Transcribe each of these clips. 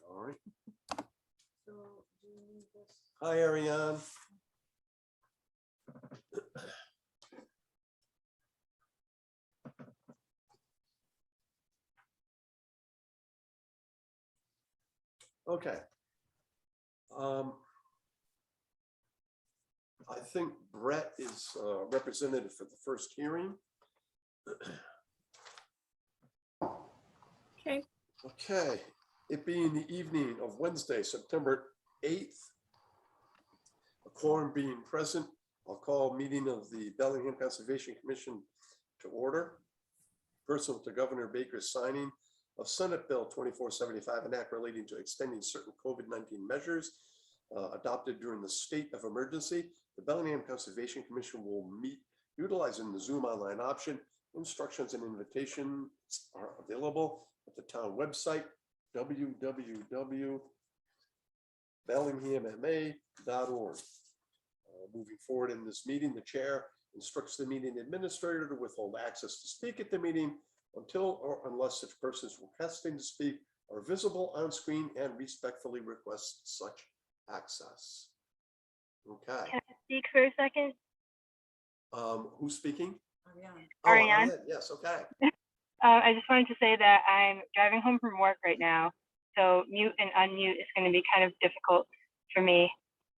All right. So do you need this? Hi, Ariane. Okay. I think Brett is represented for the first hearing. Okay. Okay, it being the evening of Wednesday, September 8th, a quorum being present, I'll call meeting of the Bellingham Conservation Commission to order. Pursuant to Governor Baker's signing of Senate Bill 2475, an act relating to extending certain COVID-19 measures adopted during the state of emergency, the Bellingham Conservation Commission will meet utilizing the Zoom online option. Instructions and invitations are available at the town website, www.bellinghamma.org. Moving forward in this meeting, the chair instructs the meeting administrator to withhold access to speak at the meeting until or unless such persons requesting to speak are visible on screen and respectfully request such access. Okay. Can I speak for a second? Who's speaking? Ariane. Oh, Ariane. Yes, okay. I just wanted to say that I'm driving home from work right now, so mute and unmute is going to be kind of difficult for me.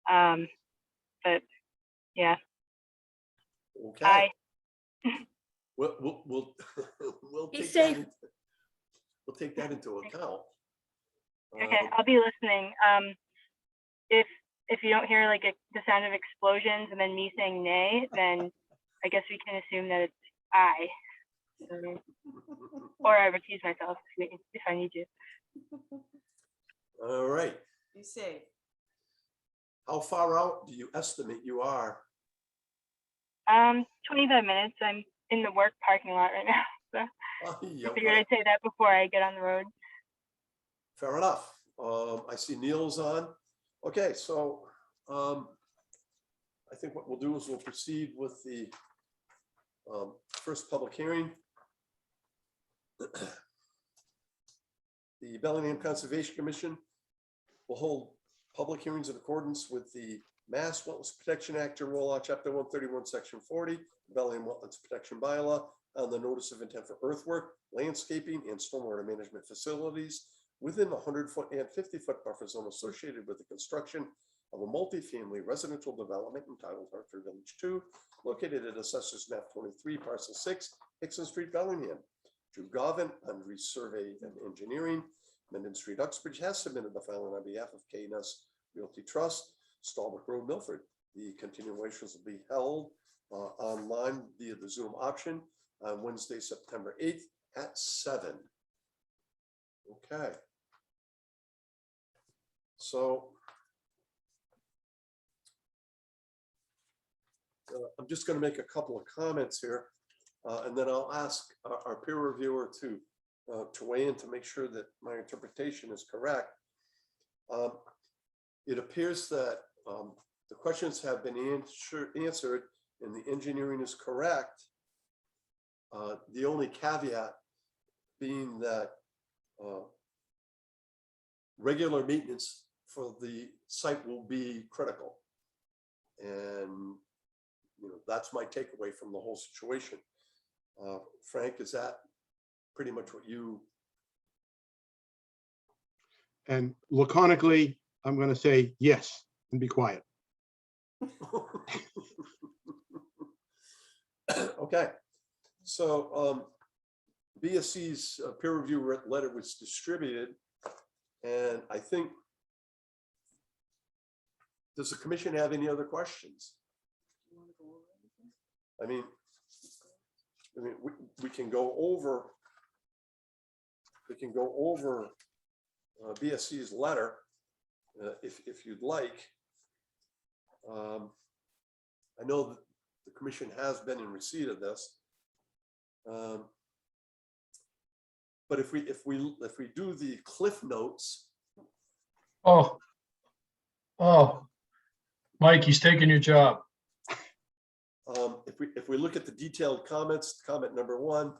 But yeah, Okay. I We'll we'll Be take safe. that. We'll take that into account. okay. I'll be listening. If you don't hear like the sound of explosions and then me saying nay, then I guess we can assume that it's I, or I recuse myself if I need to. All right. Be safe. How far out do you estimate you are? 25 minutes. I'm in the work parking lot right now, so I figured I'd say that before I get on the road. Fair enough. I see Neil's on. Okay, so I think what we'll do is we'll proceed with the first public hearing. The Bellingham Conservation Commission will hold public hearings in accordance with the Mass Wetlands Protection Act to roll out Chapter 131, Section 40, Bellingham Wetlands Protection Bylaw, on the notice of intent for earthwork, landscaping, and stormwater management facilities within the 100-foot and 50-foot buffer zone associated with the construction of a multifamily residential development entitled Hartford Village 2, located at Assessors Map 23, Parcel 6, Hickson Street, Bellingham. Drew Govan, Andre Survey and Engineering, Menden Street, Uxbridge, has submitted the filing on behalf of KNS Realty Trust, Stallbrook Road, Milford. The continuations will be held online via the Zoom option on Wednesday, September 8th at 7. Okay. So I'm just going to make a couple of comments here, and then I'll ask our peer reviewer to weigh in to make sure that my interpretation is correct. It appears that the questions have been answered and the engineering is correct. The only caveat being that regular maintenance for the site will be critical. And that's my takeaway from the whole situation. Frank, is that pretty much what you? And laconically, I'm going to say yes and be quiet. Okay, so BSC's peer review letter was distributed, and I think, does the commission have any other questions? You want to go over anything? I mean, we can go over. We can go over BSC's letter if you'd like. I know that the commission has been in receipt of this, but if we do the cliff notes. Oh, Mike, he's taking your job. If we look at the detailed comments, comment number 1,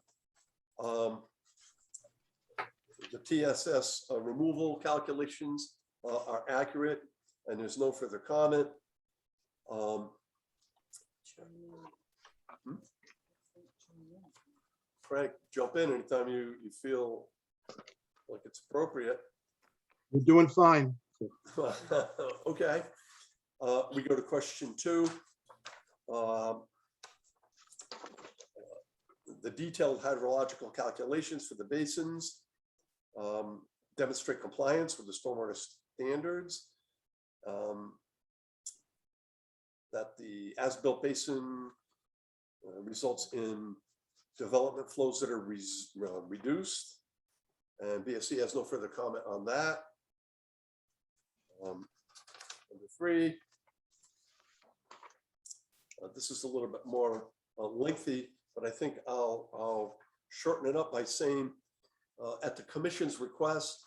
the TSS removal calculations are accurate, and there's no further comment. Frank, jump in anytime you feel like it's appropriate. We're doing fine. Okay. We go to question 2. The detailed hydrological calculations for the basins demonstrate compliance with the stormwater standards. That the as-built basin results in development flows that are reduced. And BSC has no further comment on that. Number 3. This is a little bit more lengthy, but I think I'll shorten it up by saying at the commission's request,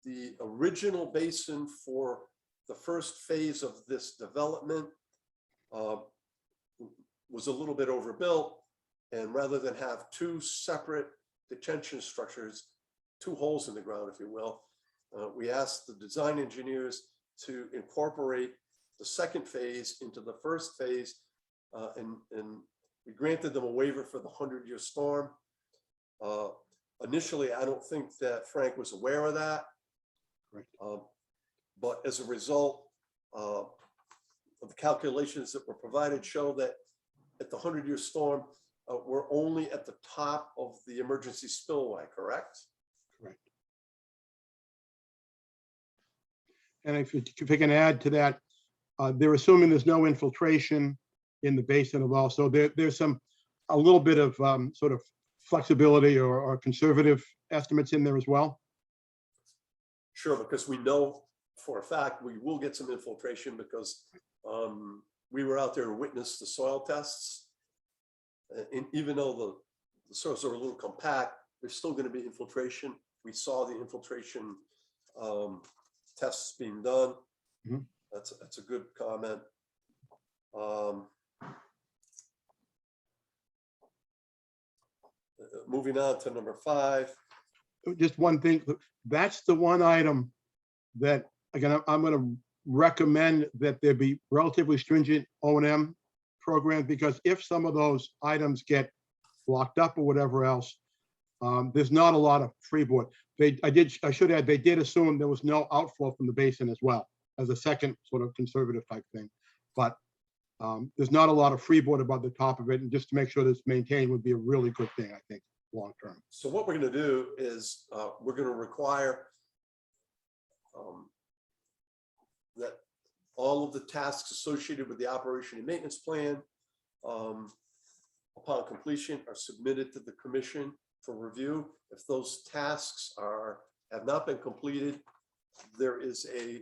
the original basin for the first phase of this development was a little bit overbuilt. And rather than have 2 separate detention structures, 2 holes in the ground, if you will, we asked the design engineers to incorporate the second phase into the first phase, and we granted them a waiver for the 100-year storm. Initially, I don't think that Frank was aware of that. Right. But as a result of the calculations that were provided show that at the 100-year storm, we're only at the top of the emergency spillway, correct? Correct. And if I can add to that, they're assuming there's no infiltration in the basin at all. So there's a little bit of sort of flexibility or conservative estimates in there as well. Sure, because we know for a fact we will get some infiltration because we were out there to witness the soil tests. And even though the soils are a little compact, there's still going to be infiltration. We saw the infiltration tests being done. Mm-hmm. That's a good comment. Moving on to number 5. Just one thing, that's the one item that, again, I'm going to recommend that there be relatively stringent O&M programs, because if some of those items get blocked up or whatever else, there's not a lot of freeboard. I should add, they did assume there was no outflow from the basin as well, as a second sort of conservative type thing. But there's not a lot of freeboard above the top of it, and just to make sure that's maintained would be a really good thing, I think, long term. So what we're going to do is we're going to require that all of the tasks associated with the operation and maintenance plan upon completion are submitted to the commission for review. If those tasks have not been completed, there is a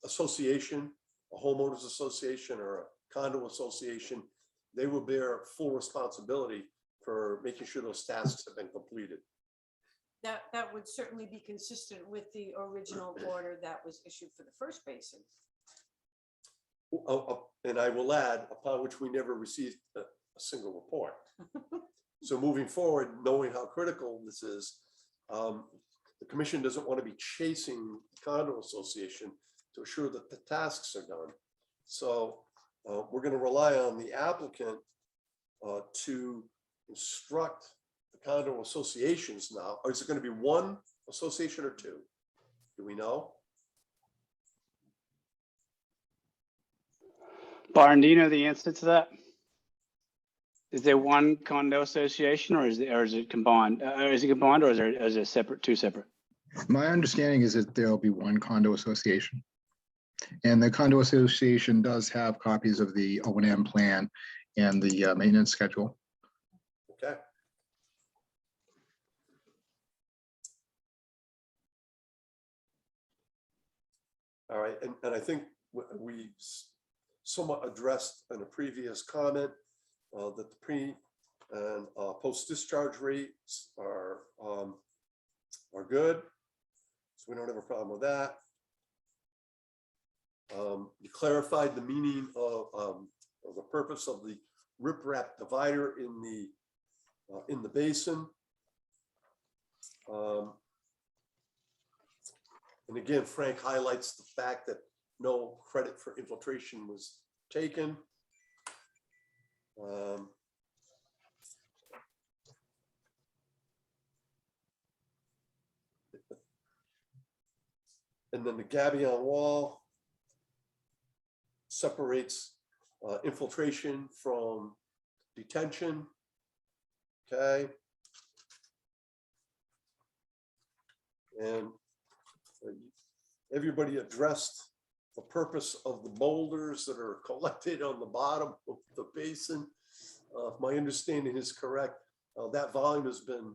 association, a homeowners association or a condo association. They will bear full responsibility for making sure those tasks have been completed. That would certainly be consistent with the original order that was issued for the first basin. And I will add, upon which we never received a single report. So moving forward, knowing how critical this is, the commission doesn't want to be chasing the condo association to assure that the tasks are done. So we're going to rely on the applicant to instruct the condo associations now. Or is it going to be one association or 2? Do we know? Byron, do you know the answer to that? Is there one condo association, or is it combined? Is it combined, or is it separate, 2 separate? My understanding is that there'll be one condo association. And the condo association does have copies of the O&M plan and the maintenance schedule. Okay. All right, and I think we somewhat addressed in a previous comment that the pre and post discharge rates are good, so we don't have a problem with that. You clarified the meaning of the purpose of the riprap divider in the basin. And again, Frank highlights the fact that no credit for infiltration was taken. And then the gabion wall separates infiltration from detention. Okay. And everybody addressed the purpose of the boulders that are collected on the bottom of the basin. If my understanding is correct, that volume has been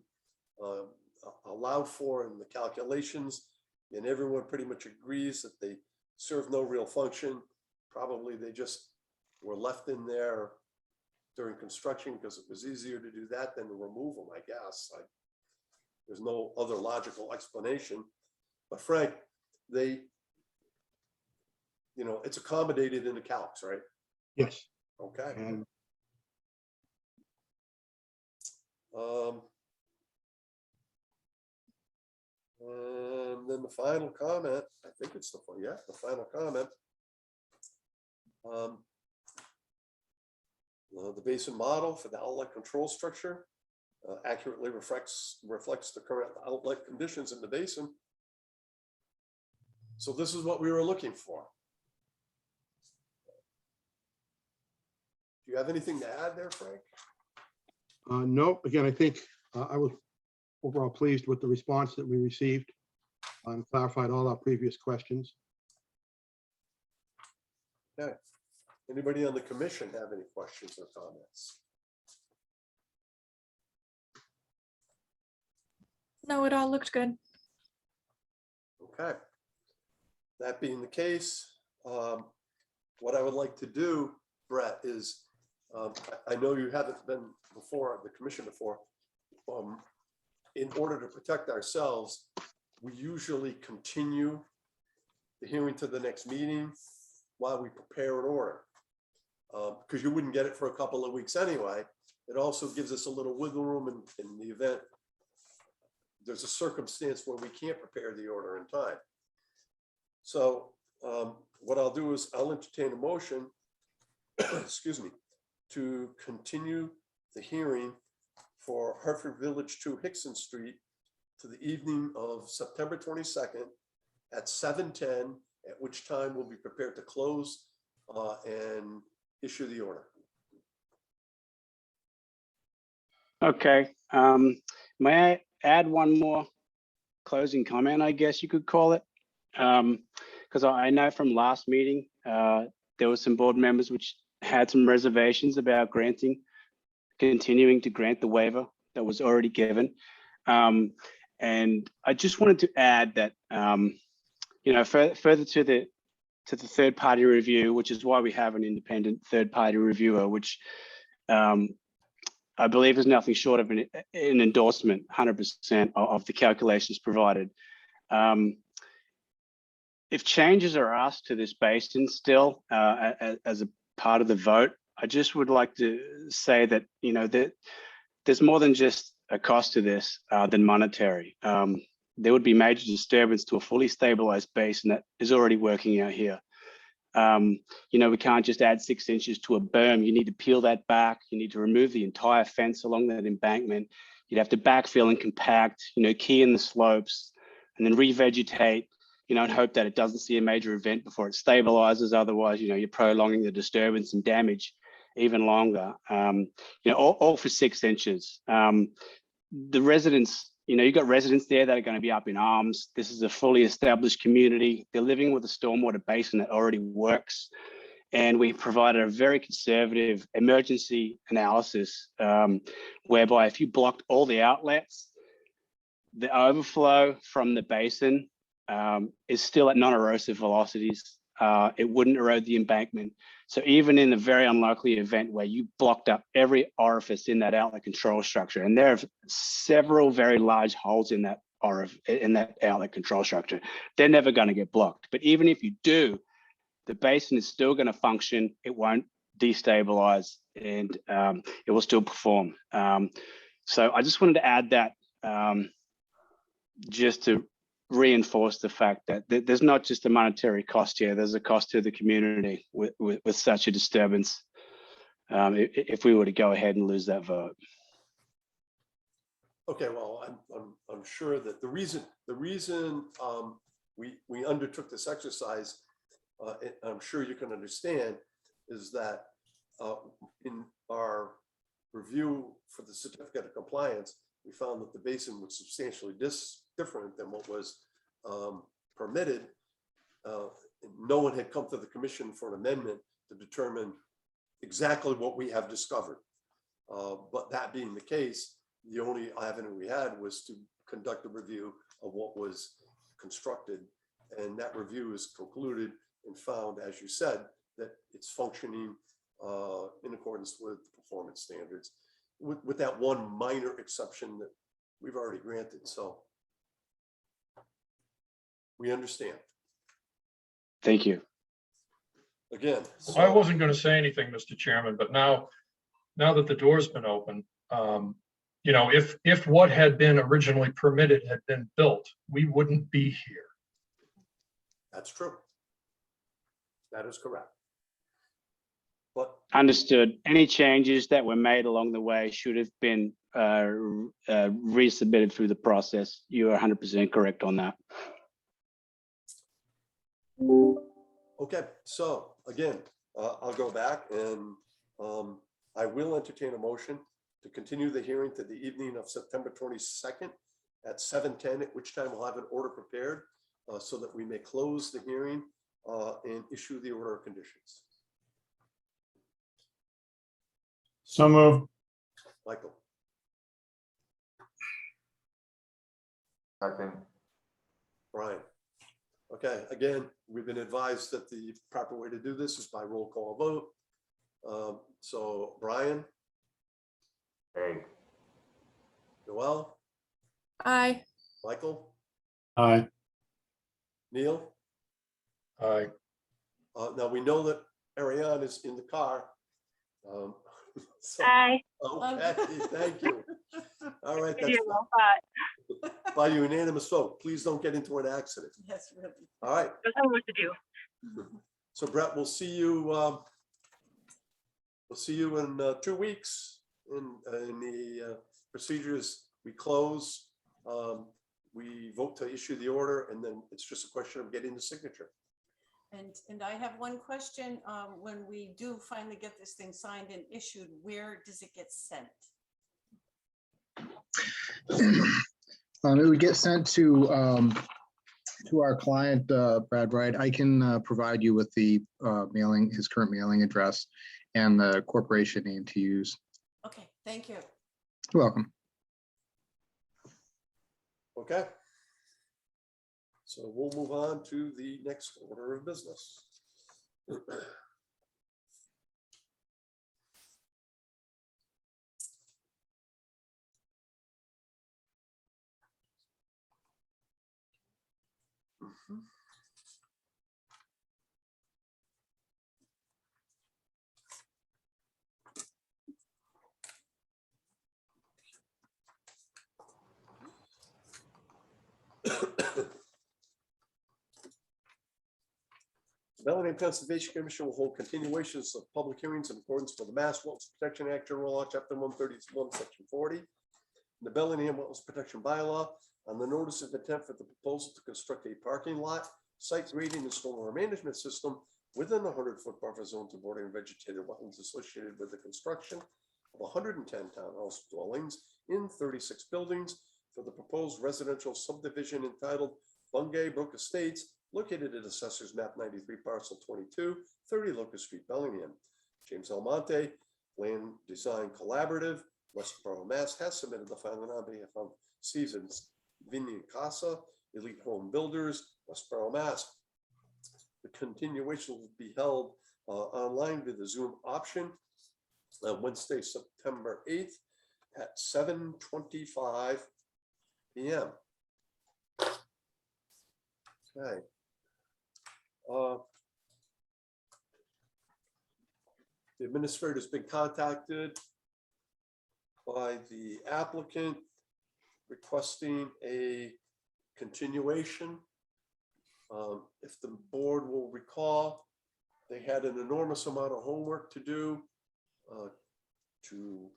allowed for in the calculations, and everyone pretty much agrees that they serve no real function. Probably they just were left in there during construction because it was easier to do that than to remove them, I guess. There's no other logical explanation. But Frank, they, it's accommodated in the calcs, right? Yes. Okay. And And then the final comment, I think it's the final comment. The basin model for the outlet control structure accurately reflects the current outlet conditions in the basin. So this is what we were looking for. Do you have anything to add there, Frank? no, again, I think I was overall pleased with the response that we received and clarified all our previous questions. Okay. Anybody on the commission have any questions or comments? No, it all looked good. Okay. That being the case, what I would like to do, Brett, is I know you haven't been before the commission before. In order to protect ourselves, we usually continue the hearing to the next meeting while we prepare an order. Because you wouldn't get it for a couple of weeks anyway. It also gives us a little wiggle room in the event there's a circumstance where we can't prepare the order in time. So what I'll do is I'll entertain a motion, excuse me, to continue the hearing for Hartford Village 2 Hickson Street to the evening of September 22nd at 7:10, at which time we'll be prepared to close and issue the order. Okay. May I add one more closing comment, I guess you could call it? Because I know from last meeting, there were some board members which had some reservations about continuing to grant the waiver that was already given. And I just wanted to add that, further to the third party review, which is why we have an independent third party reviewer, which I believe is nothing short of an endorsement, 100% of the calculations provided. If changes are asked to this basin still as a part of the vote, I just would like to say that, that there's more than just a cost to this than monetary. There would be major disturbance to a fully stabilized basin that is already working out here. We can't just add 6 inches to a berm. You need to peel that back. You need to remove the entire fence along that embankment. You'd have to backfill and compact, key in the slopes, and then revegetate, and hope that it doesn't see a major event before it stabilizes. Otherwise, you're prolonging the disturbance and damage even longer. All for 6 inches. The residents, you've got residents there that are going to be up in arms. This is a fully established community. They're living with a stormwater basin that already works. And we provided a very conservative emergency analysis whereby if you blocked all the outlets, the overflow from the basin is still at non-erosive velocities. It wouldn't erode the embankment. So even in the very unlikely event where you blocked up every orifice in that outlet control structure, and there are several very large holes in that outlet control structure, they're never going to get blocked. But even if you do, the basin is still going to function. It won't destabilize, and it will still perform. So I just wanted to add that just to reinforce the fact that there's not just a monetary cost here, there's a cost to the community with such a disturbance. If we were to go ahead and lose that vote. Okay, well, I'm sure that the reason we undertook this exercise, and I'm sure you can understand, is that in our review for the certificate of compliance, we found that the basin was substantially different than what was permitted. No one had come to the commission for an amendment to determine exactly what we have discovered. But that being the case, the only avenue we had was to conduct a review of what was constructed. And that review is concluded and found, as you said, that it's functioning in accordance with the performance standards, with that one minor exception that we've already granted. So we understand. Thank you. Again, I wasn't going to say anything, Mr. Chairman, but now that the door's been open, you know, if what had been originally permitted had been built, we wouldn't be here. that's true. That is correct. But Understood. Any changes that were made along the way should have been resubmitted through the process. You are 100% correct on that. okay, so again, I'll go back and I will entertain a motion to continue the hearing to the evening of September 22nd at 7:10, at which time we'll have an order prepared so that we may close the hearing and issue the order of conditions. So moved. Michael, Second. Brian. Okay, again, we've been advised that the proper way to do this is by roll call vote. So Brian, Hey. Noel, Aye. Michael, Aye. Neil. Aye. Now we know that Ariane is in the car. So, Hi. okay, thank you. All right, that's You're well thought. by unanimous vote. Please don't get into an accident. Yes, really. All right, Don't tell me what to do. so Brett, we'll see you in 2 weeks in the procedures. We close, we vote to issue the order, and then it's just a question of getting the signature. And I have one question. When we do finally get this thing signed and issued, where does it get sent? It would get sent to our client, Brad Wright. I can provide you with the mailing, his current mailing address and the corporation name to use. Okay, thank you. You're welcome. Okay. So we'll move on to the next order of business. Bellingham Conservation Commission will hold continuations of public hearings in accordance with the Mass Wetlands Protection Act, General Law, Chapter 131, Section 40, and the Bellingham Wetlands Protection Bylaw on the notice of intent for the proposal to construct a parking lot, site grading and stormwater management system within the 100-foot buffer zone to bordering vegetated wetlands associated with the construction of 110 townhouse dwellings in 36 buildings for the proposed residential subdivision entitled Bungay Brook Estates, located at Assessor's Map 93, Parcel 22, 30 Locust Street, Bellingham. James Almonte, Land Design Collaborative, Westboro, Mass. has submitted the filing on behalf of Seasons Vineyard Casa, Elite Home Builders, Westboro, Mass. The continuation will be held online with the Zoom option on Wednesday, September 8th at 7:25 p.m. Okay. The administrator has been contacted by the applicant requesting a continuation. If the board will recall, they had an enormous amount of homework to do to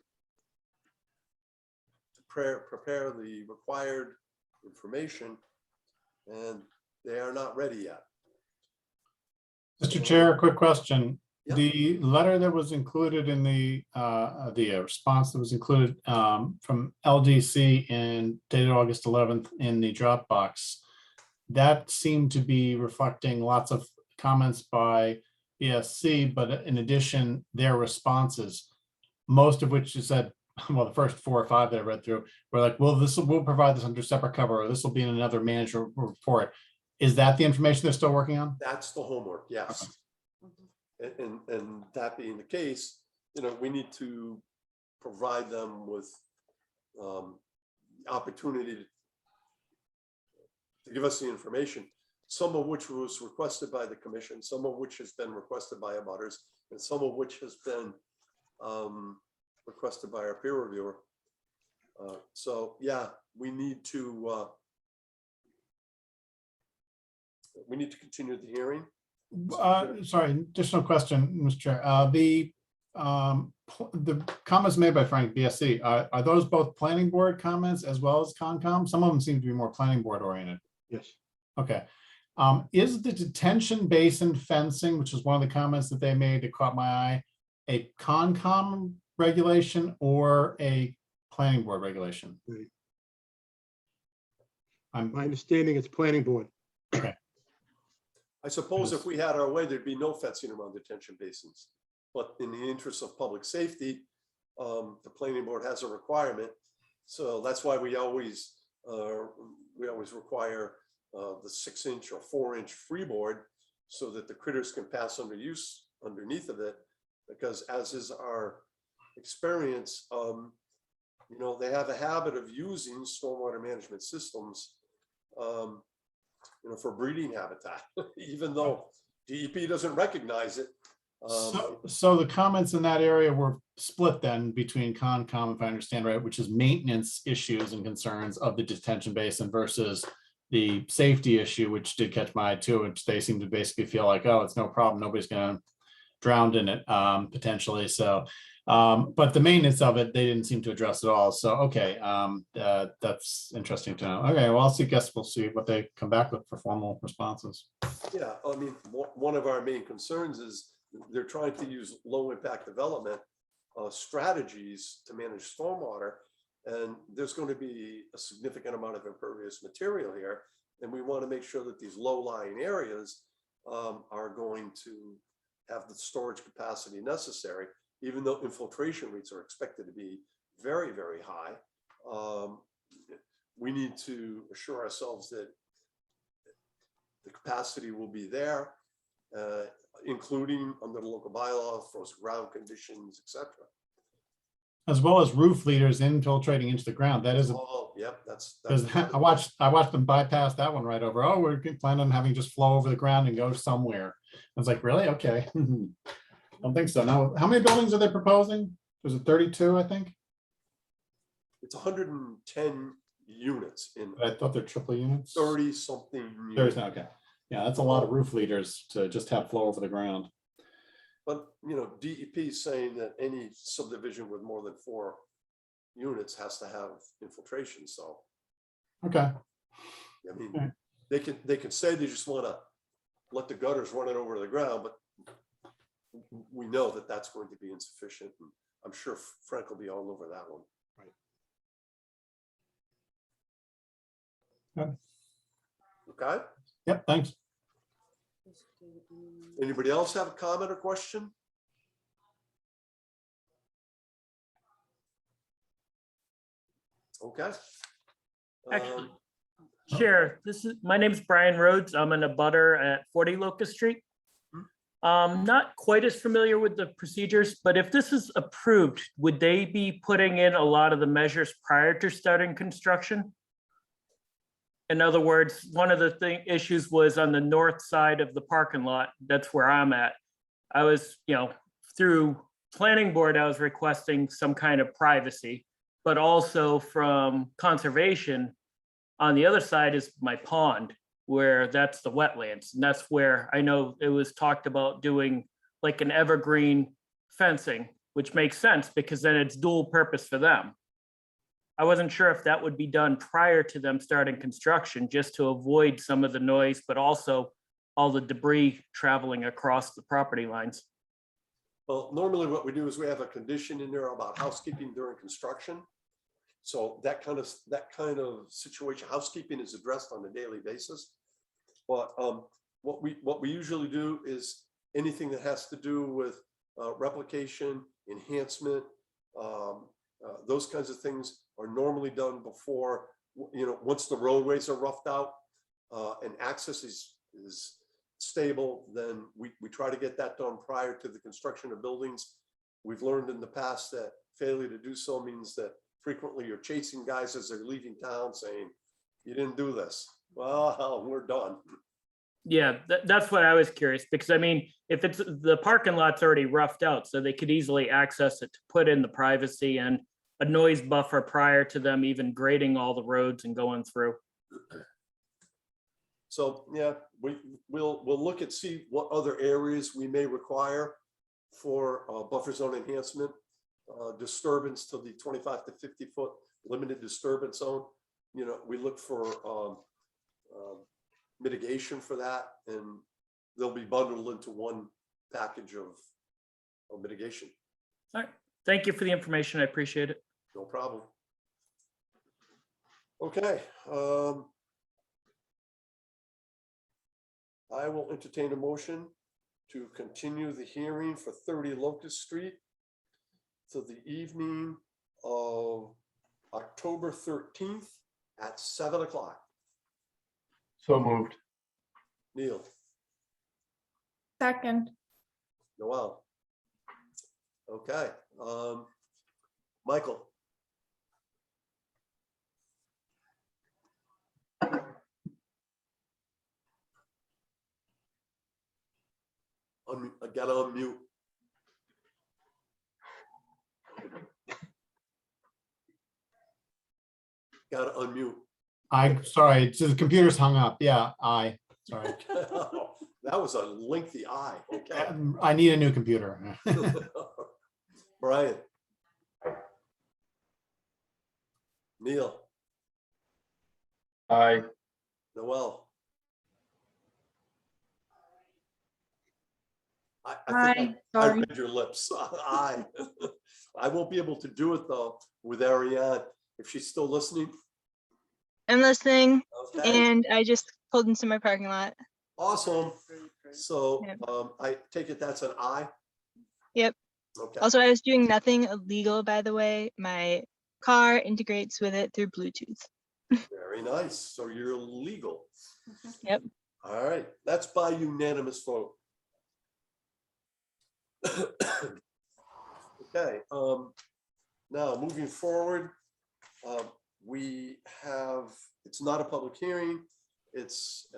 prepare the required information, and they are not ready yet. Mr. Chair, quick question. Yeah. The letter that was included in the response that was included from LDC and dated August 11th in the Dropbox, that seemed to be reflecting lots of comments by BSC, but in addition, their responses, most of which you said, well, the first 4 or 5 that I read through were like, well, we'll provide this under separate cover, or this will be in another manager report. Is that the information they're still working on? That's the homework, yes. And that being the case, we need to provide them with opportunity to give us the information, some of which was requested by the commission, some of which has been requested by abutters, and some of which has been requested by our peer reviewer. So yeah, we need to continue the hearing. Sorry, additional question, Mr. Chair. The comments made by Frank BSC, are those both planning board comments as well as Concom? Some of them seem to be more planning board oriented. Yes. Okay. Is the detention basin fencing, which is one of the comments that they made that caught my eye, a Concom regulation or a planning board regulation? My understanding it's planning board. I suppose if we had our way, there'd be no fencing around detention basins. But in the interest of public safety, the planning board has a requirement. So that's why we always require the 6-inch or 4-inch freeboard so that the critters can pass underneath of it. Because as is our experience, they have a habit of using stormwater management systems for breeding habitat, even though DEP doesn't recognize it. So the comments in that area were split then between Concom, if I understand right, which is maintenance issues and concerns of the detention basin versus the safety issue, which did catch my eye too, which they seem to basically feel like, oh, it's no problem, nobody's going to drown in it potentially. So, but the maintenance of it, they didn't seem to address at all. So, okay, that's interesting to know. Okay, well, guess we'll see what they come back with for formal responses. Yeah, I mean, one of our main concerns is they're trying to use low impact development strategies to manage stormwater. And there's going to be a significant amount of impervious material here. And we want to make sure that these low-lying areas are going to have the storage capacity necessary, even though infiltration rates are expected to be very, very high. We need to assure ourselves that the capacity will be there, including under the local bylaw, frozen ground conditions, etc. As well as roof leaders infiltrating into the ground. That is, yep, that's I watched them bypass that one right over. Oh, we're planning on having just flow over the ground and go somewhere. I was like, really? Okay. I don't think so. Now, how many buildings are they proposing? Was it 32, I think? It's 110 units in I thought they're triple units. 30 something. There's okay. Yeah, that's a lot of roof leaders to just have flow over the ground. But DEP is saying that any subdivision with more than 4 units has to have infiltration. So, okay. I mean, they can say they just want to let the gutters run it over to the ground, but we know that that's going to be insufficient. And I'm sure Frank will be all over that one. Right. Okay. Yep. Thanks. Anybody else have a comment or question? Okay. Actually, Chair, my name's Brian Rhodes. I'm in a butter at 40 Locust Street. Not quite as familiar with the procedures, but if this is approved, would they be putting in a lot of the measures prior to starting construction? In other words, one of the issues was on the north side of the parking lot. That's where I'm at. I was, through planning board, I was requesting some kind of privacy, but also from conservation, On the other side is my pond, where that's the wetlands. And that's where I know it was talked about doing like an evergreen fencing, which makes sense because then it's dual purpose for them. I wasn't sure if that would be done prior to them starting construction, just to avoid some of the noise, but also all the debris traveling across the property lines. Well, normally what we do is we have a condition in there about housekeeping during construction. So that kind of situation, housekeeping is addressed on a daily basis. But what we usually do is anything that has to do with replication, enhancement, those kinds of things are normally done before, once the roadways are roughed out and access is stable, then we try to get that done prior to the construction of buildings. We've learned in the past that failure to do so means that frequently you're chasing guys as they're leaving town saying, you didn't do this. Well, we're done. Yeah, that's what I was curious, because I mean, if it's the parking lot's already roughed out, so they could easily access it to put in the privacy and a noise buffer prior to them even grading all the roads and going through. So yeah, we'll look at see what other areas we may require for buffer zone enhancement, disturbance to the 25 to 50 foot limited disturbance zone. We look for mitigation for that, and they'll be bundled into one package of mitigation. All right, thank you for the information. I appreciate it. No problem. Okay. I will entertain a motion to continue the hearing for 30 Locust Street to the evening of October 13th at 7 o'clock. So moved. Neil, Second. Noel. Okay. Michael. I gotta unmute. Gotta unmute. I'm sorry, the computer's hung up. Yeah, sorry. That was a lengthy eye. Okay. I need a new computer. Brian. Neil. Aye. Noel. I Aye, think I sorry. read your lips. I won't be able to do it though with Ariane if she's still listening. I'm listening, Okay. and I just pulled into my parking lot. Awesome. So Yep. I take it that's an aye. Yep. Okay. Also, I was doing nothing illegal, by the way. My car integrates with it through Bluetooth. Very nice. So you're legal. Yep. All right. That's by unanimous vote. Okay. Now moving forward, we have, it's not a public hearing. It's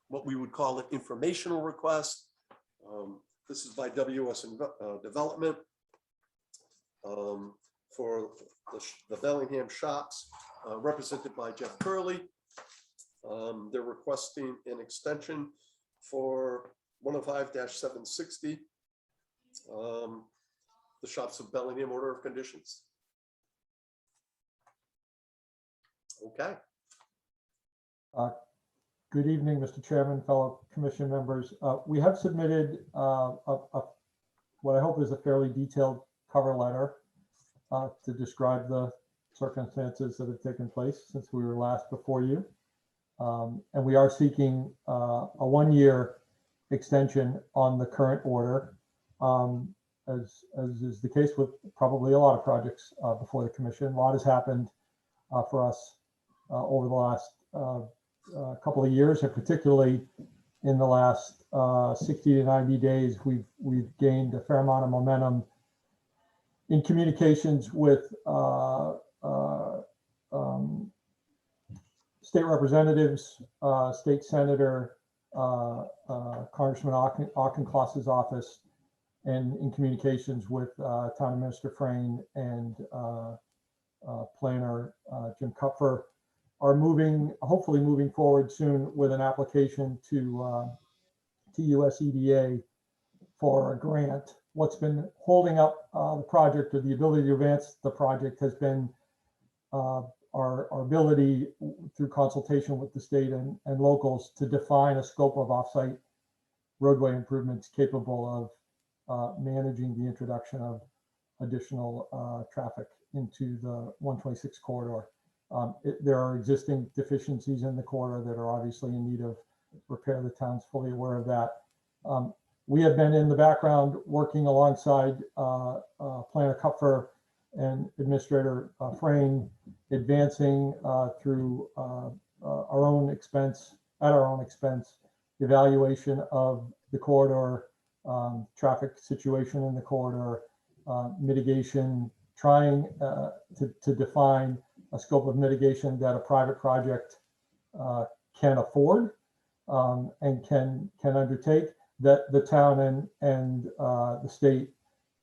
what we would call an informational request. This is by WS Development for the Bellingham shops, represented by Jeff Curley. They're requesting an extension for 105-760. The shops of Bellingham order of conditions. Okay. Good evening, Mr. Chairman, fellow commission members. We have submitted what I hope is a fairly detailed cover letter to describe the circumstances that have taken place since we were last before you. And we are seeking a 1-year extension on the current order, as is the case with probably a lot of projects before the commission. A lot has happened for us over the last couple of years, and particularly in the last 60 to 90 days, we've gained a fair amount of momentum in communications with state representatives, state senator, Congressman Auchincloss's office, and in communications with Town Administrator Frayne and planner Jim Kupfer. are hopefully moving forward soon with an application to US EDA for a grant. What's been holding up the project, or the ability to advance the project, has been our ability through consultation with the state and locals to define a scope of offsite roadway improvements capable of managing the introduction of additional traffic into the 126 corridor. There are existing deficiencies in the corridor that are obviously in need of repair. The town's fully aware of that. We have been in the background working alongside Planner Kupfer and Administrator Frayne, advancing through our own expense, evaluation of the corridor, traffic situation in the corridor, mitigation, trying to define a scope of mitigation that a private project can afford and can undertake, that the town and the state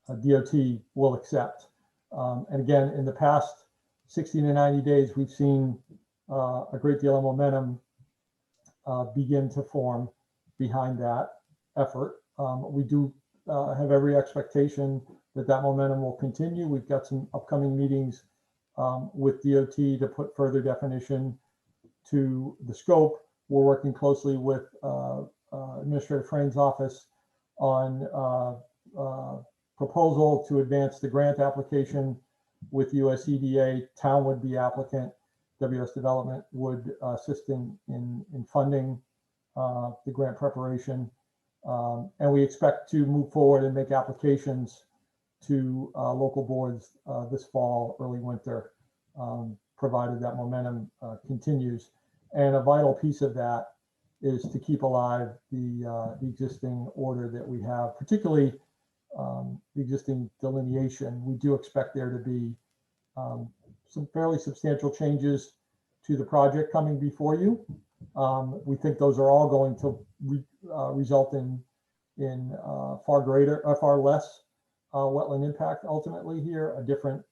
DOT will accept. And again, in the past 60 to 90 days, we've seen a great deal of momentum begin to form behind that effort. We do have every expectation that that momentum will continue. We've got some upcoming meetings with DOT to put further definition to the scope. We're working closely with Administrator Frayne's office on proposal to advance the grant application with US EDA. Town would be applicant. WS Development would assist in funding the grant preparation. And we expect to move forward and make applications to local boards this fall, early winter, provided that momentum continues. And a vital piece of that is to keep alive the existing order that we have, particularly the existing delineation. We do expect there to be some fairly substantial changes to the project coming before you. We think those are all going to result in far less wetland impact ultimately here, a different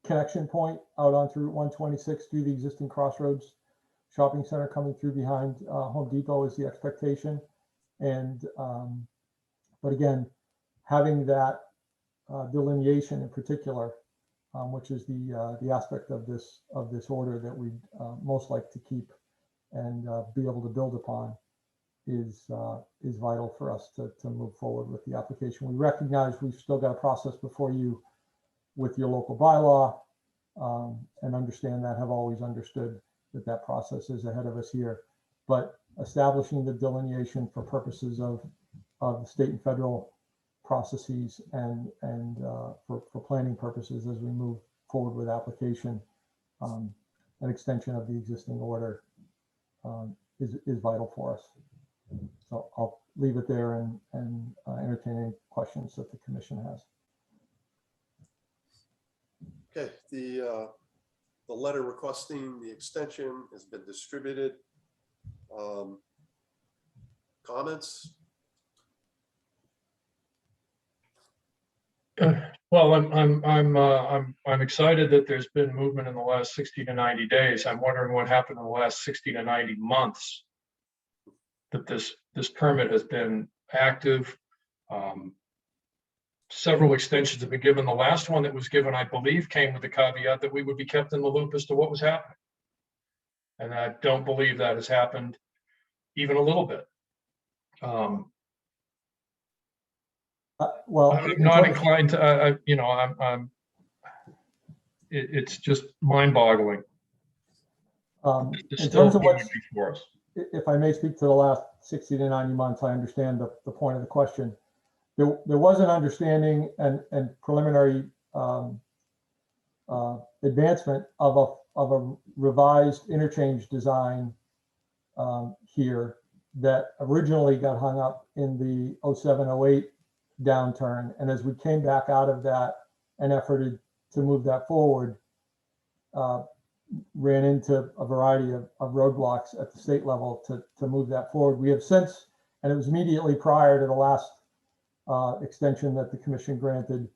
connection point out onto Route 126 through the existing Crossroads Shopping Center coming through behind Home Depot is the expectation. And but again, having that delineation in particular, which is the aspect of this order that we'd most like to keep and be able to build upon, is vital for us to move forward with the application. We recognize we've still got a process before you with your local bylaw, and understand that, have always understood that process is ahead of us here. But establishing the delineation for purposes of the state and federal processes and for planning purposes as we move forward with application, an extension of the existing order is vital for us. So I'll leave it there and entertain any questions that the commission has. Okay, the letter requesting the extension has been distributed. Comments? Well, I'm excited that there's been movement in the last 60 to 90 days. I'm wondering what happened in the last 60 to 90 months that this permit has been active. Several extensions have been given. The last one that was given, I believe, came with the caveat that we would be kept in the loop as to what was happening. And I don't believe that has happened even a little bit. Well, I'm not inclined to, it's just mind-boggling. In terms of what's before us, if I may speak to the last 60 to 90 months, I understand the point of the question. There was an understanding and preliminary advancement of a revised interchange design here that originally got hung up in the 07-08 downturn. And as we came back out of that and efforted to move that forward, ran into a variety of roadblocks at the state level to move that forward. We have since, and it was immediately prior to the last extension that the commission granted,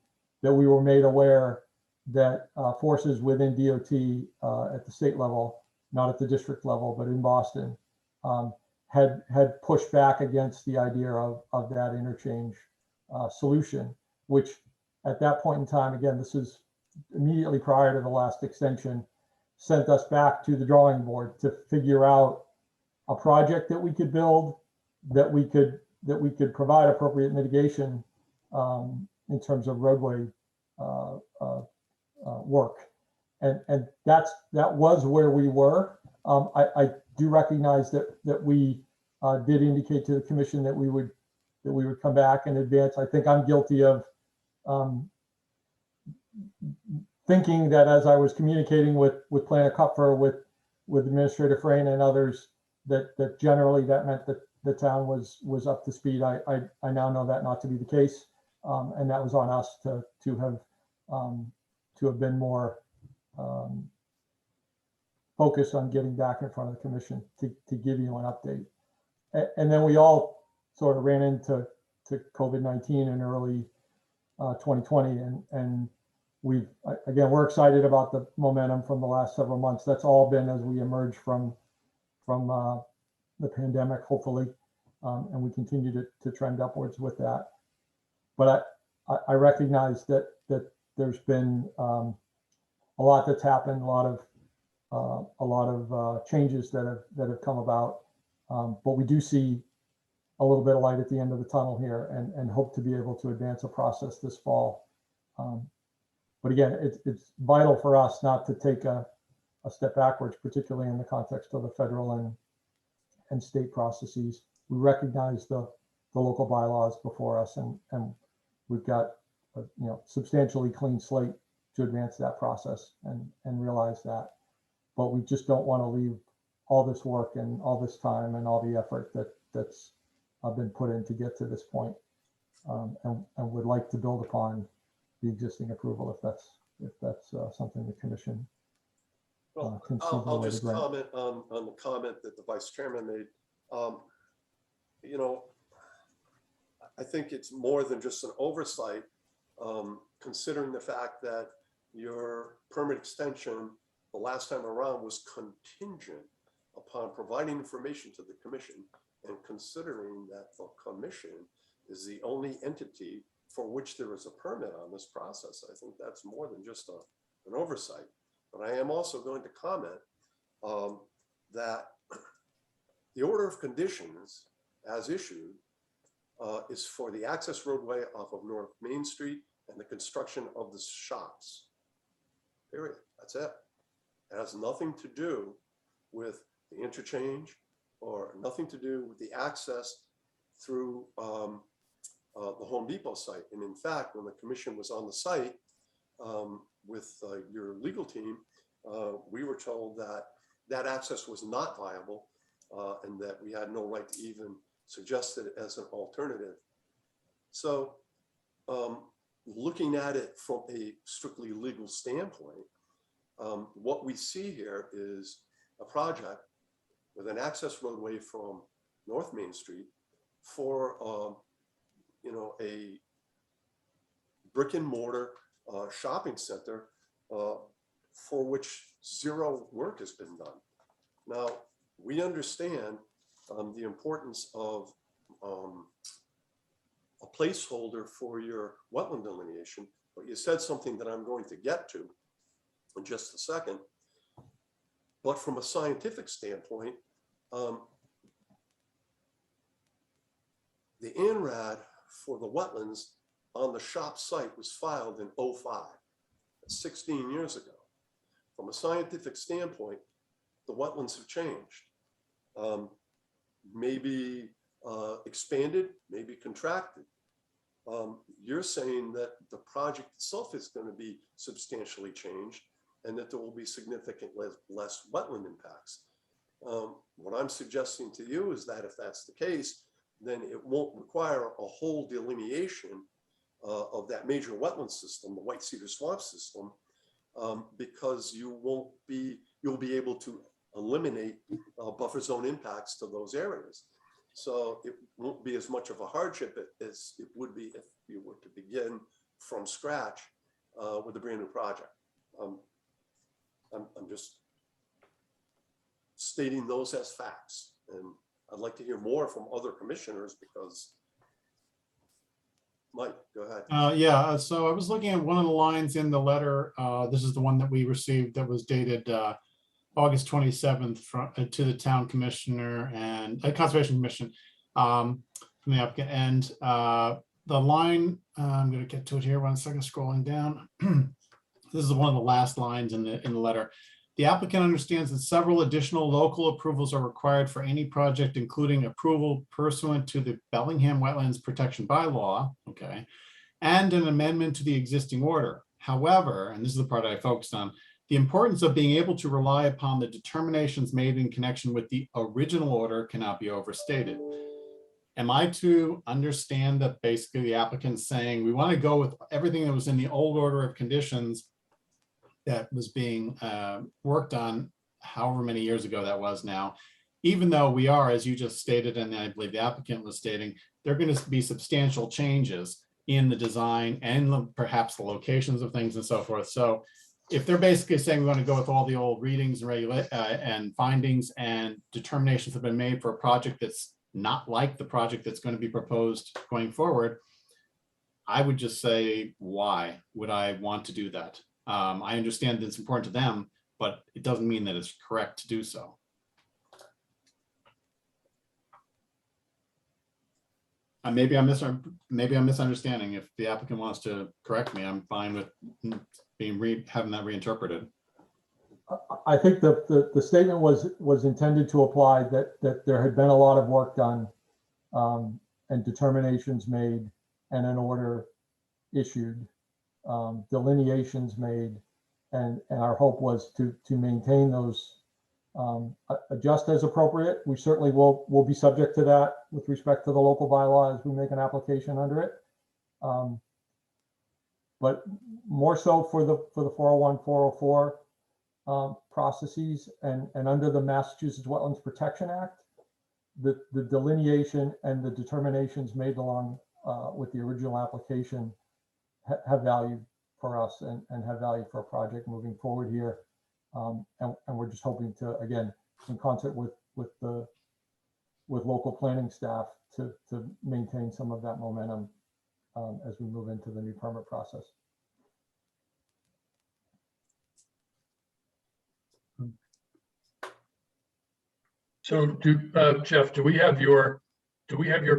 that we were made aware that forces within DOT at the state level, not at the district level, but in Boston, had pushed back against the idea of that interchange solution, which at that point in time, again, this is immediately prior to the last extension, sent us back to the drawing board to figure out a project that we could build, that we could provide appropriate mitigation in terms of roadway work, and that was where we were. I do recognize that we did indicate to the commission that we would come back and advance. I think I'm guilty of thinking that as I was communicating with Planner Kupfer, with Administrator Frayne and others, that generally that meant that the town was up to speed. I now know that not to be the case, and that was on us to have been more focused on getting back in front of the commission to give you an update. And then we all sort of ran into COVID-19 in early 2020, and we're excited about the momentum from the last several months. That's all been as we emerge from the pandemic, hopefully, and we continue to trend upwards with that. But I recognize that there's been a lot that's happened, a lot of changes that have come about, but we do see a little bit of light at the end of the tunnel here, and hope to be able to advance a process this fall. But again, it's vital for us not to take a step backwards, particularly in the context of the federal and state processes. We recognize the local bylaws before us, and we've got a substantially clean slate to advance that process, and realize that. But we just don't want to leave all this work and all this time and all the effort that's been put in to get to this point, and would like to build upon the existing approval if that's something the commission can see. I'll just comment on the comment that the vice chairman made. I think it's more than just an oversight, considering the fact that your permit extension the last time around was contingent upon providing information to the commission, and considering that the commission is the only entity for which there is a permit on this process. I think that's more than just an oversight. But I am also going to comment that the order of conditions as issued is for the access roadway off of North Main Street and the construction of the shops. Period. That's it. It has nothing to do with the interchange, or nothing to do with the access through the Home Depot site. And in fact, when the commission was on the site with your legal team, we were told that access was not viable, and that we had no right to even suggest it as an alternative. So looking at it from a strictly legal standpoint, what we see here is a project with an access roadway from North Main Street for a brick and mortar shopping center for which zero work has been done. Now, we understand the importance of a placeholder for your wetland delineation, but you said something that I'm going to get to in just a second. But from a scientific standpoint, the ANRAD for the wetlands on the shop site was filed in 2005, 16 years ago. From a scientific standpoint, the wetlands have changed. Maybe expanded, maybe contracted. You're saying that the project itself is going to be substantially changed, and that there will be significantly less wetland impacts. What I'm suggesting to you is that if that's the case, then it won't require a whole delineation of that major wetland system, the White Cedar Swamp system, because you'll be able to eliminate buffer zone impacts to those areas. So it won't be as much of a hardship as it would be if you were to begin from scratch with a brand new project. I'm just stating those as facts, and I'd like to hear more from other commissioners because. Mike, go ahead. Yeah, so I was looking at one of the lines in the letter. This is the one that we received that was dated August 27th to the town commissioner and Conservation Commission from the applicant. And the line, I'm going to get to it here 1 second, scrolling down. This is one of the last lines in the letter. The applicant understands that several additional local approvals are required for any project, including approval pursuant to the Bellingham Wetlands Protection Bylaw, okay, and an amendment to the existing order. However, and this is the part I focused on, the importance of being able to rely upon the determinations made in connection with the original order cannot be overstated. Am I to understand that basically the applicant's saying we want to go with everything that was in the old order of conditions that was being worked on however many years ago that was now, even though we are, as you just stated, and I believe the applicant was stating, there are going to be substantial changes in the design and perhaps the locations of things and so forth. So if they're basically saying we want to go with all the old readings and and findings and determinations have been made for a project that's not like the project that's going to be proposed going forward, I would just say, why would I want to do that? I understand that it's important to them, but it doesn't mean that it's correct to do so. Maybe I'm misunderstanding. If the applicant wants to correct me, I'm fine with having that reinterpreted. I think the statement was intended to apply that there had been a lot of work done and determinations made and an order issued, delineations made, and our hope was to maintain those, adjust as appropriate. We certainly will be subject to that with respect to the local bylaw as we make an application under it. But more so for the 401, 404 processes and under the Massachusetts Wetlands Protection Act, the delineation and the determinations made along with the original application have value for us and have value for a project moving forward here. And we're just hoping to, again, in concert with local planning staff to maintain some of that momentum as we move into the new permit process. So Jeff, do we have your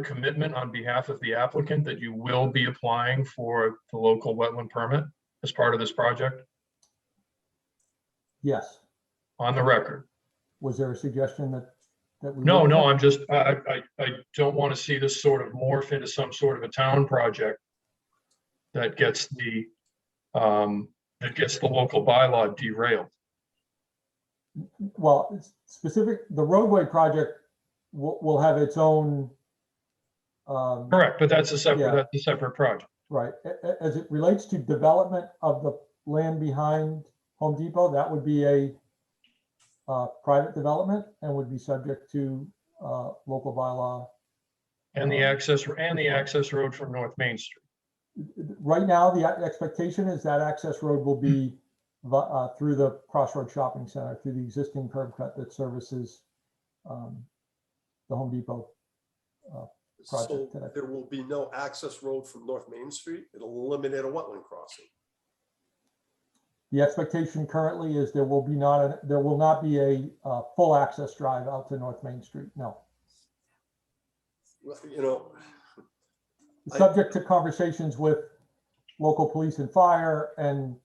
commitment on behalf of the applicant that you will be applying for the local wetland permit as part of this project? Yes. On the record. Was there a suggestion that we? No, I'm just, I don't want to see this sort of morph into some sort of a town project that gets the local bylaw derailed. Well, the roadway project will have its own. Correct, but that's a separate project. Right. As it relates to development of the land behind Home Depot, that would be a private development and would be subject to local bylaw. And the access road from North Main Street. Right now, the expectation is that access road will be through the Crossroad Shopping Center, through the existing curb cut that services the Home Depot project today. There will be no access road from North Main Street. It'll eliminate a wetland crossing. The expectation currently is there will not be a full access drive out to North Main Street. No. Well, you know, subject to conversations with local police and fire and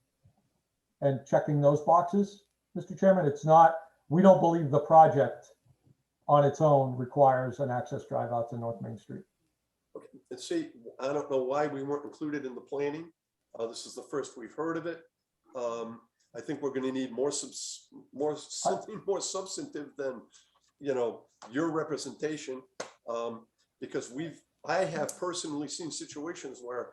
checking those boxes, Mr. Chairman. It's not, we don't believe the project on its own requires an access drive out to North Main Street. Okay. And see, I don't know why we weren't included in the planning. This is the first we've heard of it. I think we're going to need something more substantive than, you know, your representation, because I have personally seen situations where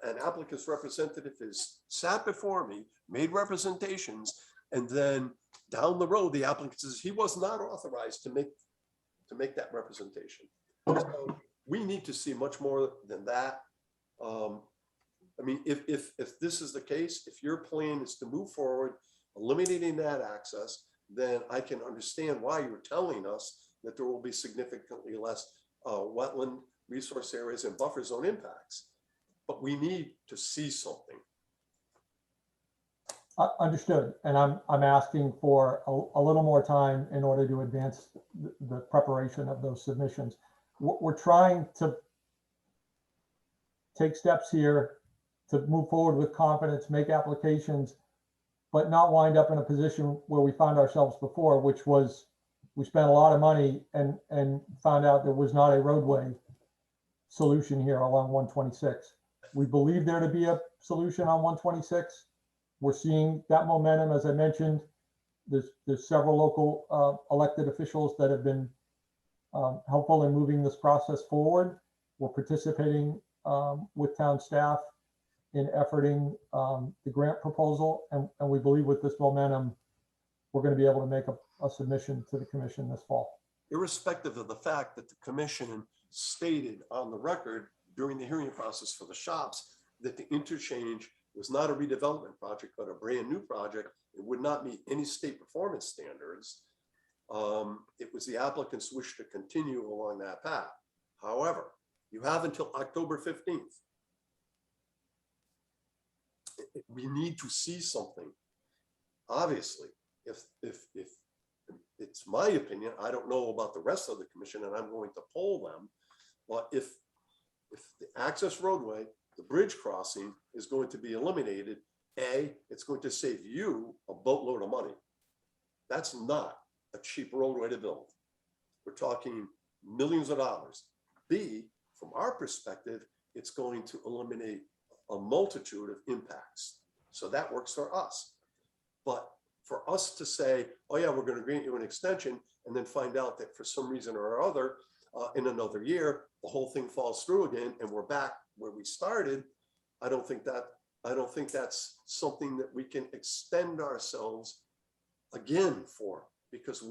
an applicant's representative is sat before me, made representations, and then down the road, the applicant says he was not authorized to make that representation. So we need to see much more than that. I mean, if this is the case, if your plan is to move forward, eliminating that access, then I can understand why you're telling us that there will be significantly less wetland resource areas and buffer zone impacts. But we need to see something. Understood. And I'm asking for a little more time in order to advance the preparation of those submissions. We're trying to take steps here to move forward with confidence, make applications, but not wind up in a position where we found ourselves before, which was we spent a lot of money and found out there was not a roadway solution here along 126. We believe there to be a solution on 126. We're seeing that momentum, as I mentioned. There's several local elected officials that have been helpful in moving this process forward. We're participating with town staff in efforting the grant proposal, and we believe with this momentum, we're going to be able to make a submission to the commission this fall. Irrespective of the fact that the commission stated on the record during the hearing process for the shops that the interchange was not a redevelopment project, but a brand new project. It would not meet any state performance standards. It was the applicant's wish to continue along that path. However, you have until October 15th. We need to see something. Obviously, if it's my opinion, I don't know about the rest of the commission, and I'm going to poll them. But if the access roadway, the bridge crossing is going to be eliminated, it's going to save you a boatload of money. That's not a cheap roadway to build. We're talking millions of dollars. B, from our perspective, it's going to eliminate a multitude of impacts. So that works for us. But for us to say, oh yeah, we're going to grant you an extension, and then find out that for some reason or other, in another year, the whole thing falls through again, and we're back where we started. I don't think that's something that we can extend ourselves again for, because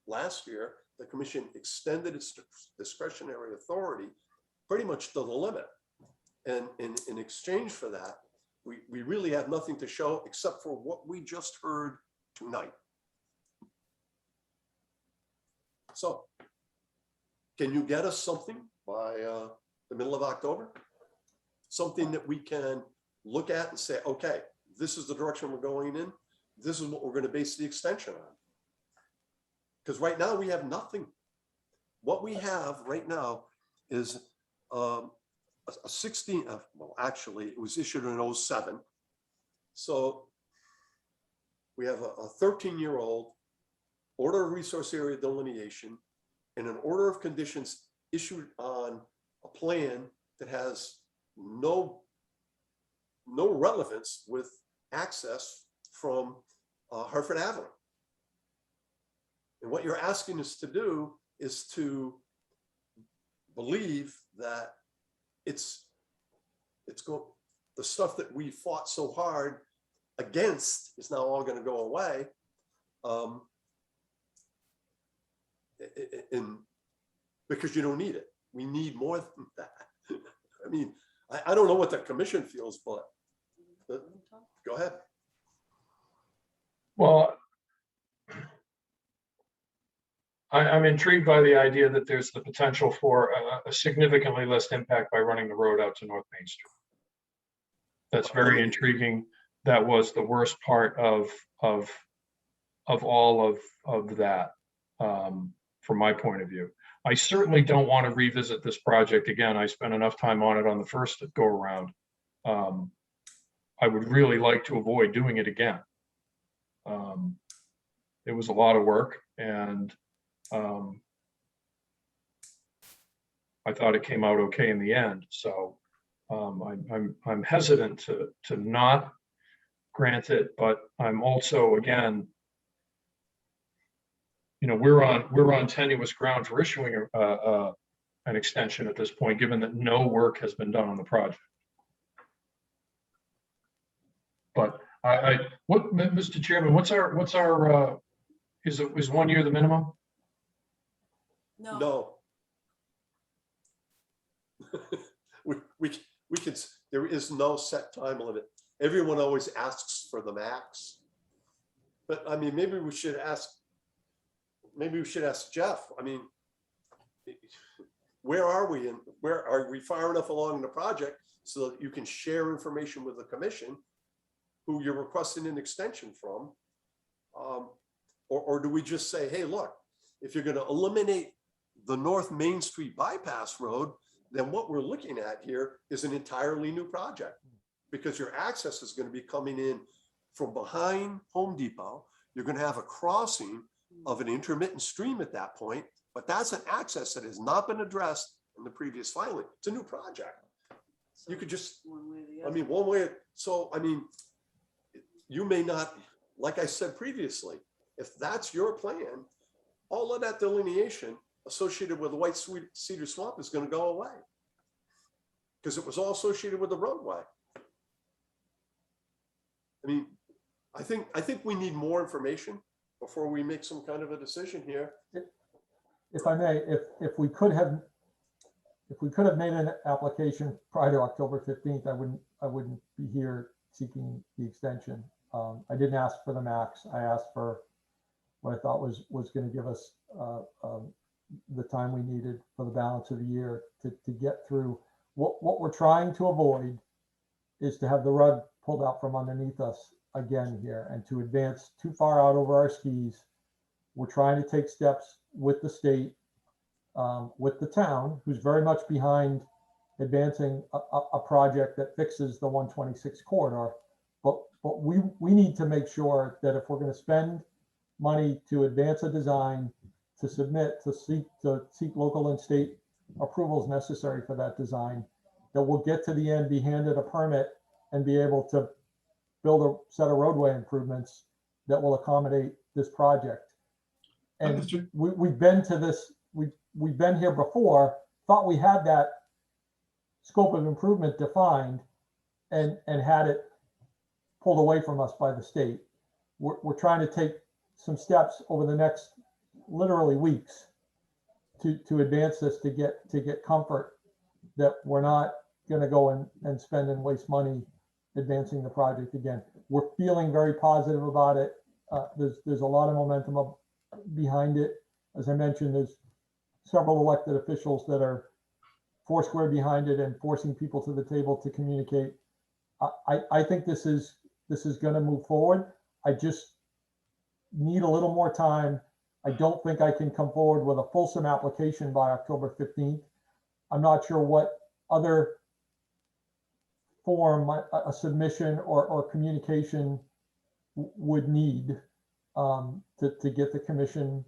last year, the commission extended its discretionary authority pretty much to the limit. And in exchange for that, we really have nothing to show except for what we just heard tonight. So can you get us something by the middle of October? Something that we can look at and say, okay, this is the direction we're going in. This is what we're going to base the extension on. Because right now we have nothing. What we have right now is a 16, well, actually it was issued in 07. So we have a 13-year-old order of resource area delineation and an order of conditions issued on a plan that has no relevance with access from Hartford Avenue. And what you're asking us to do is to believe that the stuff that we fought so hard against is now all going to go away. And because you don't need it. We need more than that. I mean, I don't know what the commission feels, but go ahead. Well, I'm intrigued by the idea that there's the potential for a significantly less impact by running the road out to North Main Street. That's very intriguing. That was the worst part of all of that, from my point of view. I certainly don't want to revisit this project again. I spent enough time on it on the first go around. I would really like to avoid doing it again. It was a lot of work, and I thought it came out okay in the end. So I'm hesitant to not grant it, but I'm also, again, you know, we're on tenuous ground for issuing an extension at this point, given that no work has been done on the project. But Mr. Chairman, what's our is 1 year the minimum? No. we can, There is no set time limit. Everyone always asks for the max. But I mean, maybe we should ask Jeff. I mean, where are we and where are we far enough along in the project so that you can share information with the commission who you're requesting an extension from? Or do we just say, hey, look, if you're going to eliminate the North Main Street bypass road, then what we're looking at here is an entirely new project, because your access is going to be coming in from behind Home Depot. You're going to have a crossing of an intermittent stream at that point, but that's an access that has not been addressed in the previous filing. It's a new project. You could just, One way or the I other. mean, one way. So, I mean, you may not, like I said previously, if that's your plan, all of that delineation associated with the White Cedar Swamp is going to go away, because it was all associated with the roadway. I mean, I think we need more information before we make some kind of a decision here. If I may, if we could have made an application prior to October 15th, I wouldn't be here seeking the extension. I didn't ask for the max. I asked for what I thought was going to give us the time we needed for the balance of the year to get through. What we're trying to avoid is to have the rug pulled out from underneath us again here and to advance too far out over our skis. We're trying to take steps with the state, with the town, who's very much behind advancing a project that fixes the 126 corridor. But we need to make sure that if we're going to spend money to advance a design, to submit, to seek local and state approvals necessary for that design, that we'll get to the end, be handed a permit, and be able to build a set of roadway improvements that will accommodate this project. And we've been to this, we've been here before, thought we had that scope of improvement defined and had it pulled away from us by the state. We're trying to take some steps over the next literally weeks to advance this, to get comfort that we're not going to go and spend and waste money advancing the project again. We're feeling very positive about it. There's a lot of momentum behind it. As I mentioned, there's several elected officials that are foursquare behind it and forcing people to the table to communicate. I think this is going to move forward. I just need a little more time. I don't think I can come forward with a fulsome application by October 15th. I'm not sure what other form a submission or communication would need to get the commission,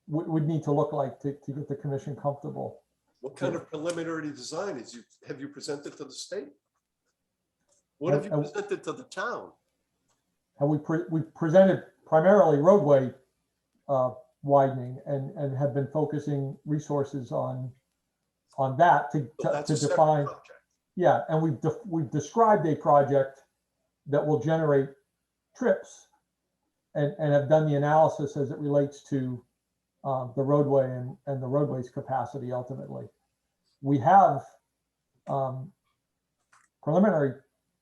would need to look like to get the commission comfortable. What kind of preliminary design have you presented to the state? What have you presented to the town? And we presented primarily roadway widening and have been focusing resources on that to define. Yeah, and we've described a project that will generate trips and have done the analysis as it relates to the roadway and the roadway's capacity ultimately. We have preliminary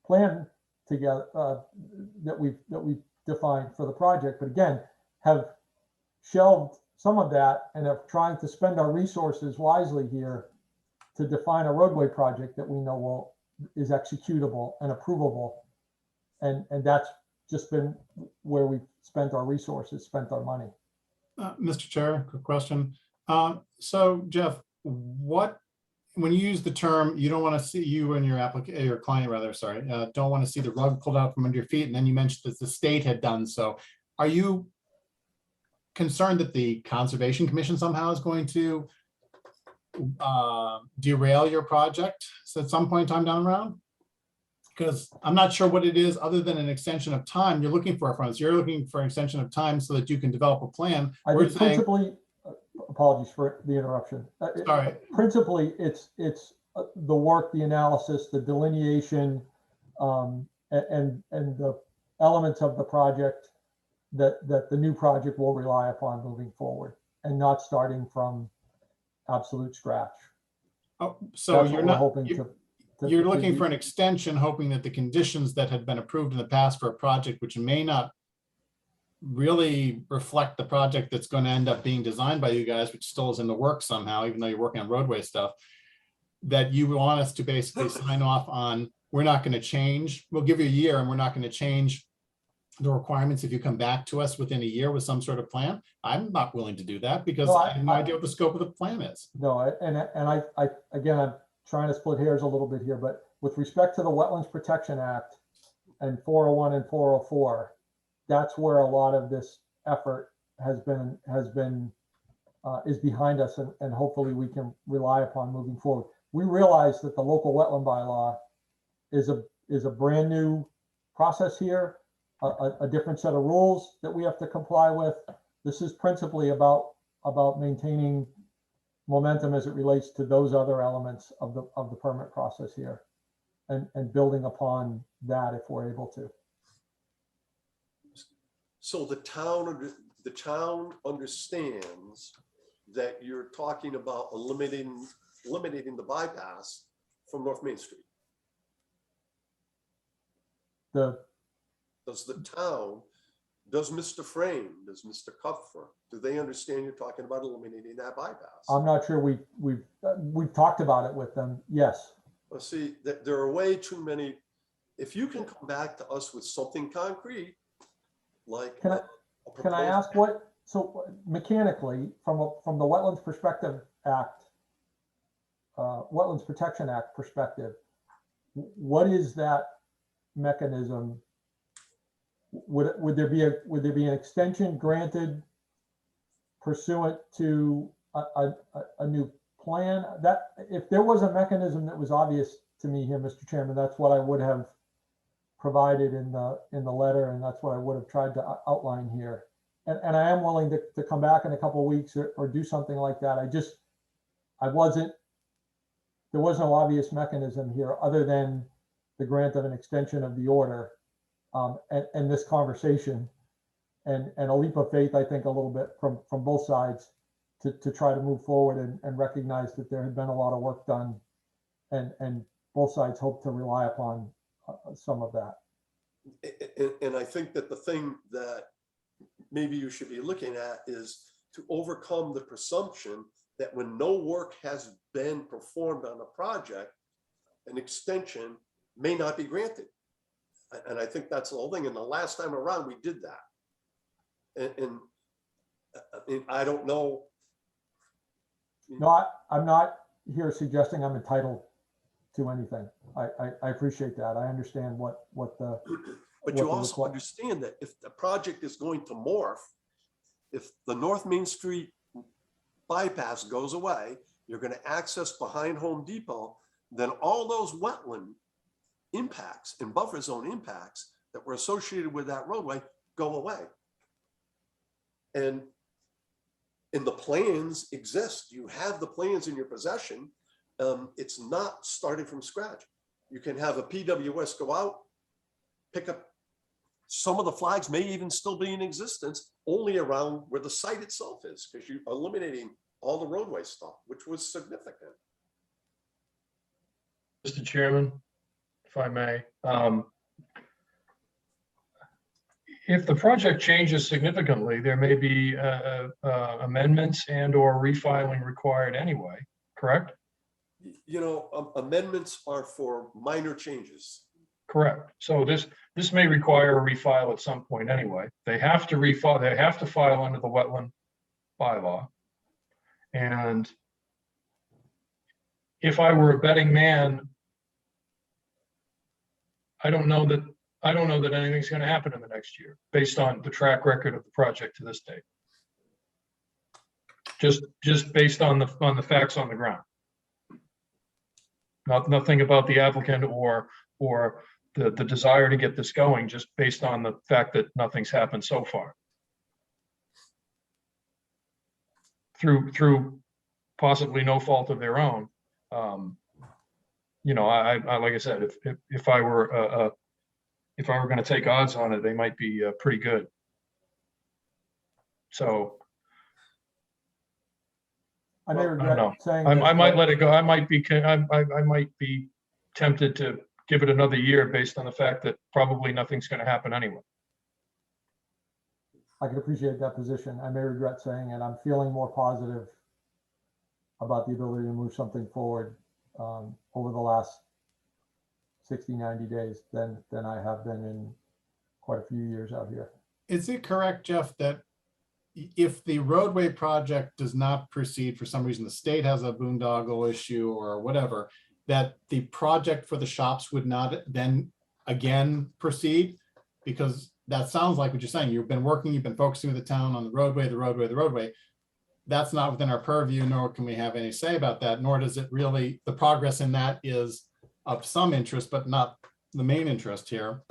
plan together that we've defined for the project, but again, have shelved some of that and are trying to spend our resources wisely here to define a roadway project that we know is executable and approvable. And that's just been where we've spent our resources, spent our money. Mr. Chair, quick question. So Jeff, when you use the term, you don't want to see, you and your client rather, sorry, don't want to see the rug pulled out from under your feet, and then you mentioned that the state had done so. Are you concerned that the Conservation Commission somehow is going to derail your project at some point in time down the road? Because I'm not sure what it is other than an extension of time you're looking for from us. You're looking for an extension of time so that you can develop a plan. I think principally, apologies for the interruption. Sorry. Principally, it's the work, the analysis, the delineation, and the elements of the project that the new project will rely upon moving forward, and not starting from absolute scratch. Oh, so That's you're what not we're hoping to You're looking for an extension, hoping that the conditions that had been approved in the past for a project, which may not really reflect the project that's going to end up being designed by you guys, which still is in the works somehow, even though you're working on roadway stuff, that you want us to basically sign off on, we're not going to change. We'll give you a year and we're not going to change the requirements if you come back to us within a year with some sort of plan. I'm not willing to do that because No, I have no idea what the scope of the plan is. No, I, again, I'm trying to split hairs a little bit here, but with respect to the Wetlands Protection Act and 401 and 404, that's where a lot of this effort has been, is behind us, and hopefully we can rely upon moving forward. We realize that the local wetland bylaw is a brand new process here, a different set of rules that we have to comply with. This is principally about maintaining momentum as it relates to those other elements of the permit process here, and building upon that if we're able to. So the town understands that you're talking about eliminating the bypass from North Main Street. Does the town, does Mr. Frame, does Mr. Kupfer, do they understand you're talking about eliminating that bypass? I'm not sure we've talked about it with them. Yes. Well, see, there are way too many. If you can come back to us with something concrete, like Can I ask what, so mechanically, from the Wetlands Perspective Act, Wetlands Protection Act perspective, what is that mechanism? Would there be an extension granted pursuant to a new plan? That, if there was a mechanism that was obvious to me here, Mr. Chairman, that's what I would have provided in the letter, and that's what I would have tried to outline here. And I am willing to come back in a couple of weeks or do something like that. There was no obvious mechanism here other than the grant of an extension of the order, and this conversation, and a leap of faith, I think, a little bit from both sides to try to move forward and recognize that there had been a lot of work done, and both sides hope to rely upon some of that. And I think that the thing that maybe you should be looking at is to overcome the presumption that when no work has been performed on a project, an extension may not be granted. And I think that's the whole thing. And the last time around, we did that. And I don't know. No, I'm not here suggesting I'm entitled to anything. I appreciate that. I understand what the. But you also understand that if the project is going to morph, if the North Main Street bypass goes away, you're going to access behind Home Depot, then all those wetland impacts and buffer zone impacts that were associated with that roadway go away. And the plans exist. You have the plans in your possession. It's not starting from scratch. You can have a PWS go out, pick up. Some of the flags may even still be in existence only around where the site itself is, because you're eliminating all the roadway stuff, which was significant. Mr. Chairman, if I may, if the project changes significantly, there may be amendments and or refiling required anyway, correct? You know, amendments are for minor changes. Correct. So this may require a refile at some point anyway. They have to refile, they have to file under the wetland bylaw. And if I were a betting man, I don't know that anything's going to happen in the next year based on the track record of the project to this date. Just based on the facts on the ground. Nothing about the applicant or the desire to get this going, just based on the fact that nothing's happened so far. Through possibly no fault of their own. You know, I like I said, if I were going to take odds on it, they might be pretty good. So I may regret saying I this, might but let it go. I might be tempted to give it another year based on the fact that probably nothing's going to happen anyway. I can appreciate that position. I may regret saying it. I'm feeling more positive about the ability to move something forward over the last 60, 90 days than I have been in quite a few years out here. Is it correct, Jeff, that if the roadway project does not proceed for some reason, the state has a boondoggle issue or whatever, that the project for the shops would not then again proceed? Because that sounds like what you're saying. You've been working, you've been focusing with the town on the roadway. That's not within our purview, nor can we have any say about that, nor does it really, the progress in that is of some interest, but not the main interest here.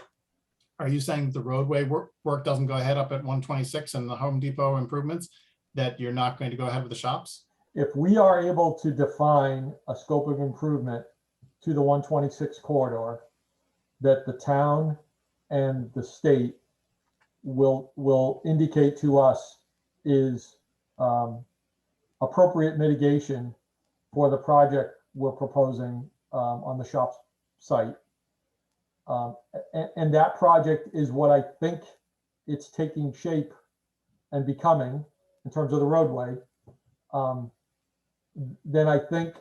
Are you saying that the roadway work doesn't go ahead up at 126 and the Home Depot improvements, that you're not going to go ahead with the shops? If we are able to define a scope of improvement to the 126 corridor that the town and the state will indicate to us is appropriate mitigation for the project we're proposing on the shop site. And that project is what I think it's taking shape and becoming in terms of the roadway. Then I think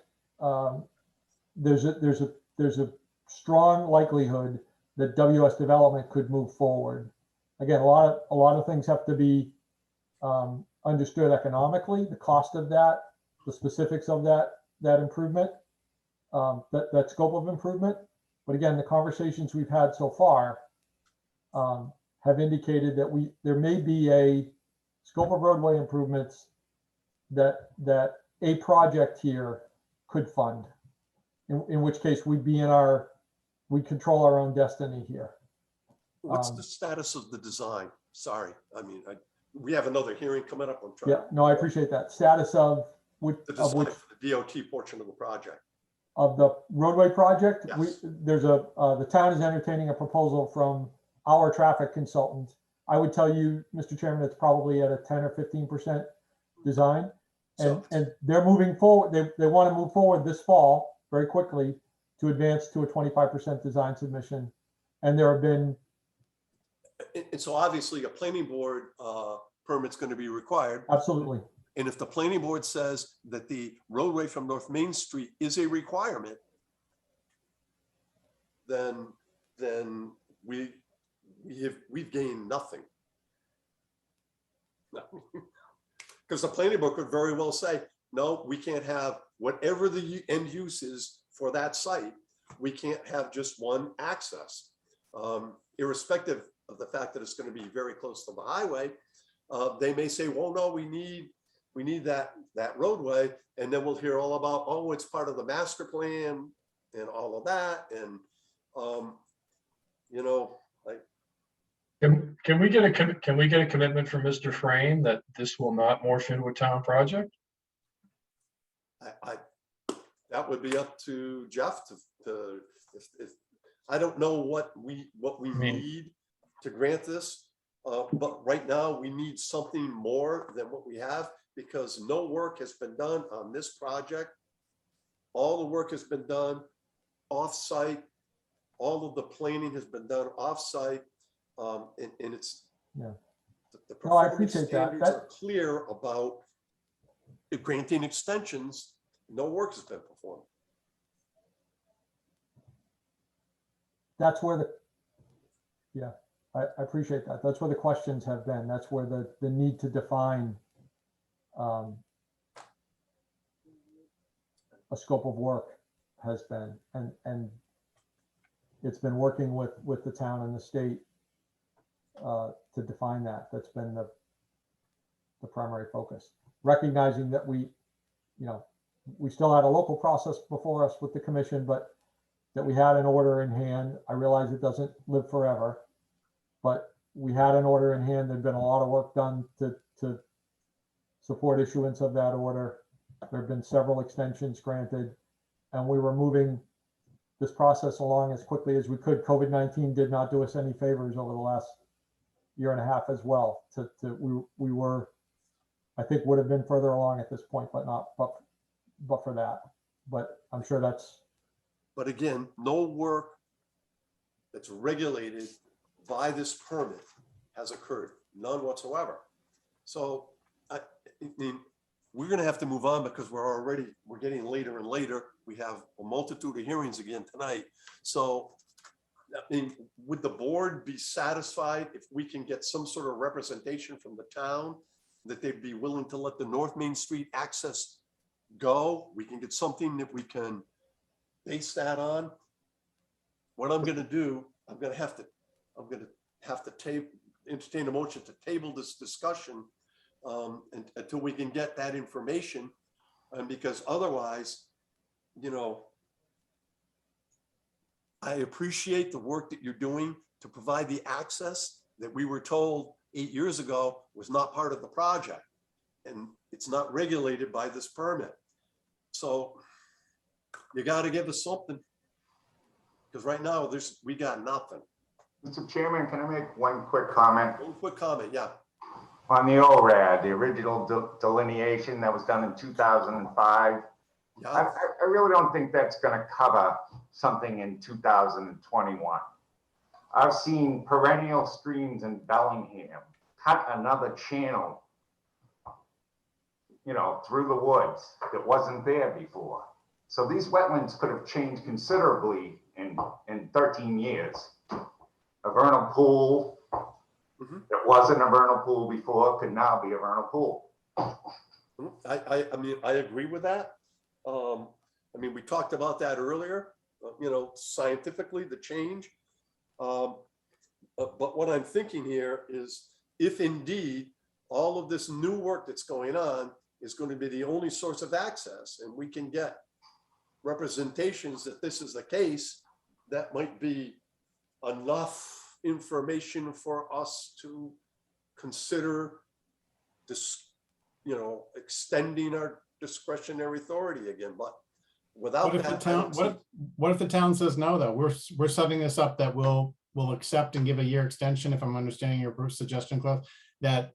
there's a strong likelihood that WS Development could move forward. Again, a lot of things have to be understood economically, the cost of that, the specifics of that improvement, that scope of improvement. But again, the conversations we've had so far have indicated that there may be a scope of roadway improvements that a project here could fund. In which case we'd control our own destiny here. What's the status of the design? Sorry, I mean, we have another hearing coming up. I'm trying. Yeah, no, I appreciate that. Status of which, The design for the DOT portion of the project. of the roadway project. Yes. The town is entertaining a proposal from our traffic consultant. I would tell you, Mr. Chairman, it's probably at a 10 or 15% design. And they're moving forward. They want to move forward this fall very quickly to advance to a 25% design submission. And there have been. And so obviously a planning board permit's going to be required. Absolutely. And if the planning board says that the roadway from North Main Street is a requirement, then we've gained nothing. Because the planning board could very well say, no, we can't have whatever the end use is for that site. We can't have just one access, irrespective of the fact that it's going to be very close to the highway. They may say, well, no, we need that roadway. And then we'll hear all about, oh, it's part of the master plan and all of that. And, like. Can we get a commitment from Mr. Frame that this will not morph into a town project? That would be up to Jeff if I don't know what we need to grant this. But right now we need something more than what we have, because no work has been done on this project. All the work has been done off-site. All of the planning has been done off-site. And it's, yeah. The No, I performance appreciate that. standards are clear about granting extensions. No work has been performed. That's where I appreciate that. That's where the questions have been. That's where the need to define a scope of work has been. And it's been working with the town and the state to define that. That's been the primary focus. Recognizing that we still had a local process before us with the commission, but that we had an order in hand. I realize it doesn't live forever, but we had an order in hand. There'd been a lot of work done to support issuance of that order. There have been several extensions granted, and we were moving this process along as quickly as we could. COVID-19 did not do us any favors over the last year and a half as well. We were, I think, would have been further along at this point, but for that. But I'm sure that's. But again, no work that's regulated by this permit has occurred, none whatsoever. So I mean, we're gonna have to move on because we're getting later and later. We have a multitude of hearings again tonight. So, I mean, would the board be satisfied if we can get some sort of representation from the town that they'd be willing to let the North Main Street access go? We can get something that we can base that on. What I'm gonna do, I'm gonna have to entertain a motion to table this discussion until we can get that information. And because otherwise, you know, I appreciate the work that you're doing to provide the access that we were told 8 years ago was not part of the project. And it's not regulated by this permit. So you got to give us something. Because right now we got nothing. Mr. Chairman, can I make one quick comment? One quick comment, yeah. On the ORAD, the original delineation that was done in 2005. Yeah. I really don't think that's going to cover something in 2021. I've seen perennial streams in Bellingham cut another channel, you know, through the woods that wasn't there before. So these wetlands could have changed considerably in 13 years. A vernal pool that wasn't a vernal pool before could now be a vernal pool. I mean, I agree with that. I mean, we talked about that earlier, you know, scientifically, the change. But what I'm thinking here is if indeed all of this new work that's going on is going to be the only source of access, and we can get representations that this is the case, that might be enough information for us to consider this, you know, extending our discretionary authority again. But without What if the that, town, what if the town says no, though? We're setting this up that we'll accept and give a year extension, if I'm understanding your suggestion, Cliff, that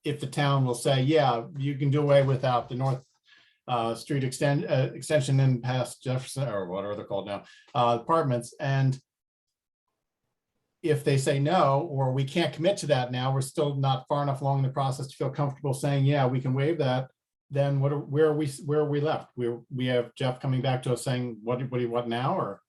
if the town will say, yeah, you can do away without the North Street extension in past Jefferson, or whatever they're called now, apartments. And if they say no, or we can't commit to that now, we're still not far enough along in the process to feel comfortable saying, yeah, we can waive that, then where are we left? We have Jeff coming back to us saying, what do you want now? Or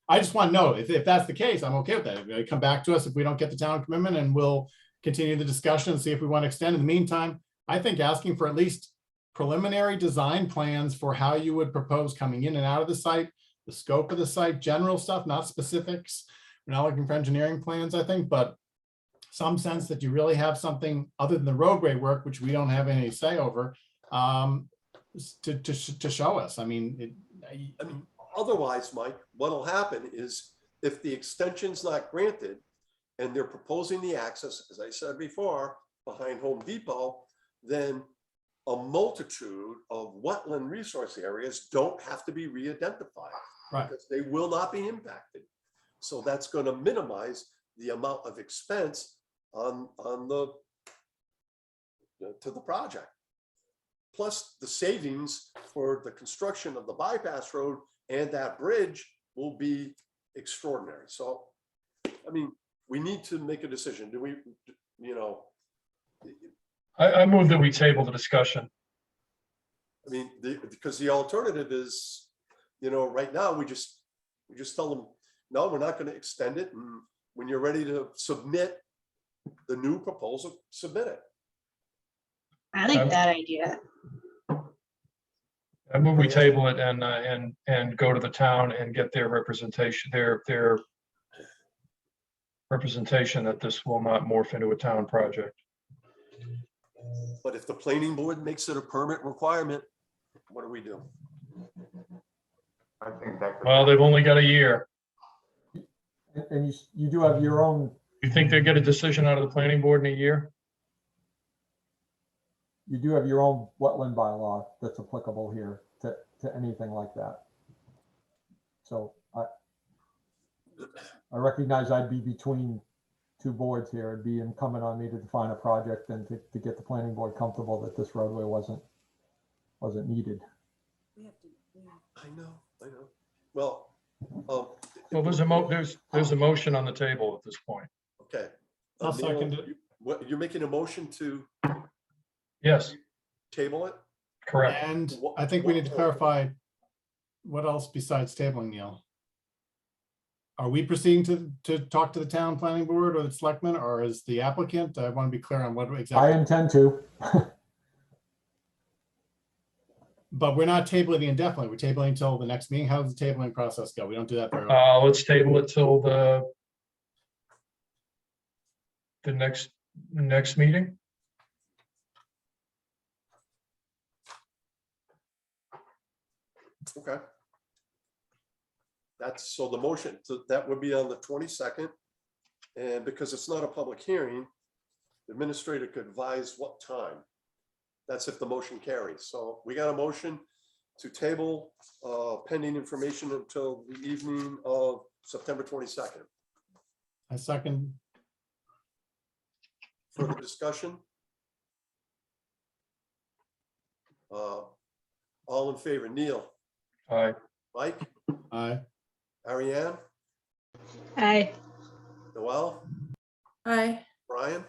I just want to know if that's the case, I'm okay with that. If they come back to us, if we don't get the town commitment, and we'll continue the discussion and see if we want to extend. In the meantime, I think asking for at least preliminary design plans for how you would propose coming in and out of the site, the scope of the site, general stuff, not specifics. We're not looking for engineering plans, I think, but some sense that you really have something other than the roadway work, which we don't have any say over, to show us. I mean, otherwise, Mike, what'll happen is if the extension's not granted and they're proposing the access, as I said before, behind Home Depot, then a multitude of wetland resource areas don't have to be re-identified, right, because they will not be impacted. So that's going to minimize the amount of expense on the to the project. Plus the savings for the construction of the bypass road and that bridge will be extraordinary. So, I mean, we need to make a decision. Do we, you know? I move that we table the discussion. I mean, because the alternative is, you know, right now we just tell them, no, we're not going to extend it. And when you're ready to submit the new proposal, submit it. I like that idea. I move we table it and go to the town and get their representation, their representation that this will not morph into a town project. But if the planning board makes it a permit requirement, what do we do? I think that could. Well, they've only got a year. And you do have your own, You think they'll get a decision out of the planning board in a year? you do have your own wetland bylaw that's applicable here to anything like that. So I recognize I'd be between two boards here. It'd be incumbent on me to define a project and to get the planning board comfortable that this roadway wasn't needed. I know. Well, Well, there's a motion on the table at this point. Okay. I'll Neil, second it. You're making a motion to Yes, table it? correct. And I think we need to clarify what else besides tabling, Neil. Are we proceeding to talk to the town planning board or the selectmen, or is the applicant? I want to be clear on what I exactly, intend to. but we're not tabling indefinitely. We're tabling until the next meeting. How does the tabling process go? We don't do that very often. Let's table it till the next meeting. Okay. So the motion, so that would be on the 22nd. And because it's not a public hearing, the administrator could advise what time. That's if the motion carries. So we got a motion to table pending information until the evening of September 22nd. I second. Further discussion? All in favor, Neil, Aye. Mike, Aye. Ariane, Aye. Noel, Aye. Brian?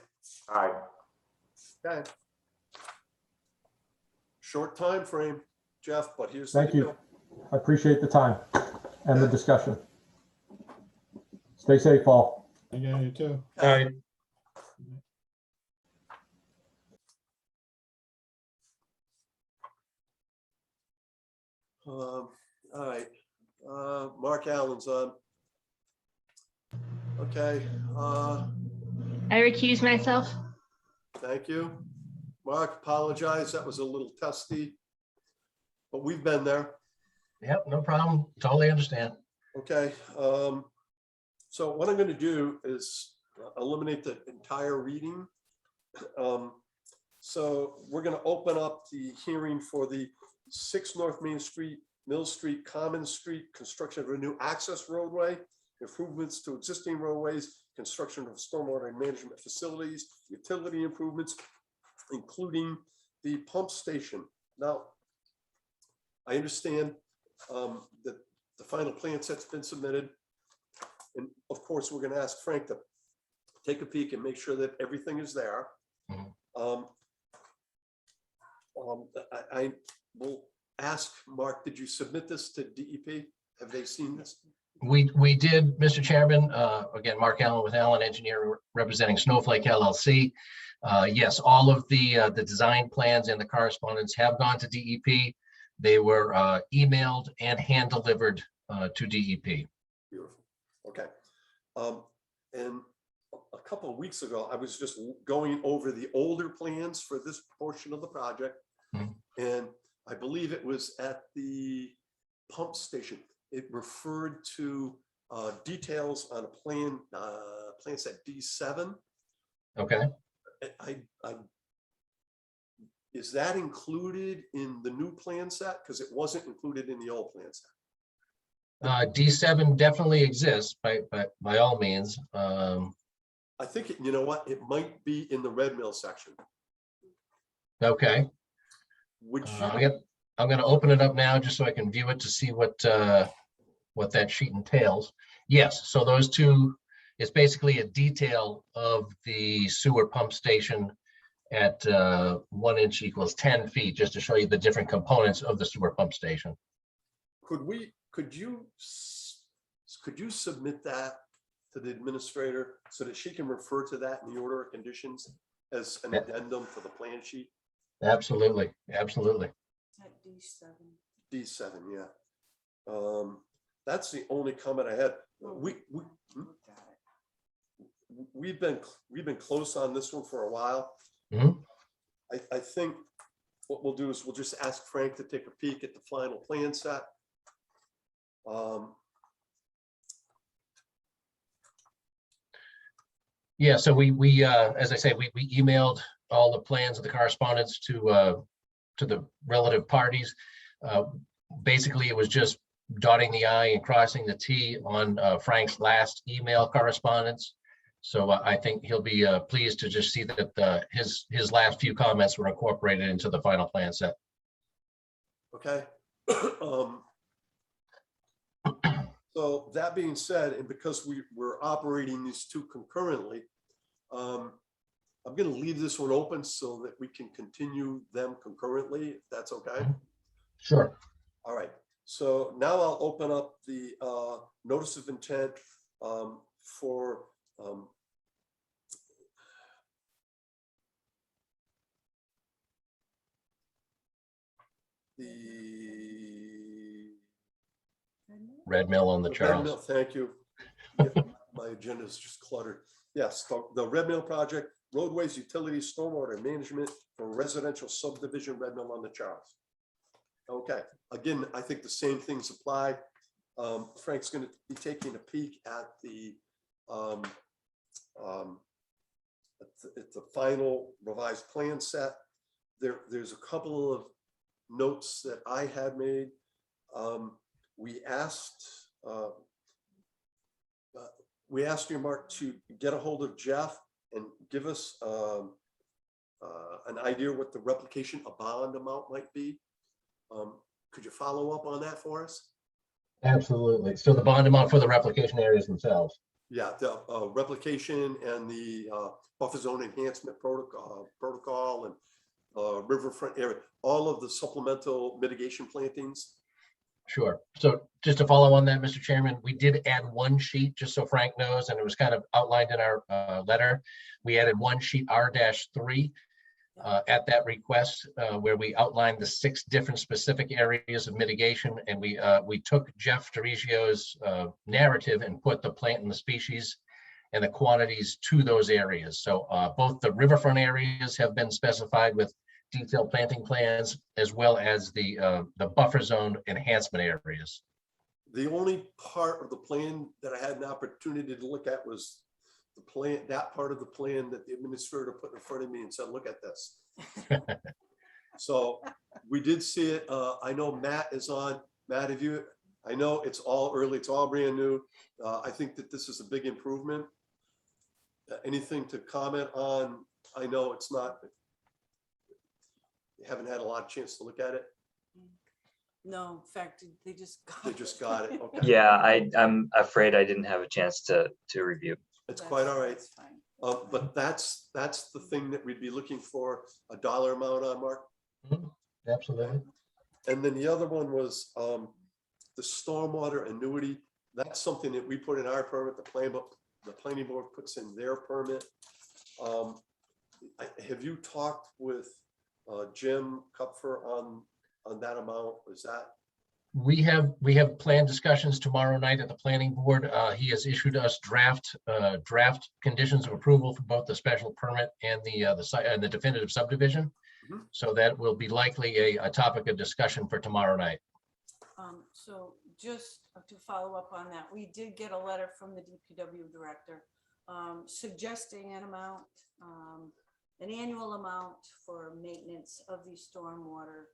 Aye. Okay. Short time frame, Jeff, but here's the Thank you. deal. I appreciate the time and the discussion. Stay safe, all. Yeah, you too. Aye. All right, Mark Allen's on. Okay, I recuse myself. thank you. Mark, apologize, that was a little testy, but we've been there. Yep, no problem. Totally understand. Okay, so what I'm gonna do is eliminate the entire reading. So we're gonna open up the hearing for the 6 North Main Street, Mill Street, Common Street, construction of a new access roadway, improvements to existing roadways, construction of stormwater management facilities, utility improvements, including the pump station. Now, I understand that the final plan set's been submitted. And of course, we're gonna ask Frank to take a peek and make sure that everything is there. I will ask Mark, did you submit this to DEP? Have they seen this? We did, Mr. Chairman. Again, Mark Allen with Allen Engineer representing Snowflake LLC. Yes, all of the design plans and the correspondence have gone to DEP. They were emailed and hand delivered to DEP. Beautiful. Okay. And a couple of weeks ago, I was just going over the older plans for this portion of the project. And I believe it was at the pump station. It referred to details on a plan set D7. Okay. Is that included in the new plan set? Because it wasn't included in the old plan set. D7 definitely exists by all means. I think, you know what, it might be in the Red Mill section. Okay. Would you? I'm going to open it up now just so I can view it to see what that sheet entails. Yes, so those two, it's basically a detail of the sewer pump station at 1 inch equals 10 feet, just to show you the different components of the sewer pump station. Could you submit that to the administrator so that she can refer to that in the order of conditions as an addendum for the plan sheet? Absolutely, absolutely. D7, yeah. That's the only comment I had. We've been close on this one for a while. I think what we'll do is we'll just ask Frank to take a peek at the final plan set. Yeah, so we as I say, we emailed all the plans of the correspondence to the relative parties. Basically, it was just dotting the I and crossing the T on Frank's last email correspondence. So I think he'll be pleased to just see that his last few comments were incorporated into the final plan set. Okay. So that being said, and because we're operating these two concurrently, I'm going to leave this one open so that we can continue them concurrently, if that's okay. Sure. All right. So now I'll open up the notice of intent for the Red Mill on the Red Charles. Mill, thank you. Yeah, my agenda is just cluttered. Yes, the Red Mill project, roadways, utilities, stormwater management for residential subdivision, Red Mill on the Charles. Okay, again, I think the same things apply. Frank's going to be taking a peek at the final revised plan set. There's a couple of notes that I had made. We asked you, Mark, to get a hold of Jeff and give us an idea what the replication of bond amount might be. Could you follow up on that for us? Absolutely. So the bond amount for the replication areas themselves. Yeah, the replication and the buffer zone enhancement protocol and riverfront area, all of the supplemental mitigation plantings. Sure. So just to follow on that, Mr. Chairman, we did add one sheet, just so Frank knows, and it was kind of outlined in our letter. We added one sheet R-3 at that request where we outlined the 6 different specific areas of mitigation. And we took Jeff Derigio's narrative and put the plant and the species and the quantities to those areas. So both the riverfront areas have been specified with detailed planting plans, as well as the buffer zone enhancement areas. The only part of the plan that I had an opportunity to look at was the plan, that part of the plan that the administrator put in front of me and said, look at this. So we did see it. I know Matt is on. Matt, have you, I know it's all early, it's all brand new. I think that this is a big improvement. Anything to comment on? I know it's not, you haven't had a lot of chance to look at it. No, in fact, they just got They just got it. Okay. Yeah, I'm afraid I didn't have a chance to review. It's quite all right. That's fine. But that's the thing that we'd be looking for a dollar amount on, Mark. Absolutely. And then the other one was the stormwater annuity. That's something that we put in our permit. The planning board puts in their permit. Have you talked with Jim Kupfer on that amount? Was that? We have planned discussions tomorrow night at the planning board. He has issued us draft conditions of approval for both the special permit and the definitive subdivision. Mm-hmm. So that will be likely a topic of discussion for tomorrow night. So just to follow up on that, we did get a letter from the DPW director suggesting an amount, an annual amount for maintenance of the stormwater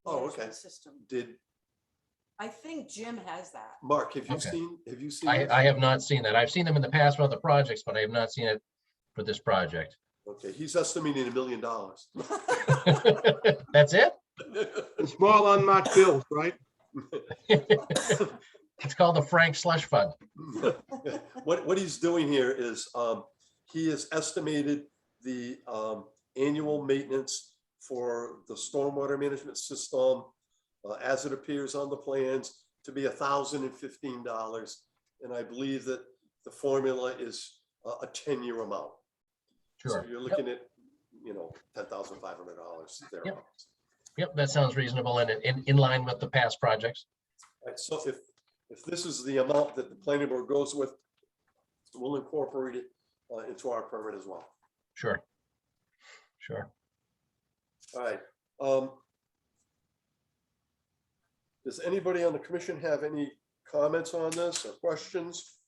management system. I think Jim has that. Mark, have you Okay. seen? Have you seen? I have not seen that. I've seen them in the past for other projects, but I have not seen it for this project. Okay, he's estimating $1 million. That's it? And small unmarked bills, right? It's called the Frank Slush Fund. What he's doing here is he has estimated the annual maintenance for the stormwater management system as it appears on the plans to be $1,015. And I believe that the formula is a 10-year amount. Sure. So you're looking at, $10,500 there. Yep, that sounds reasonable and in line with the past projects. Right, so if this is the amount that the planning board goes with, we'll incorporate it into our permit as well. Sure. Sure. All right. Does anybody on the commission have any comments on this or questions?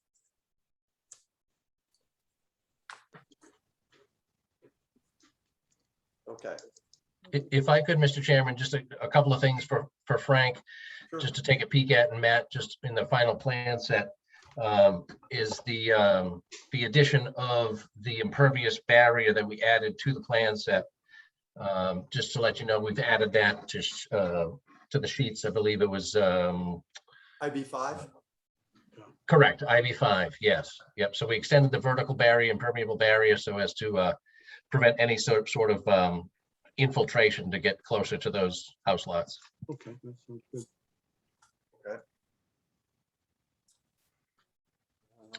Okay. If I could, Mr. Chairman, just a couple of things for Frank, Sure. just to take a peek at, and Matt, just in the final plan set, is the addition of the impervious barrier that we added to the plan set. Just to let you know, we've added that to the sheets. I believe it was IB5. Correct, IV5, yes, yep. So we extended the vertical barrier, impermeable barrier, so as to prevent any sort of infiltration to get closer to those house lots. Okay, that sounds good.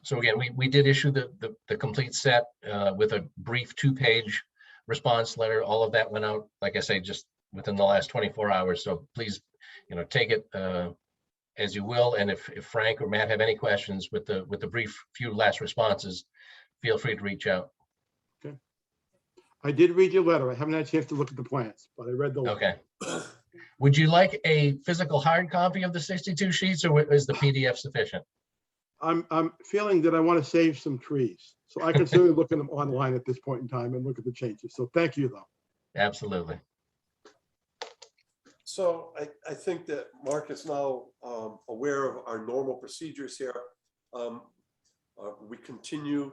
So again, we did issue the complete set with a brief 2-page response letter. All of that went out, like I say, just within the last 24 hours. So please, take it as you will. And if Frank or Matt have any questions with the brief few last responses, feel free to reach out. Okay. I did read your letter. I haven't had a chance to look at the plans, but I read the letter. Okay. Would you like a physical hard copy of the 62 sheets, or is the PDF sufficient? I'm feeling that I want to save some trees, so I can certainly look at them online at this point in time and look at the changes. So thank you, though. Absolutely. So I think that Mark is now aware of our normal procedures here. We continue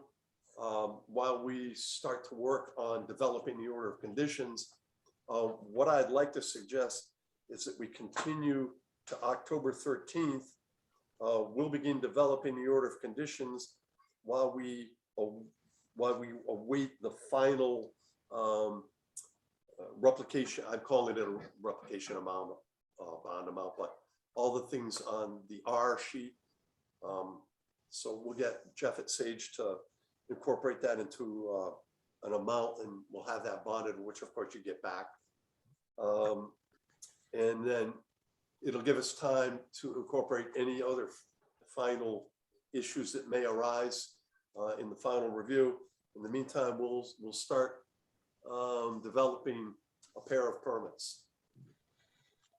while we start to work on developing the order of conditions. What I'd like to suggest is that we continue to October 13th. We'll begin developing the order of conditions while we await the final replication. I'm calling it a replication amount, bond amount, but all the things on the R sheet. So we'll get Jeff at Sage to incorporate that into an amount, and we'll have that bonded, which of course you get back. And then it'll give us time to incorporate any other final issues that may arise in the final review. In the meantime, we'll start developing a pair of permits.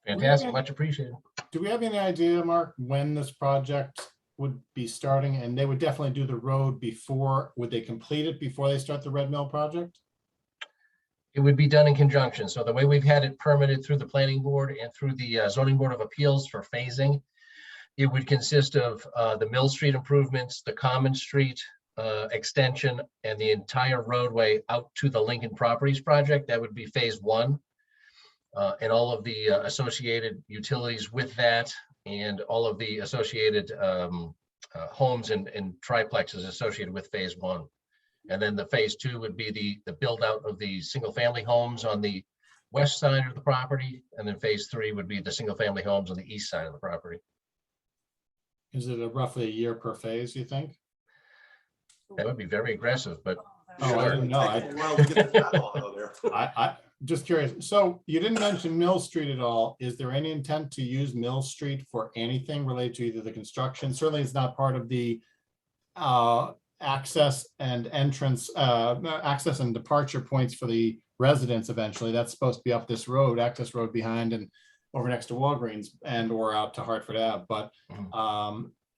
Fantastic, much appreciated. Do we have any idea, Mark, when this project would be starting? And they would definitely do the road before, would they complete it before they start the Red Mill project? It would be done in conjunction. So the way we've had it permitted through the planning board and through the zoning board of appeals for phasing, it would consist of the Mill Street improvements, the Common Street extension, and the entire roadway out to the Lincoln Properties project. That would be phase 1. And all of the associated utilities with that, and all of the associated homes and triplexes associated with phase 1. And then the phase 2 would be the build out of the single family homes on the west side of the property. And then phase 3 would be the single family homes on the east side of the property. Is it roughly a year per phase, you think? That would be very aggressive, but Oh, I didn't know. I just curious. So you didn't mention Mill Street at all. Is there any intent to use Mill Street for anything related to either the construction? Certainly it's not part of the access and entrance, access and departure points for the residents eventually. That's supposed to be up this road, access road behind and over next to Walgreens and or out to Hartford Ave. But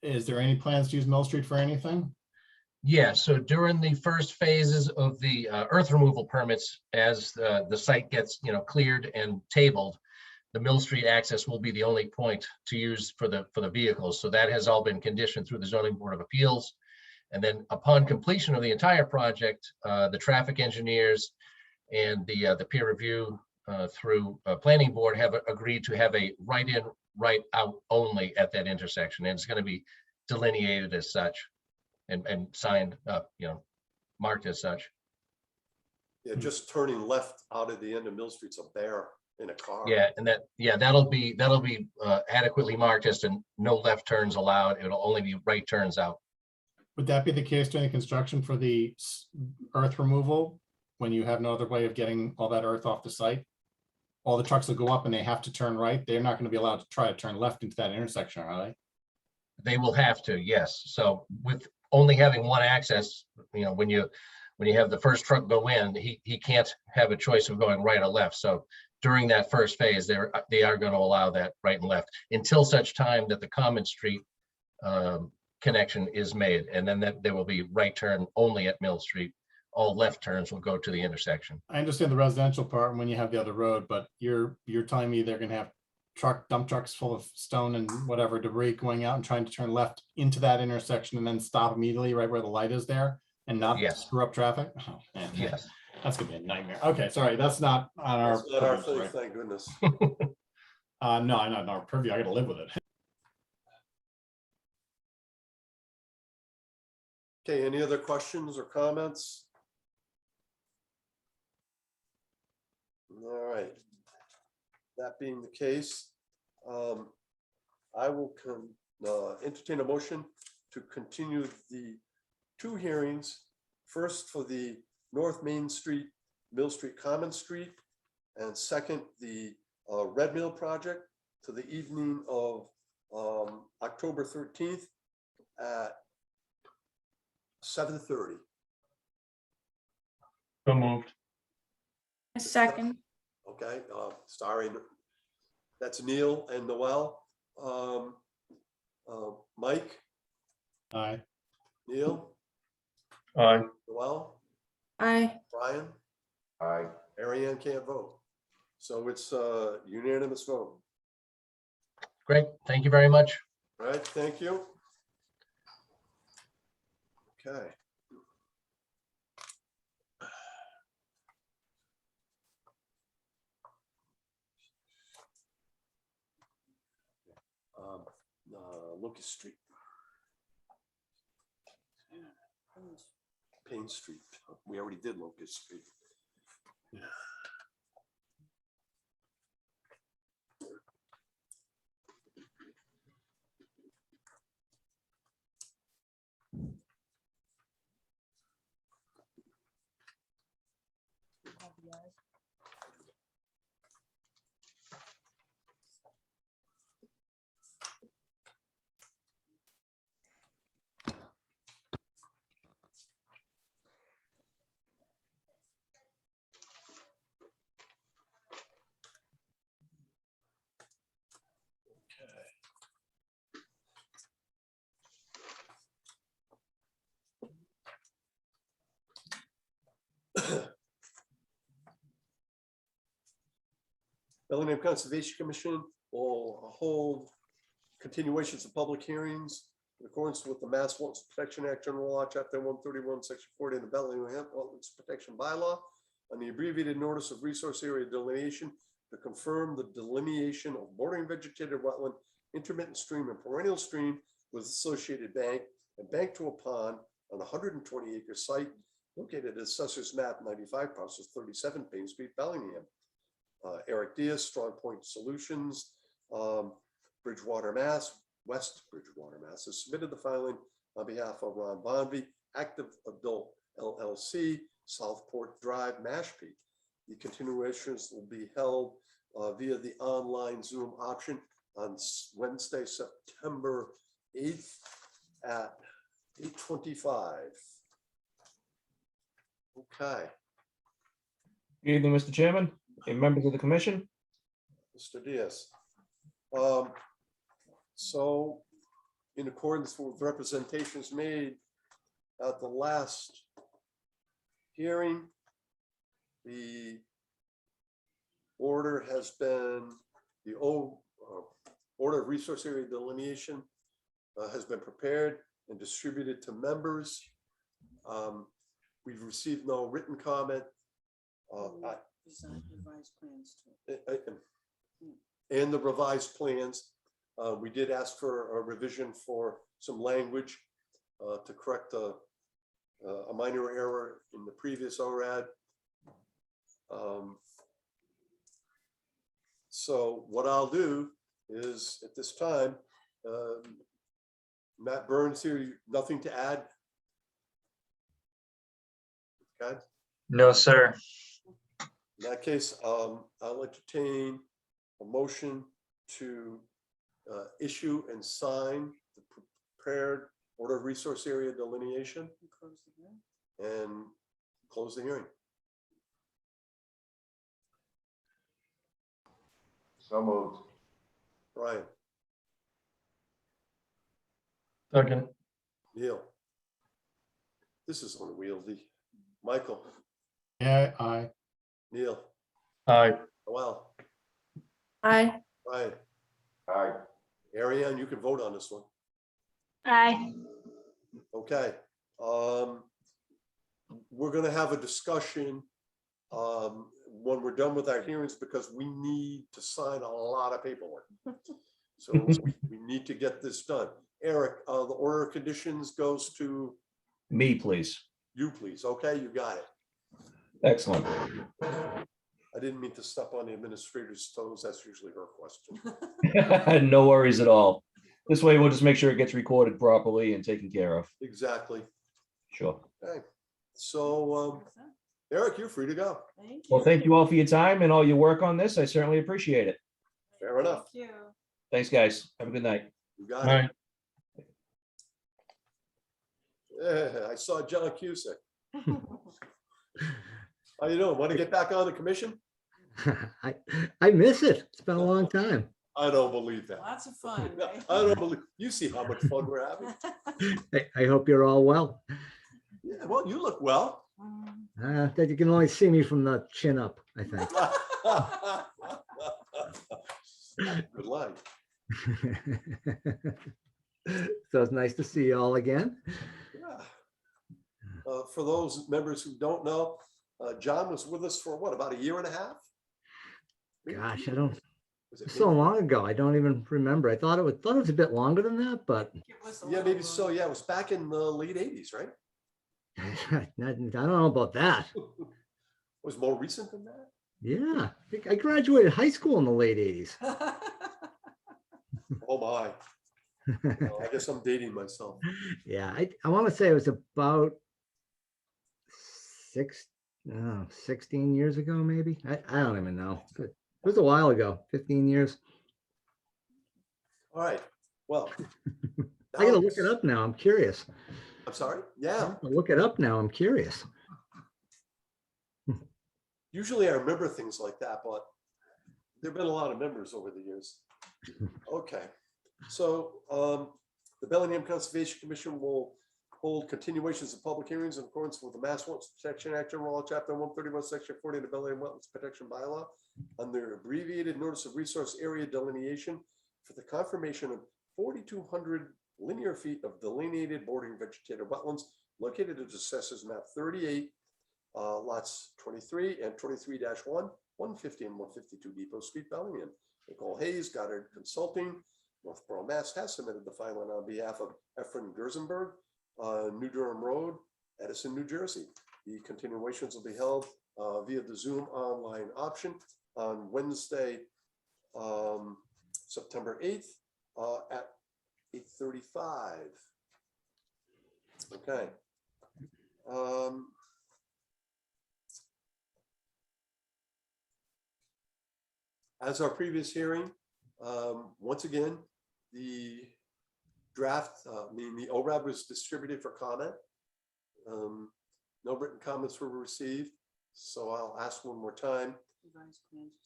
is there any plans to use Mill Street for anything? Yeah, so during the first phases of the earth removal permits, as the site gets cleared and tabled, the Mill Street access will be the only point to use for the vehicles. So that has all been conditioned through the Zoning Board of Appeals. And then upon completion of the entire project, the traffic engineers and the peer review through Planning Board have agreed to have a right in, right out only at that intersection. And it's going to be delineated as such. And signed up, marked as such. Yeah, just turning left out of the end of Mill Street's a bear in a car. Yeah, and that'll be adequately marked as to no left turns allowed. It'll only be right turns out. Would that be the case during the construction for the earth removal, when you have no other way of getting all that earth off the site? All the trucks will go up and they have to turn right. They're not going to be allowed to try to turn left into that intersection, are they? They will have to, yes. So with only having one access, when you have the first truck go in, he can't have a choice of going right or left. So during that first phase, they are going to allow that right and left until such time that the Common Street connection is made, and then there will be right turn only at Mill Street. All left turns will go to the intersection. I understand the residential part when you have the other road, but you're telling me they're going to have dump trucks full of stone and whatever debris going out and trying to turn left into that intersection and then stop immediately right where the light is there and not screw up traffic? Oh, man. Yes. That's gonna be a nightmare. Okay, sorry, that's not on our That's not our thing, thank goodness. no, I'm not in our purview. I gotta live with it. Okay, any other questions or comments? All right. That being the case, I will entertain a motion to continue the two hearings. First for the North Main Street, Mill Street, Common Street, and second, the Red Mill project to the evening of October 13th at 7:30. So moved. A second. Okay, sorry, that's Neil and Noel. Mike, Aye. Neil, Aye. Noel, Aye. Brian, Aye. Ariane can't vote. So it's a unanimous vote. Great. Thank you very much. All right, thank you. Okay. Lucas Street. Payne Street. We already did Locust Street. Yeah. Bellingham Conservation Commission will hold continuations of public hearings in accordance with the Mass Wetlands Protection Act, General Law, Chapter 131, Section 40, and the Bellingham Wetlands Protection Bylaw on the abbreviated notice of resource area delineation to confirm the delineation of bordering vegetated wetland, intermittent stream, and perennial stream with associated bank and bank to a pond on a 120-acre site located at Assessor's Map 95, parcels 37, Payne Street, Bellingham. Eric Diaz, Strong Point Solutions, Bridgewater, Mass, West Bridgewater, Mass, has submitted the filing on behalf of Ron Bonvy, Active Adult LLC, Southport Drive, Mashpee. The continuations will be held via the online Zoom option on Wednesday, September 8th at 8:25. Okay, Good evening, Mr. Chairman and members of the commission. Mr. Diaz. So in accordance with representations made at the last hearing, the order has been, the old order of resource area delineation has been prepared and distributed to members. We've received no written comment. Revised plans too. And the revised plans. We did ask for a revision for some language to correct a minor error in the previous ORAD. So what I'll do is at this time, Matt Burns here, nothing to add? Okay. No, sir. In that case, I'll entertain a motion to issue and sign the prepared order of resource area delineation and close the hearing. So moved. Brian, Second. Neil. This is unwieldy. Michael, Yeah, aye. Neil, Aye. Noel, Aye. Brian, Aye. Ariane, you can vote on this one. Aye. Okay. We're gonna have a discussion when we're done with our hearings because we need to sign a lot of paperwork. So we need to get this done. Eric, the order of conditions goes to Me, please. You, please. Okay, you got it. Excellent. I didn't mean to step on the administrator's toes. That's usually her question. No worries at all. This way, we'll just make sure it gets recorded properly and taken care of. Exactly. Sure. Okay. So, Eric, you're free to go. Thank Well, thank you all for your time and all your work on this. I certainly appreciate it. Fair enough. Thank you. Thanks, guys. Have a good night. You got Right. it. Yeah, I saw John Cusick. How you doing? Want to get back on the commission? I miss it. It's been a long time. I don't believe that. Lots of fun, No, right? I don't believe, you see how much fun we're having. I hope you're all well. Yeah, well, you look well. That you can only see me from the chin up, I think. Good line. So it's nice to see you all again. Yeah. For those members who don't know, John was with us for what, about a year and a half? Gosh, I don't, Was it so long ago. I don't even remember. I thought it was a bit longer than that, but Yeah, maybe so. Yeah, it was back in the late 80s, right? I don't know about that. It was more recent than that. Yeah, I graduated high school in the late 80s. Oh my. Well, I guess I'm dating myself. Yeah, I want to say it was about 16 years ago, maybe. I don't even know. But it was a while ago, 15 years. All right. Well, I gotta look it up now. I'm curious. I'm sorry. Yeah. I'll look it up now. I'm curious. Usually I remember things like that, but there've been a lot of members over the years. Okay. So the Bellingham Conservation Commission will hold continuations of public hearings in accordance with the Mass Wetlands Protection Act, General Law, Chapter 131, Section 40 of the Bellingham Wetlands Protection Bylaw under abbreviated notice of resource area delineation for the confirmation of 4,200 linear feet of delineated bordering vegetated wetlands located at Assessors Map 38, lots 23 and 23-1, 150 and 152 Depot Street, Bellingham. Nicole Hayes, Goddard Consulting, Northborough, Mass. has submitted the filing on behalf of Efren Gerzenberg, New Durham Road, Edison, New Jersey. The continuations will be held via the Zoom online option on Wednesday, September 8th at 8:35. Okay. As our previous hearing, once again, the draft, the ORAD was distributed for comment. No written comments were received, so I'll ask one more time.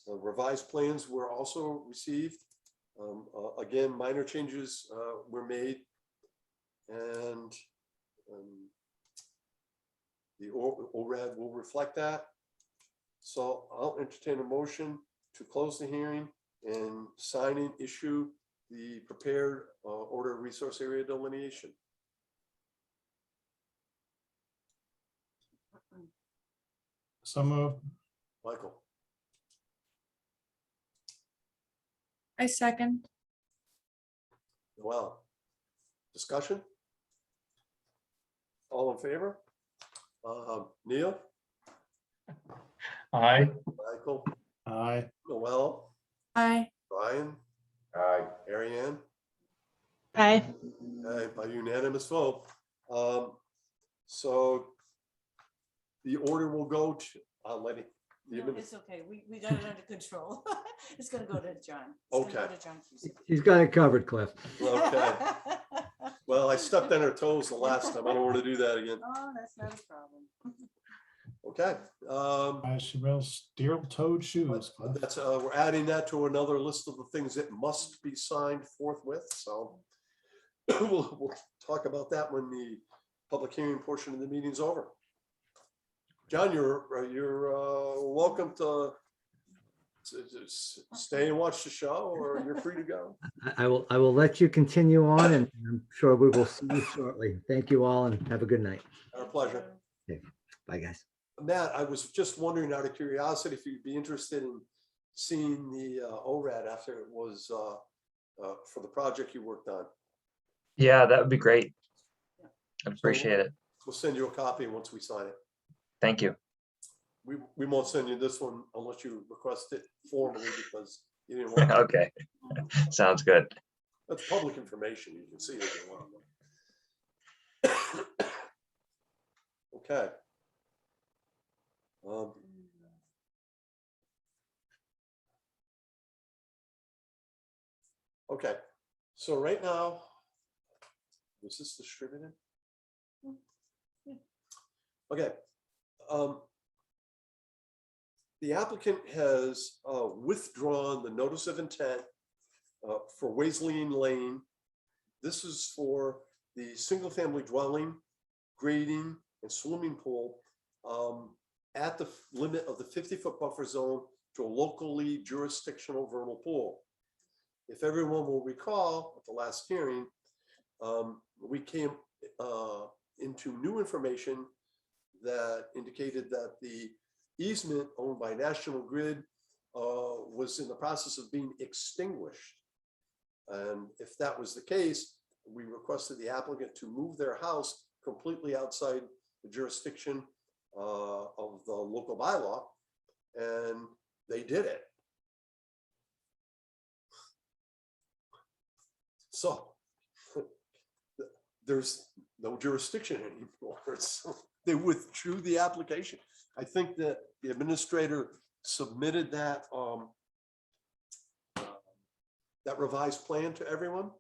Revised plans were also received. Again, minor changes were made, and the ORAD will reflect that. So I'll entertain a motion to close the hearing and sign and issue the prepared order of resource area delineation. So moved. Michael, I second. Noel, discussion? All in favor? Neil, Aye. Michael, Aye. Noel, Aye. Brian, Aye. Ariane. Aye. By unanimous vote. So the order will go to, I'll let it. No, it's okay. We got it under control. It's gonna go to John. It's gonna go to John Cusick. He's got it covered, Cliff. Okay. Well, I stepped on her toes the last time. I don't want to do that again. Oh, that's not a problem. Okay. I should wear steel-toed shoes. Cliff. That's, we're adding that to another list of the things that must be signed forthwith, so we'll talk about that when the public hearing portion of the meeting's over. John, you're welcome to stay and watch the show, or you're free to go. I will let you continue on, and I'm sure we will see you shortly. Thank you all, and have a good night. Our pleasure. Okay. Bye, guys. Matt, I was just wondering out of curiosity if you'd be interested in seeing the ORAD after it was for the project you worked on. Yeah, that would be great. I appreciate it. We'll send you a copy once we sign it. Thank you. We won't send you this one unless you request it formally because you didn't want. Okay, sounds good. That's public information. You can see it if you want. Okay. Okay, so right now, was this distributed? Okay. The applicant has withdrawn the notice of intent for Wesleyan Lane. This is for the single-family dwelling, grading, and swimming pool at the limit of the 50-foot buffer zone to a locally jurisdictional vernal pool. If everyone will recall, at the last hearing, we came into new information that indicated that the easement owned by National Grid was in the process of being extinguished. And if that was the case, we requested the applicant to move their house completely outside the jurisdiction of the local bylaw, and they did it. So there's no jurisdiction anymore. So they withdrew the application. I think that the administrator submitted that that revised plan to everyone.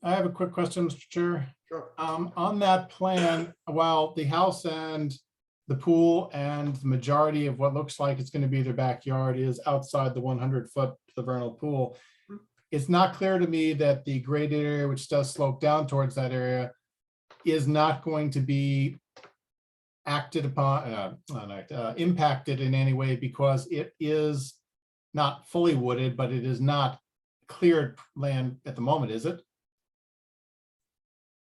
I have a quick question, Mr. Chair. Sure. On that plan, while the house and the pool and the majority of what looks like it's going to be their backyard is outside the 100-foot the vernal pool, it's not clear to me that the graded area, which does slope down towards that area, is not going to be acted upon, impacted in any way, because it is not fully wooded, but it is not cleared land at the moment, is it?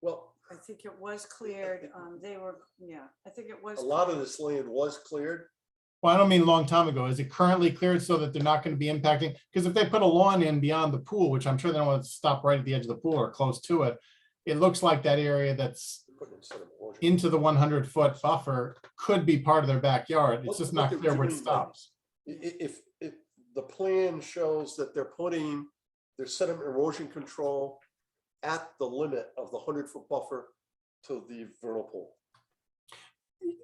Well, I think it was cleared. They were, yeah, I think it was. a lot of cleared. this land was cleared. Well, I don't mean a long time ago. Is it currently cleared so that they're not going to be impacting? Because if they put a lawn in beyond the pool, which I'm sure they don't want to stop right at the edge of the pool or close to it, it looks like that area that's into the 100-foot buffer could be part of their backyard. It's just not clear where it stops. If the plan shows that they're putting their sediment erosion control at the limit of the 100-foot buffer to the vernal pool.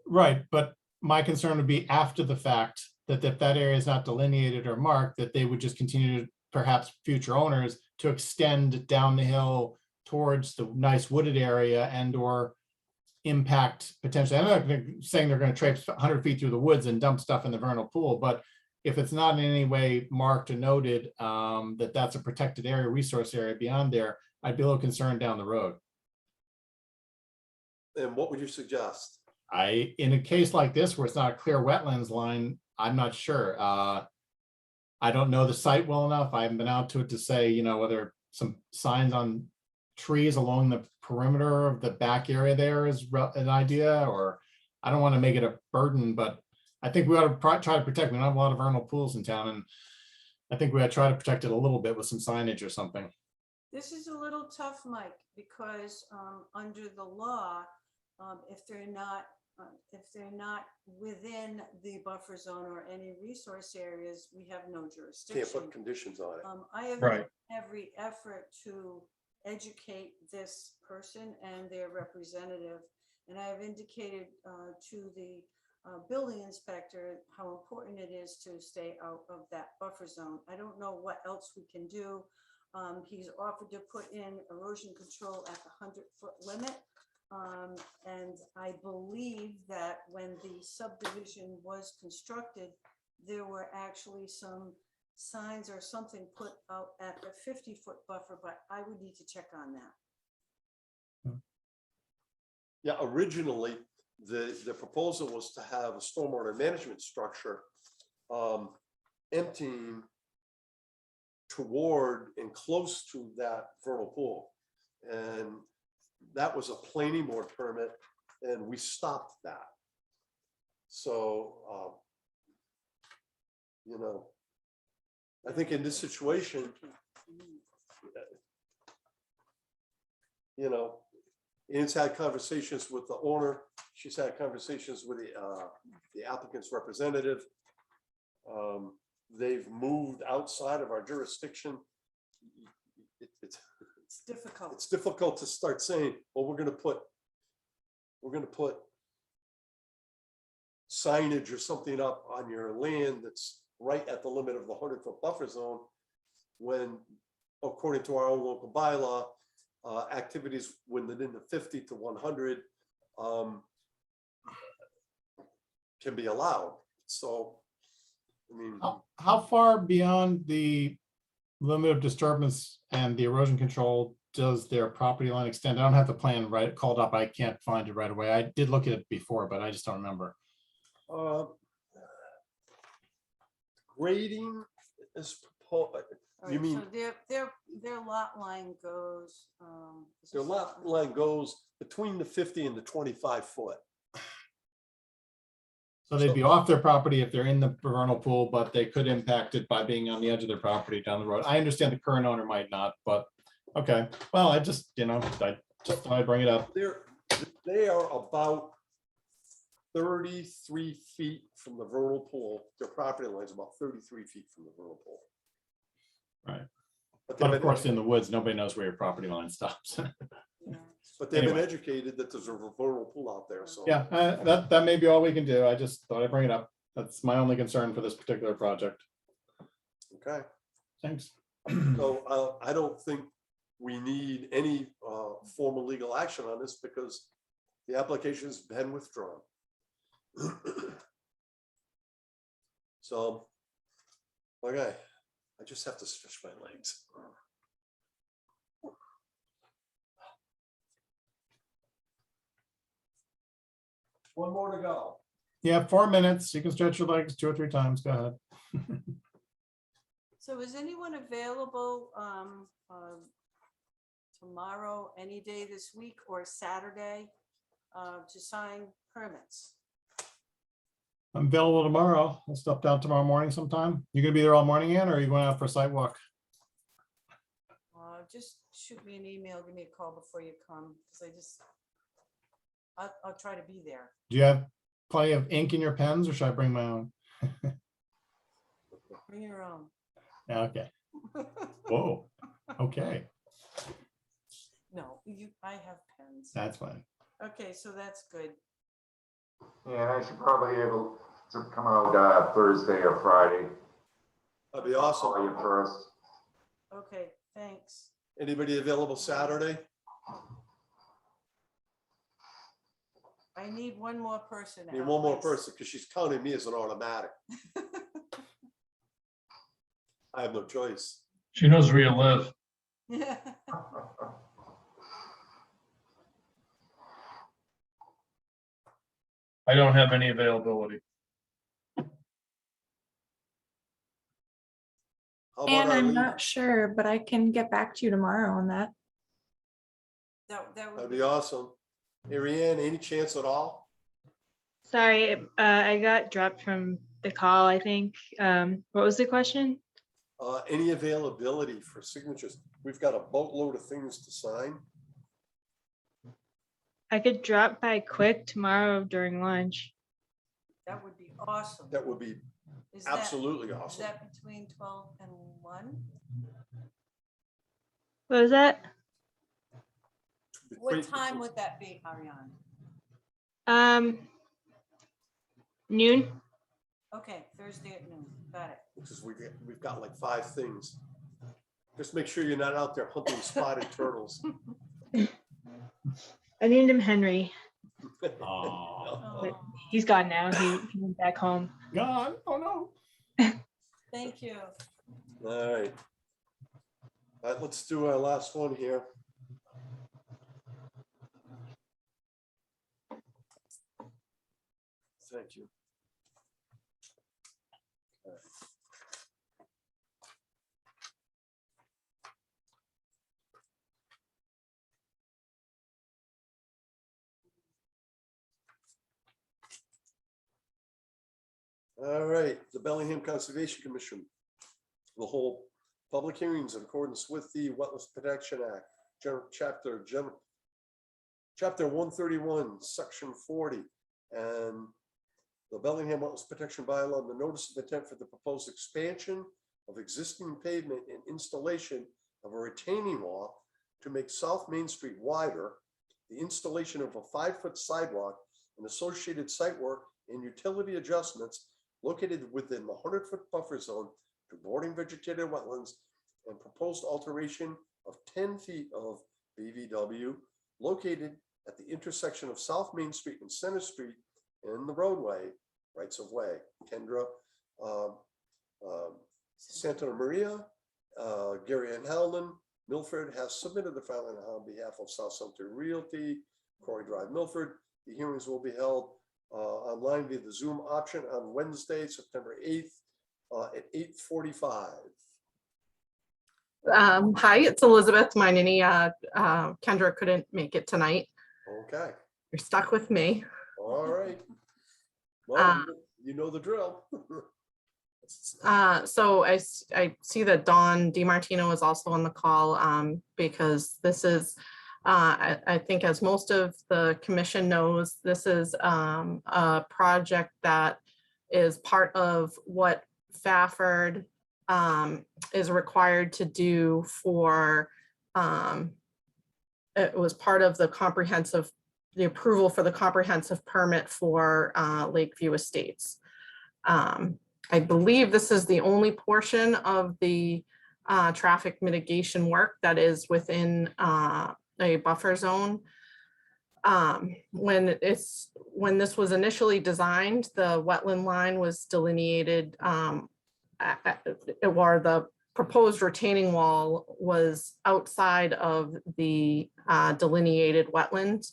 Right, but my concern would be after the fact that if that area is not delineated or marked, that they would just continue to, perhaps future owners, to extend down the hill towards the nice wooded area and or impact potentially. I'm not saying they're going to traipse 100 feet through the woods and dump stuff in the vernal pool, but if it's not in any way marked or noted that that's a protected area, resource area beyond there, I'd be a little concerned down the road. And what would you suggest? In a case like this where it's not a clear wetlands line, I'm not sure. I don't know the site well enough. I haven't been out to it to say, you know, whether some signs on trees along the perimeter of the back area there is an idea, or I don't want to make it a burden, but I think we ought to try to protect. We don't have a lot of vernal pools in town, and I think we ought to try to protect it a little bit with some signage or something. This is a little tough, Mike, because under the law, if they're not within the buffer zone or any resource areas, we have no jurisdiction. Can't put conditions on it. I have Right. made every effort to educate this person and their representative, and I have indicated to the building inspector how important it is to stay out of that buffer zone. I don't know what else we can do. He's offered to put in erosion control at the 100-foot limit. And I believe that when the subdivision was constructed, there were actually some signs or something put out at the 50-foot buffer, but I would need to check on that. Yeah, originally, the proposal was to have a stormwater management structure emptying toward and close to that vernal pool. And that was a planning board permit, and we stopped that. So, you know, I think in this situation, you know, Ann's had conversations with the owner. She's had conversations with the applicant's representative. They've moved outside of our jurisdiction. It's difficult. It's difficult to start saying, well, we're gonna put signage or something up on your land that's right at the limit of the 100-foot buffer zone, when according to our own local bylaw, activities within the 50 to 100 can be allowed. So, I mean, How far beyond the limit of disturbance and the erosion control does their property line extend? I don't have the plan called up. I can't find it right away. I did look at it before, but I just don't remember. grading is proposed. All You right, mean so their lot line goes, is their this lot line goes between the 50 and the 25 foot. So they'd be off their property if they're in the vernal pool, but they could impact it by being on the edge of their property down the road. I understand the current owner might not, but okay. Well, I just thought I'd bring it up. They are about 33 feet from the vernal pool. Their property line is about 33 feet from the vernal pool. Right. But But of course, in the woods, nobody knows where your property line stops. But they've been Anyway. educated that there's a vernal pool out there, so. Yeah, that may be all we can do. I just thought I'd bring it up. That's my only concern for this particular project. Okay. Thanks. So I don't think we need any formal legal action on this because the application's been withdrawn. So, okay, I just have to stretch my legs. One more to go. Yeah, 4 minutes. You can stretch your legs 2 or 3 times. Go ahead. So is anyone available tomorrow, any day this week, or Saturday to sign permits? I'm available tomorrow. I'll stop down tomorrow morning sometime. You gonna be there all morning, Ann, or are you going out for a site walk? Just shoot me an email, give me a call before you come, because I'll try to be there. Do you have plenty of ink in your pens, or should I bring my own? Bring your own. Yeah, okay. Whoa. Okay, No, I have pens. that's fine. Okay, so that's good. Yeah, I should probably be able to come out Thursday or Friday. That'd be awesome. Call you first. Okay, thanks. Anybody available Saturday? I need one more person. I need out, one more please. person because she's counting me as an automatic. I have no choice. She knows where you live. Yeah. I don't have any availability. How about And our I'm lead? not sure, but I can get back to you tomorrow on that. That would That'd be awesome. Ariane, any chance at all? Sorry, I got dropped from the call, I think. What was the question? Any availability for signatures? We've got a boatload of things to sign. I could drop by quick tomorrow during lunch. That would be awesome. That would be Is that- absolutely Is awesome. that between 12 and 1? What was that? What time would that be, Ariane? Noon? Okay, Thursday at noon. Got it. Because we've got like 5 things. Just make sure you're not out there hunting spotted turtles. I named him Henry, Oh, but he's gone now. He went back home. God, oh no. Thank you. All right. All right, let's do our last one here. Thank you. All right, the Bellingham Conservation Commission will hold public hearings in accordance with the Wetlands Protection Act, chapter 131, section 40, and the Bellingham Wetlands Protection Bylaw, the notice of intent for the proposed expansion of existing pavement and installation of a retaining wall to make South Main Street wider, the installation of a 5-foot sidewalk and associated site work and utility adjustments located within the 100-foot buffer zone to bordering vegetated wetlands, and proposed alteration of 10 feet of BVW located at the intersection of South Main Street and Center Street in the roadway, rights of way, Kendra, Santa Maria, Gary and Howland, Milford has submitted the filing on behalf of South Center Realty, Corey Drive, Milford. The hearings will be held online via the Zoom option on Wednesday, September 8th at 8:45. Hi, it's Elizabeth. My nanny, Kendra couldn't make it tonight. Okay, You're stuck with me. all right. Well, you know the drill. So I see that Dawn DiMartino is also on the call because this is, I think as most of the commission knows, this is a project that is part of what Fafford is required to do for, it was part of the approval for the comprehensive permit for Lakeview Estates. I believe this is the only portion of the traffic mitigation work that is within a buffer zone. When this was initially designed, the wetland line was delineated, or the proposed retaining wall was outside of the delineated wetlands.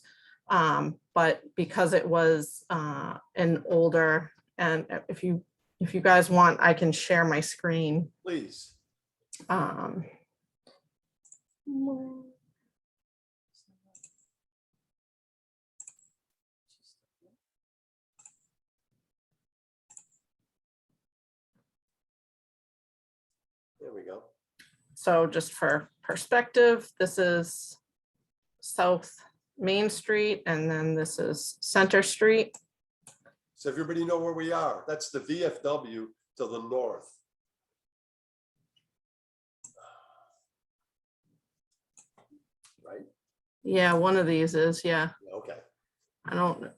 But because it was an older, and if you guys want, I can share my screen. Please. There we go. So just for perspective, this is South Main Street, and then this is Center Street. So everybody know where we are. That's the VFW to the north. Right? Yeah, one of these is, yeah. Okay. I don't.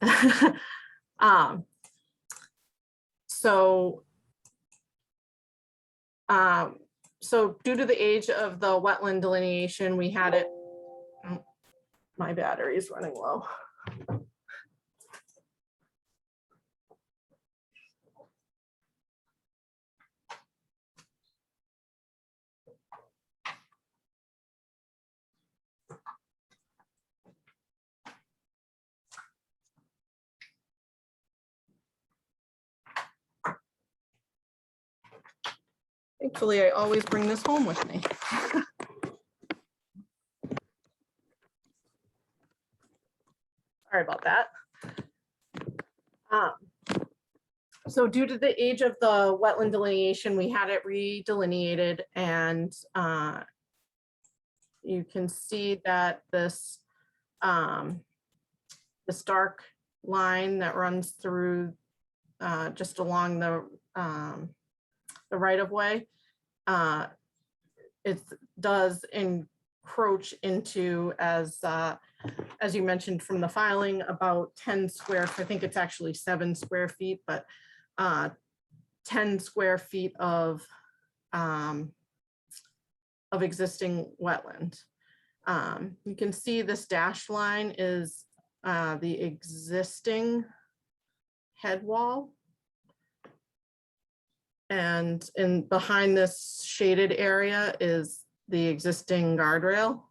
So due to the age of the wetland delineation, we had it. Oh, my battery is running low. Thankfully, I always bring this home with me. Sorry about that. So due to the age of the wetland delineation, we had it redelineated, and you can see that this dark line that runs through just along the right of way, it does encroach into, as you mentioned from the filing, about 10 square, I think it's actually 7 square feet, but 10 square feet of existing wetland. You can see this dashed line is the existing head wall. And behind this shaded area is the existing guardrail.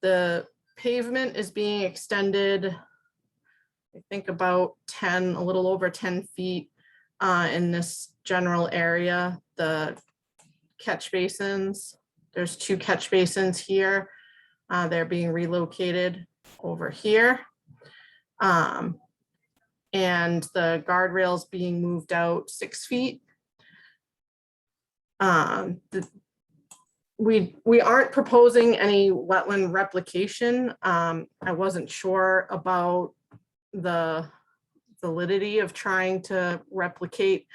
The pavement is being extended, I think about a little over 10 feet in this general area. The catch basins, there's 2 catch basins here. They're being relocated over here. And the guardrails being moved out 6 feet. we aren't proposing any wetland replication. I wasn't sure about the validity of trying to replicate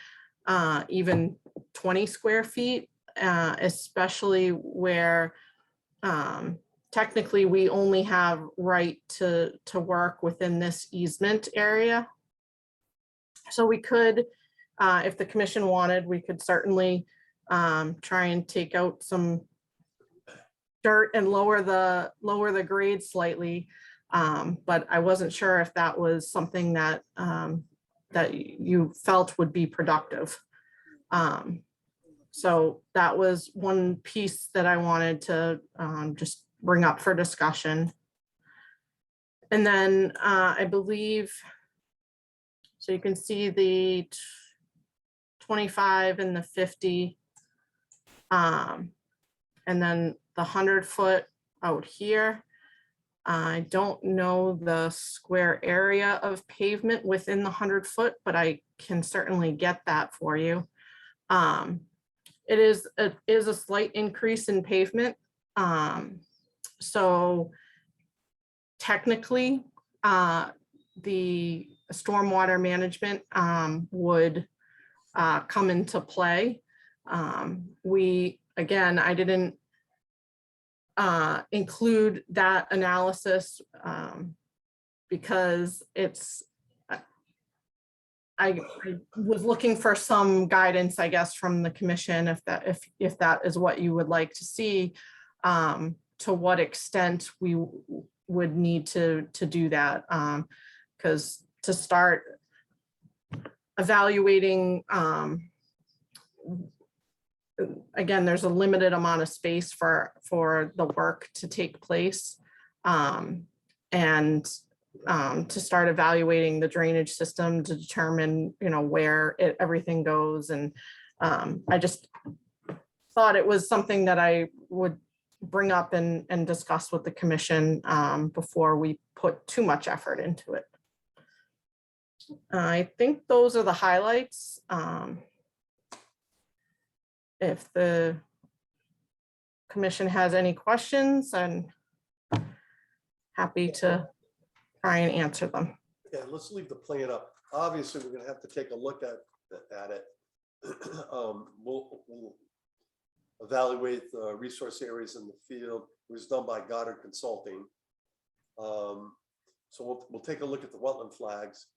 even 20 square feet, especially where technically we only have right to work within this easement area. So we could, if the commission wanted, we could certainly try and take out some dirt and lower the grade slightly. But I wasn't sure if that was something that that you felt would be productive. So that was one piece that I wanted to just bring up for discussion. And then I believe, so you can see the 25 and the 50. And then the 100-foot out here. I don't know the square area of pavement within the 100-foot, but I can certainly get that for you. It is a slight increase in pavement. So technically, the stormwater management would come into play. Again, I didn't include that analysis because I was looking for some guidance, I guess, from the commission, if that is what you would like to see, to what extent we would need to do that. Because to start evaluating, again, there's a limited amount of space for the work to take place. And to start evaluating the drainage system to determine, where everything goes. And I just thought it was something that I would bring up and discuss with the commission before we put too much effort into it. I think those are the highlights. If the commission has any questions, I'm happy to try and answer them. Yeah, let's leave the plan up. Obviously, we're gonna have to take a look at it. We'll evaluate the resource areas in the field. It was done by Goddard Consulting. So we'll take a look at the wetland flags.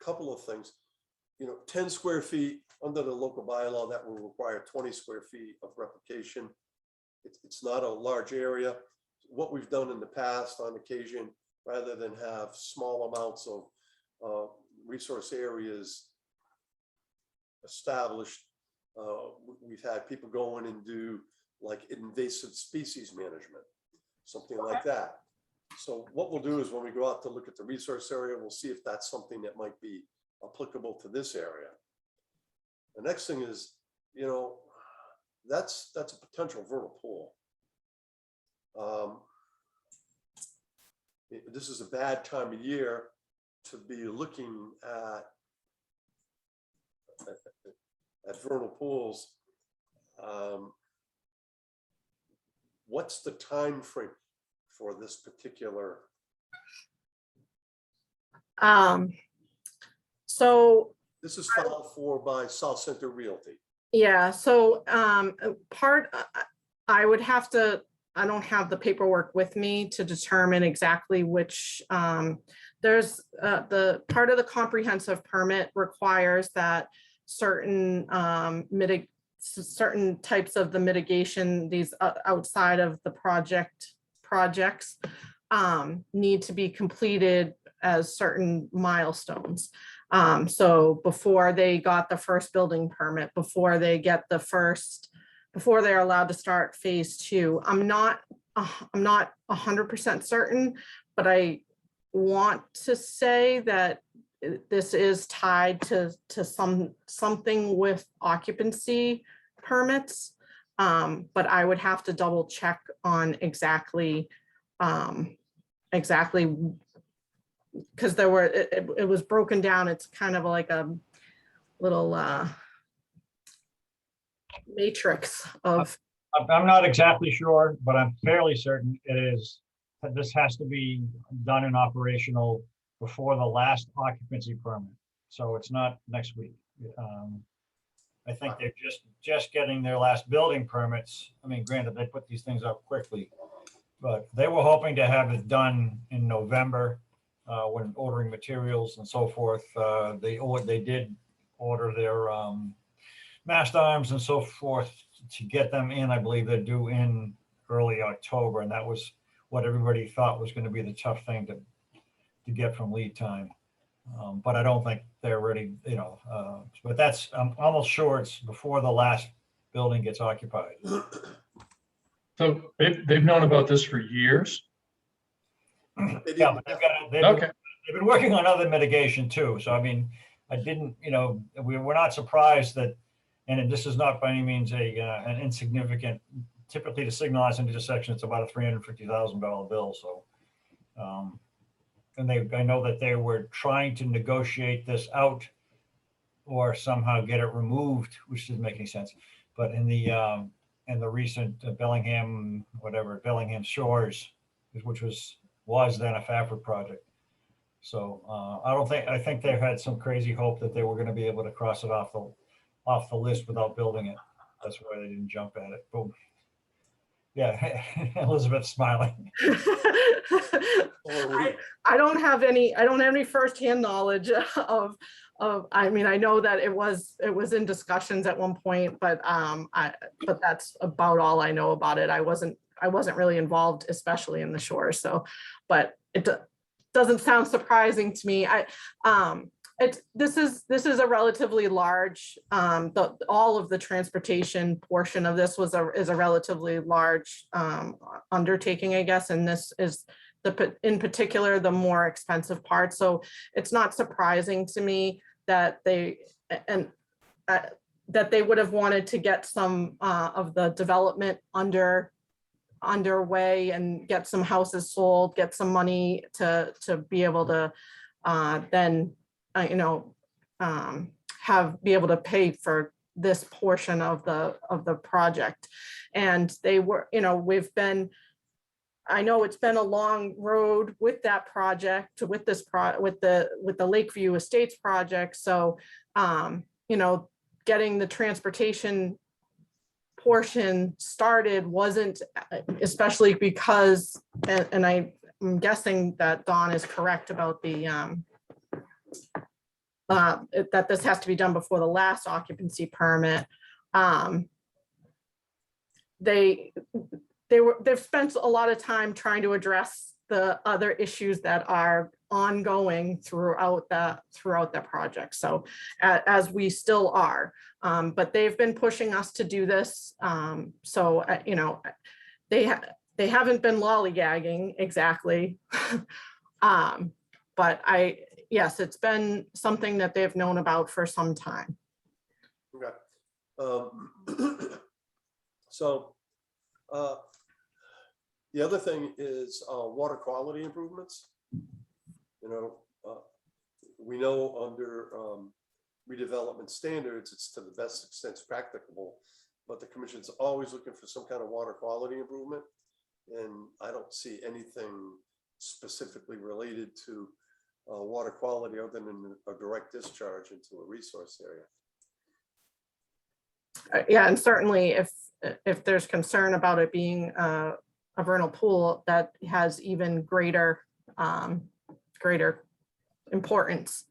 Couple of things, 10 square feet under the local bylaw, that will require 20 square feet of replication. It's not a large area. What we've done in the past on occasion, rather than have small amounts of resource areas established, we've had people go in and do like invasive species management, something like that. So what we'll do is when we go out to look at the resource area, we'll see if that's something that might be applicable to this area. The next thing is, that's a potential vernal pool. This is a bad time of year to be looking at vernal pools. What's the time frame for this particular? So this is filed for by South Center Realty. Yeah, so I would have to, I don't have the paperwork with me to determine exactly which, there's the part of the comprehensive permit requires that certain certain types of the mitigation, these outside of the projects need to be completed as certain milestones. So before they got the first building permit, before they get the first, before they're allowed to start phase 2, I'm not 100% certain, but I want to say that this is tied to something with occupancy permits. But I would have to double check on exactly because there were, it was broken down. It's kind of like a little matrix of, I'm not exactly sure, but I'm fairly certain it is, that this has to be done and operational before the last occupancy permit. So it's not next week. I think they're just getting their last building permits. I mean, granted, they put these things up quickly, but they were hoping to have it done in November, when ordering materials and so forth. They did order their mast arms and so forth to get them in. I believe they're due in early October, and that was what everybody thought was going to be the tough thing to get from lead time. But I don't think they're ready, but that's, I'm almost sure it's before the last building gets occupied. So they've known about this for years? Yeah, but they've been working on other mitigation too. So, I mean, we're not surprised that, and this is not by any means an insignificant, typically to signalize an intersection, it's about a $350,000 bill. So, and I know that they were trying to negotiate this out or somehow get it removed, which doesn't make any sense. But in the recent Bellingham Shores, which was then a fabric project. So I think they had some crazy hope that they were going to be able to cross it off the list without building it. That's why they didn't jump at it. Boom. Yeah, Elizabeth's smiling. I don't have any firsthand knowledge of, I mean, I know that it was in discussions at one point, but but that's about all I know about it. I wasn't really involved, especially in the shore. So, but it doesn't sound surprising to me. This is a relatively large, all of the transportation portion of this is a relatively large undertaking, I guess, and this is in particular the more expensive part. So it's not surprising to me that they would have wanted to get some of the development underway and get some houses sold, get some money to be able to then be able to pay for this portion of the project. And they were, I know it's been a long road with that project, with the Lakeview Estates project. So, getting the transportation portion started wasn't, especially because, and I'm guessing that Dawn is correct about that this has to be done before the last occupancy permit. They've spent a lot of time trying to address the other issues that are ongoing throughout the project. So as we still are, but they've been pushing us to do this. So they haven't been lollygagging exactly. But yes, it's been something that they've known about for some time. Okay. So the other thing is water quality improvements. We know under redevelopment standards, it's to the best extent practicable, but the commission's always looking for some kind of water quality improvement. And I don't see anything specifically related to water quality other than a direct discharge into a resource area. Yeah, and certainly if there's concern about it being a vernal pool, that has even greater importance.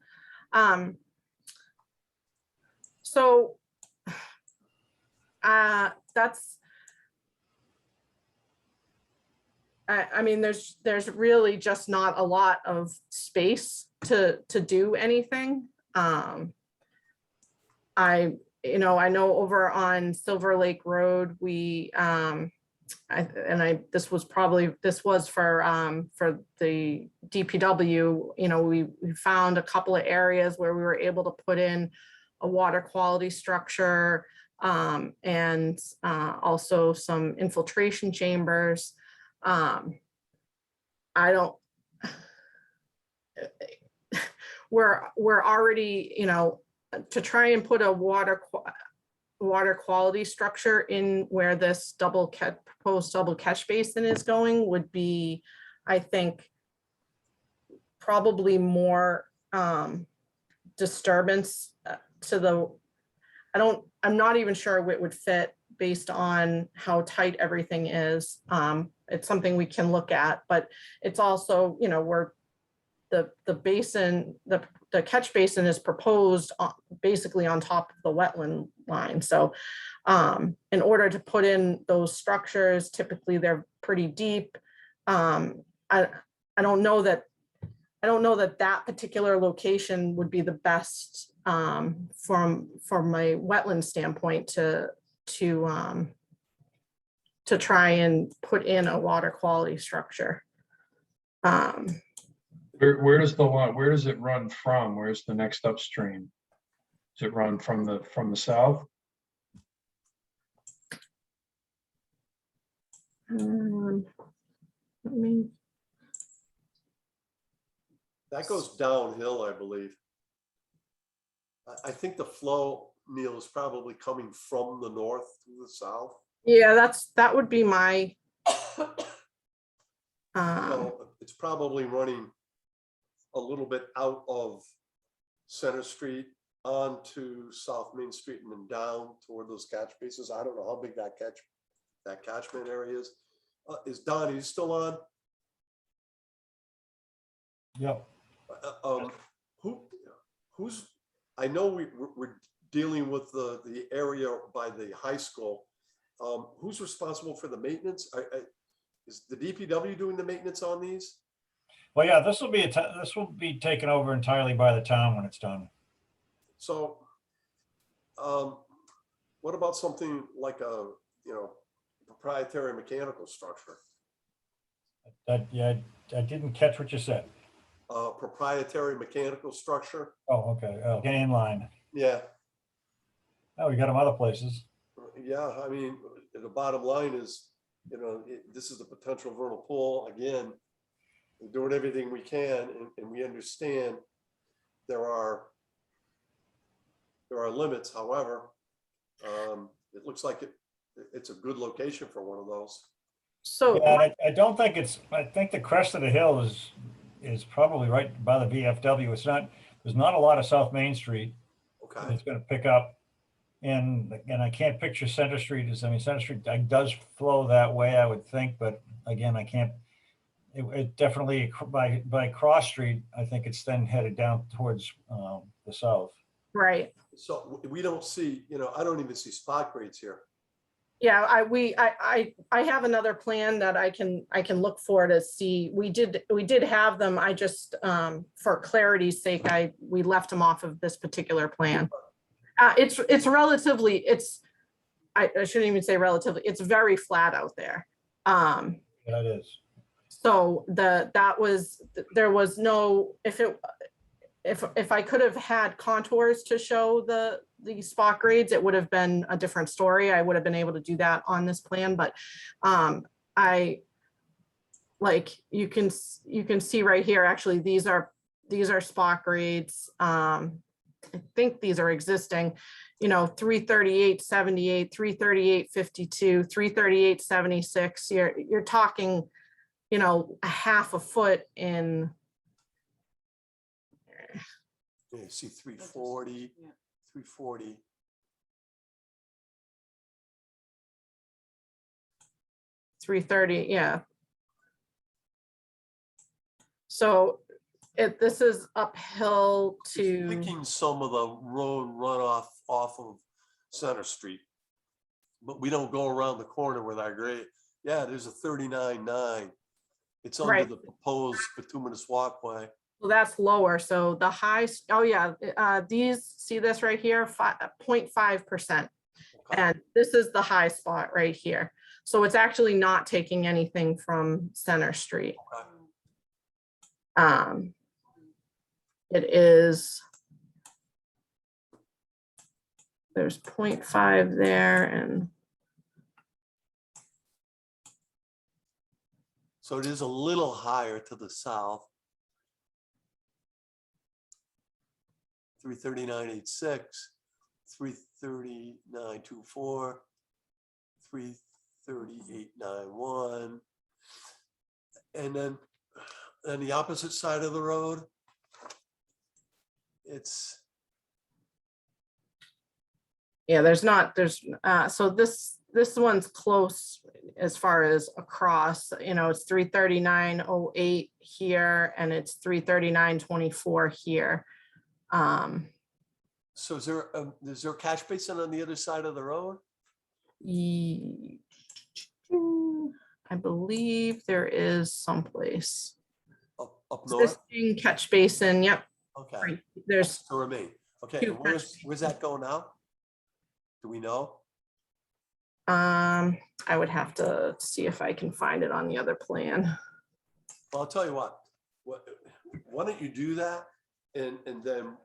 So that's, I mean, there's really just not a lot of space to do anything. I know over on Silver Lake Road, this was for the DPW, we found a couple of areas where we were able to put in a water quality structure and also some infiltration chambers. We're already, to try and put a water quality structure in where this proposed double catch basin is going would be, I think, probably more disturbance to the, I'm not even sure it would fit based on how tight everything is. It's something we can look at, but it's also, you know, where the basin, the catch basin is proposed basically on top of the wetland line. So in order to put in those structures, typically they're pretty deep. I don't know that that particular location would be the best from my wetland standpoint to try and put in a water quality structure. Where does it run from? Where's the next upstream? Does it run from the south? That goes downhill, I believe. I think the flow, Neil, is probably coming from the north to the south. Yeah, that would be my. So it's probably running a little bit out of Center Street onto South Main Street and then down toward those catch bases. I don't know how big that catchment area is. Is Donnie still on? Yep. Who's? I know we're dealing with the area by the high school. Who's responsible for the maintenance? Is the DPW doing the maintenance on these? Well, yeah, this will be taken over entirely by the town when it's done. So, what about something like a, you know, proprietary mechanical structure? Yeah, I didn't catch what you said. Proprietary mechanical structure? Oh, okay. Oh, gain line. Yeah. Oh, we got them other places. Yeah, I mean, the bottom line is, you know, this is the potential vernal pool. Again, we're doing everything we can, and we understand there are limits. However, it looks like it's a good location for one of those. So yeah, I don't think I think the crest of the hill is probably right by the VFW. There's not a lot of South Main Street. Okay. It's going to pick up. And I can't picture Center Street Center Street does flow that way, I would think, but again, I can't, it definitely by Cross Street, I think it's then headed down towards the south. Right. So we don't see, you know, I don't even see spot grades here. Yeah, I have another plan that I can look for to see. We did have them. I just for clarity's sake, we left them off of this particular plan. It's relatively, I shouldn't even say relatively, it's very flat out there. Yeah, it is. So there was no, if I could have had contours to show the spot grades, it would have been a different story. I would have been able to do that on this plan, but like you can see right here, actually, these are spot grades. I think these are existing, you know, 338.78, 338.52, 338.76. You're talking, you know, a half a foot in. Yeah, you see 340, 340. $330, yeah. So this is uphill to. Thinking some of the road runoff off of Center Street, but we don't go around the corner with our grade. Yeah, there's a 39.9. It's under the proposed bituminous walkway. Well, that's lower. So the high, oh yeah, these, see this right here, 0.5%. And this is the high spot right here. So it's actually not taking anything from Center Street. It is, there's 0.5 there, and so it is a little higher to the south. 339.86. 33924, 33891. And then on the opposite side of the road, it's, Yeah, so this one's close as far as across, it's 33908 here and it's 33924 here. so is there a catch basin on the other side of the road? I believe there is someplace. Up north? Existing catch basin, yep. Okay. Right, there's To remain. Okay, two and where's that going now? Do we know? I would have to see if I can find it on the other plan. Well, I'll tell you what, why don't you do that? And then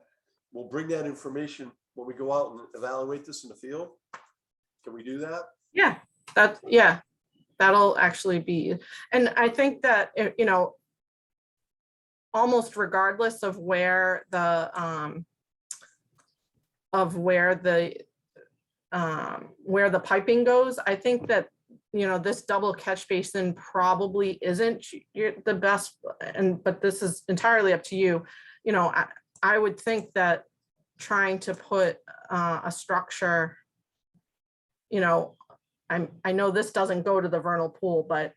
we'll bring that information when we go out and evaluate this in the field. Can we do that? Yeah, that'll actually be, and I think that, almost regardless of where the piping goes, I think that, this double catch basin probably isn't the best, but this is entirely up to you. I would think that trying to put a structure, I know this doesn't go to the vernal pool, but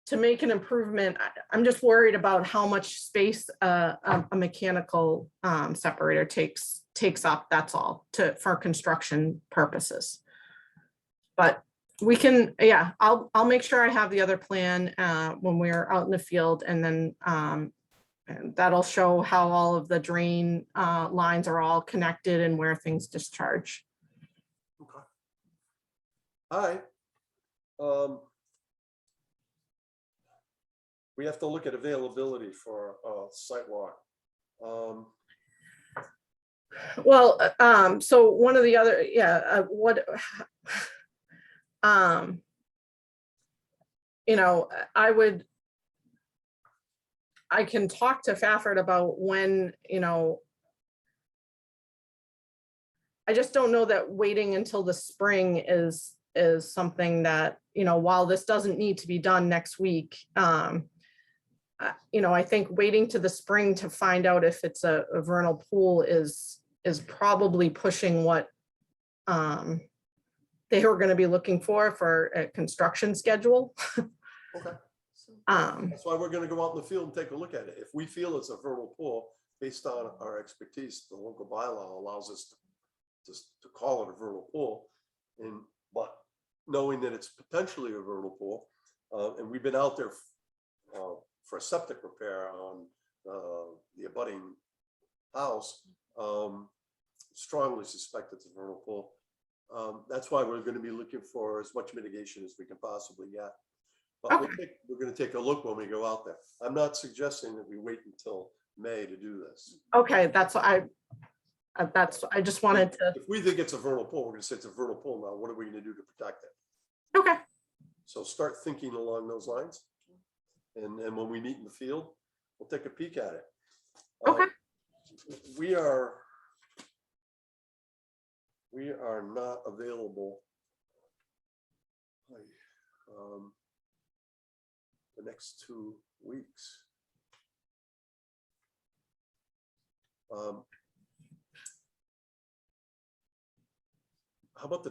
to make an improvement, I'm just worried about how much space a mechanical separator takes up, that's all, for construction purposes. But we can, I'll make sure I have the other plan when we're out in the field, and then and that'll show how all of the drain lines are all connected and where things discharge. Okay. All right. We have to look at availability for a site walk. Well, so one of the other, I can talk to Fafford about when, I just don't know that waiting until the spring is something that, while this doesn't need to be done next week, I think waiting to the spring to find out if it's a vernal pool is probably pushing what they were going to be looking for a construction schedule. Okay. That's why we're going to go out in the field and take a look at it. If we feel it's a vernal pool, based on our expertise, the local bylaw allows us to call it a vernal pool. But knowing that it's potentially a vernal pool, and we've been out there for a septic repair on the abutting house, strongly suspect it's a vernal pool. That's why we're going to be looking for as much mitigation as we can possibly get. But we're going to take a look when we go out there. I'm not suggesting that we wait until May to do this. Okay, I just wanted to. If we think it's a vernal pool, we're going to say it's a vernal pool now. What are we going to do to protect it? Okay. So start thinking along those lines. And when we meet in the field, we'll take a peek at it. Okay. We are not available the next 2 weeks. How about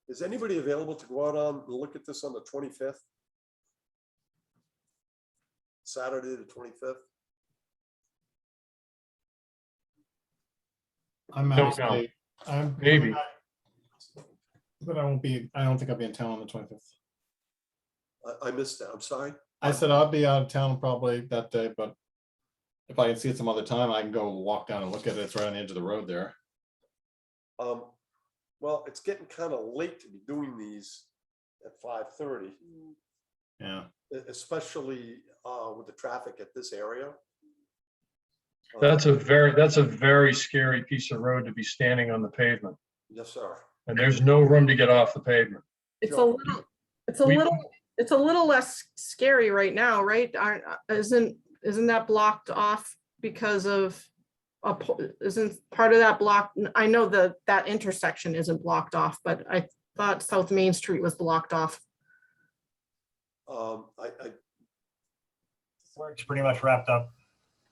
is anybody available to go out on and look at this on the 25th? Saturday, the 25th? I'm Don't out of know. state. Maybe. But I don't think I'll be in town on the 25th. I missed that. I'm sorry. I said I'll be out of town probably that day, but if I can see it some other time, I can go walk down and look at it. It's right on the edge of the road there. Well, it's getting kind of late to be doing these at 5:30. Yeah. Especially with the traffic at this area. That's a very scary piece of road to be standing on the pavement. Yes, sir. And there's no room to get off the pavement. It's a little less scary right now, right? Isn't that blocked off because of isn't part of that block? I know that intersection isn't blocked off, but I thought South Main Street was blocked off. Work's pretty much wrapped up.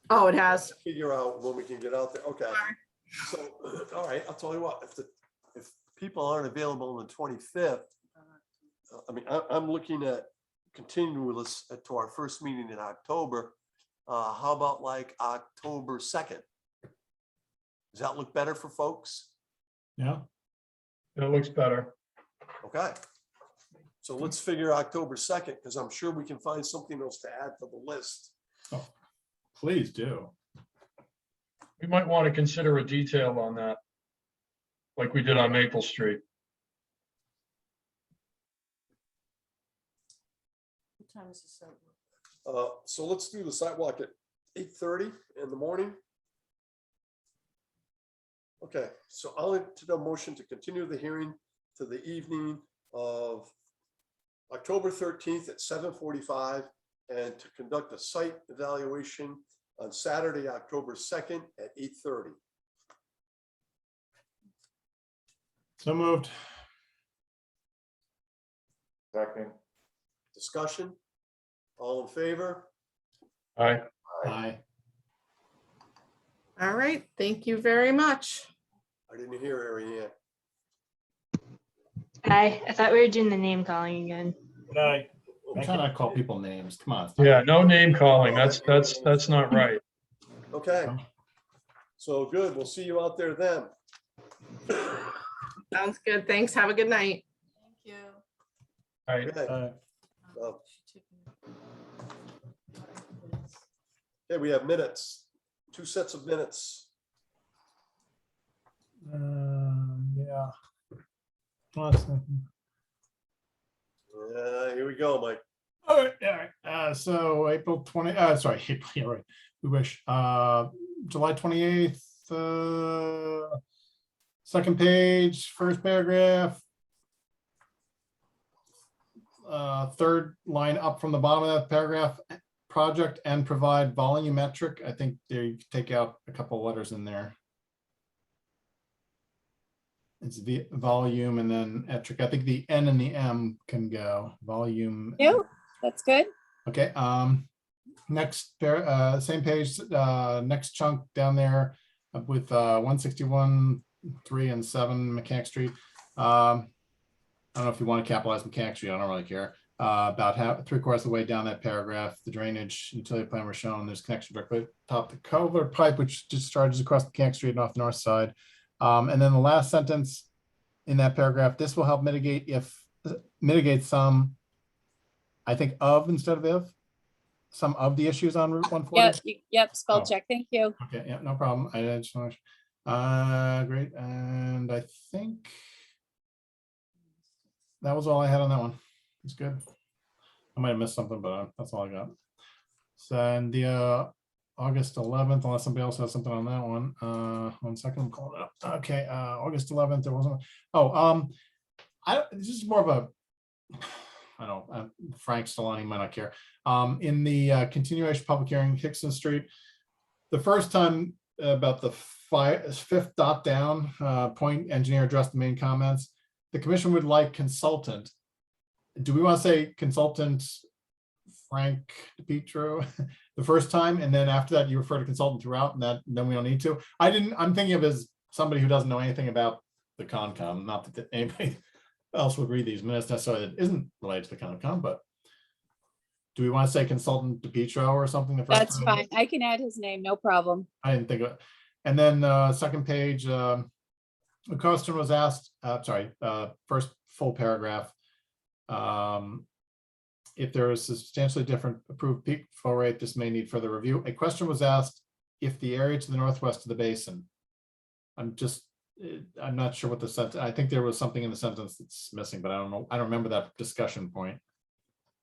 Oh, it has. Figure out when we can get out there. Okay. So, all right, I'll tell you what, if people aren't available on the 25th, I mean, I'm looking at continuous to our first meeting in October. How about like October 2nd? Does that look better for folks? Yeah. It looks better. Okay. So let's figure October 2nd, because I'm sure we can find something else to add to the list. Oh, please do. We might want to consider a detail on that, like we did on Maple Street. What time is the sidewalk? So let's do the sidewalk at 8:30 in the morning. Okay, so I'll entertain a motion to continue the hearing to the evening of October 13th at 7:45 and to conduct a site evaluation on Saturday, October 2nd at 8:30. So moved. Second. Discussion? All in favor? Aye. Aye. All right, thank you very much. I didn't hear Ariane. Hi, I thought we were doing the name calling again. Good night. I'm trying not to call people names. Come on. Yeah, no name calling. That's not right. Okay. So good, we'll see you out there then. Sounds good. Thanks. Have a good night. Thank you. All right. Okay. Okay, we have minutes, 2 sets of minutes. Yeah. Last second. Here we go, Mike. All right. So April 20, sorry, April, yeah, right. We wish, July 28th, second page, first paragraph. Third line up from the bottom of that paragraph, project and provide volumetric. I think there you could take out a couple letters in there. It's the volume and then metric. I think the N and the M can go. Volume. Yeah, that's good. Okay. Next, same page, next chunk down there with 161, 3 and 7 Mechanic Street. I don't know if you want to capitalize Mechanic Street. I don't really care. About 3/4 of the way down that paragraph, the drainage utility plan was shown. There's connection directly atop the culvert pipe, which discharges across Mechanic Street and off the north side. And then the last sentence in that paragraph, this will help mitigate some, I think, of instead of if, some of the issues on Route 140. Yep, spell Oh. check. Thank you. Okay, yeah, no problem. I just want great. And I think that was all I had on that one. It's good. I might have missed something, but that's all I got. So, and the August 11th, unless somebody else has something on that one. 1 second, I'm calling it up. Okay, August 11th, there wasn't. Oh, this is more of a, I don't know, Frank Stellani might not care. In the continuation public hearing, Hickson Street, the first time about the fifth dot down, point engineer addressed the main comments. The commission would like consultant. Do we want to say consultant Frank DePietro the first time, and then after that you refer to consultant throughout, and then we don't need to? I'm thinking of as somebody who doesn't know anything about the Concom, not that anybody else would read these minutes necessarily that isn't related to the Concom, but do we want to say consultant DePietro or something the first That's time? fine. I can add his name, no problem. I didn't think of it. And then second page, the question was asked, first full paragraph. If there is a substantially different approved peak flow rate, this may need further review. A question was asked if the area to the northwest of the basin. I'm not sure what the sentence, I think there was something in the sentence that's missing, but I don't know. I don't remember that discussion point.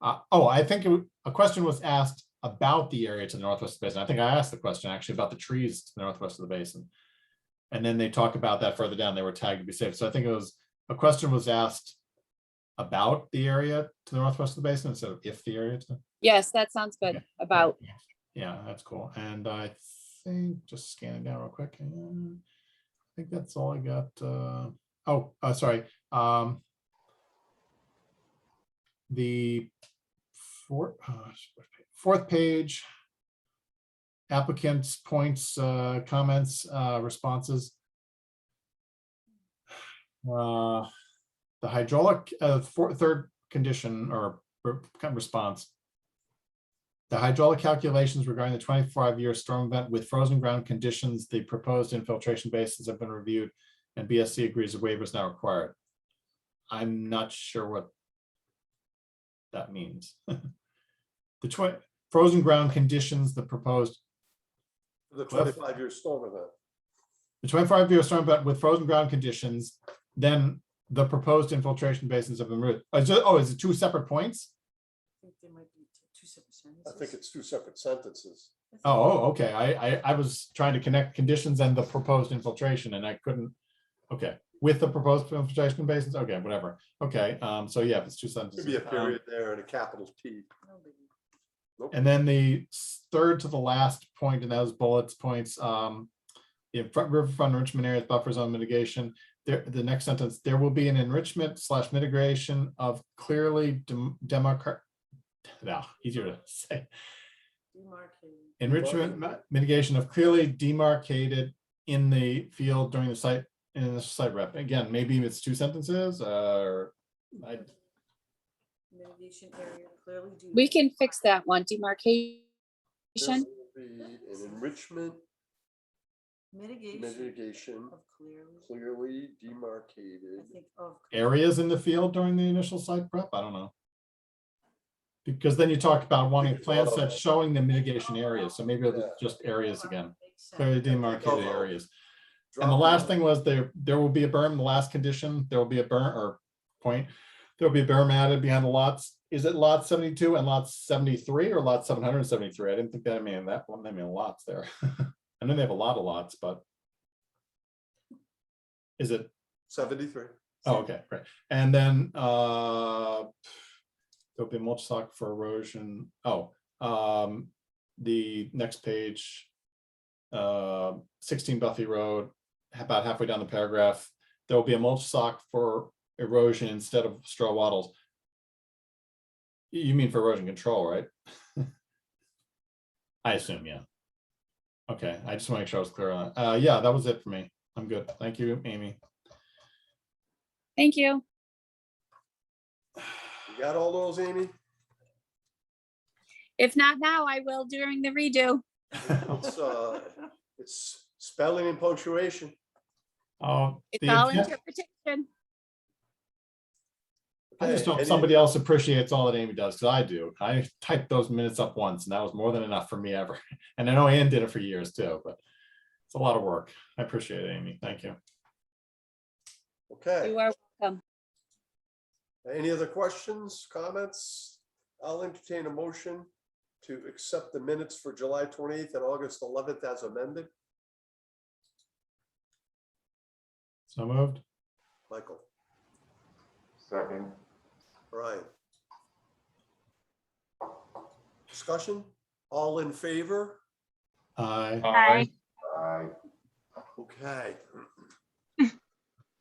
I think a question was asked about the area to the northwest of the basin. I think I asked the question actually about the trees to the northwest of the basin. And then they talk about that further down. They were tagged to be safe. So I think it was, a question was asked about the area to the northwest of the basin instead of if the area to. Yes, that sounds good. About. Yeah, that's cool. And I think, just scanning down real quick. I think that's all I got. Sorry. The fourth page, applicants' points, comments, responses. The hydraulic, third condition or response. The hydraulic calculations regarding the 25-year storm event with frozen ground conditions, the proposed infiltration basins have been reviewed and BSC agrees the waiver is now required. I'm not sure what that means. The frozen ground conditions, the proposed. The 25-year storm event. The 25-year storm event with frozen ground conditions, then the proposed infiltration basins have been removed. Is it two separate points? I think there might be two separate sentences. I think it's two separate sentences. Oh, okay. I was trying to connect conditions and the proposed infiltration and I couldn't. Okay, with the proposed infiltration basins. Okay, whatever. Okay, so yeah, if it's two sentences. Could be a period there and a capital T. Nope. And then the third to the last point in those bullets points, in riverfront enrichment areas, buffer zone mitigation. The next sentence, there will be an enrichment / mitigation of clearly easier to say. Enrichment mitigation of clearly demarcated in the field during the site rep. Again, maybe it's two sentences or Mitigation area clearly. We can fix that one, demarcation. There will be an enrichment mitigation of clearly demarcated areas in the field during the initial site prep. I don't know. Because then you talk about wanting plan sets showing the mitigation areas. So maybe it's just areas again, clearly demarcated areas. And the last thing was there will be a berm. The last condition, there will be a berm or point. There will be a berm added behind the lots. Is it lot 72 and lot 73 or lot 773? I didn't think that meant that one. That mean lots there. I know they have a lot of lots, but is it 73? Oh, okay, great. And then there'll be mulch stock for erosion. The next page, 16 Buffy Road, about halfway down the paragraph, there will be a mulch stock for erosion instead of straw wattles. You mean for erosion control, right? I assume, yeah. Okay, I just want to make sure I was clear on that. Yeah, that was it for me. I'm good. Thank you, Amy. Thank you. You got all those, Amy? If not now, I will during the redo. It's spelling and punctuation. Oh, it's all interpretation. I just hope somebody else appreciates all that Amy does, because I do. I typed those minutes up once, and that was more than enough for me ever. And I know Ann did it for years too, but it's a lot of work. I appreciate it, Amy. Thank you. Okay. You are welcome. Any other questions, comments? I'll entertain a motion to accept the minutes for July 28th and August 11th as amended. So moved. Michael. Second. Brian. Discussion? All in favor? Aye. Aye. Aye. Okay.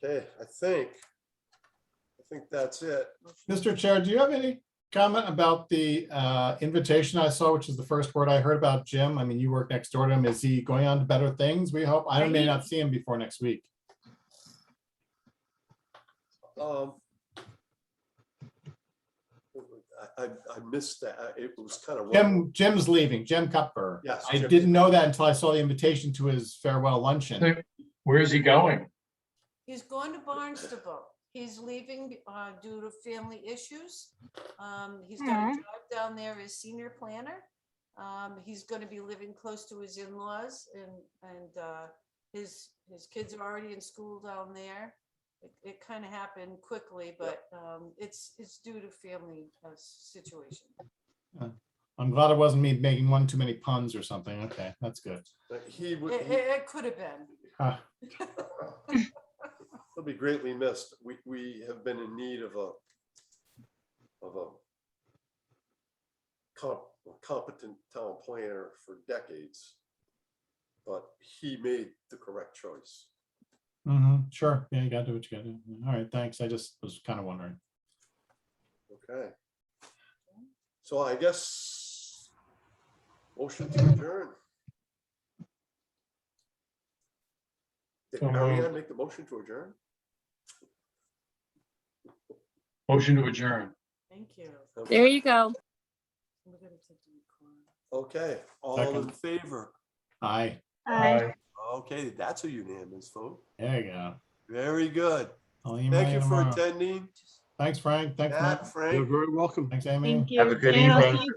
Okay, I think that's it. Mr. Chair, do you have any comment about the invitation I saw, which is the first word I heard about Jim? I mean, you work next door to him. Is he going on to better things? We hope. I may not see him before next week. I missed that. It was kind of Jim's leaving. Jim Cupfer. Yes, I Jim. didn't know that until I saw the invitation to his farewell luncheon. Where is he going? He's going to Barnstable. He's leaving due to family issues. He's got a job down there as senior planner. He's going to be living close to his in-laws, and his kids are already in school down there. It kind of happened quickly, but it's due to family situation. I'm glad it wasn't me making one too many puns or something. Okay, that's good. It could have been. He'll be greatly missed. We have been in need of a competent town planner for decades. but he made the correct choice. Sure. Yeah, you gotta do what you gotta do. All right, thanks. I just was kind of wondering. Okay. So I guess motion to adjourn. Did So Ariane moved. make the motion to adjourn? Motion to adjourn. Thank you. There you go. We're gonna take the record. Okay, all in Second. favor? Aye. Aye. Okay, that's a unanimous vote. There you go. Very good. I'll email Thank you for tomorrow. attending. Thanks, Frank. Thanks, Matt, Matt. Frank. You're very welcome. Thanks, Amy. Thank you. Have a good And I'll evening. see you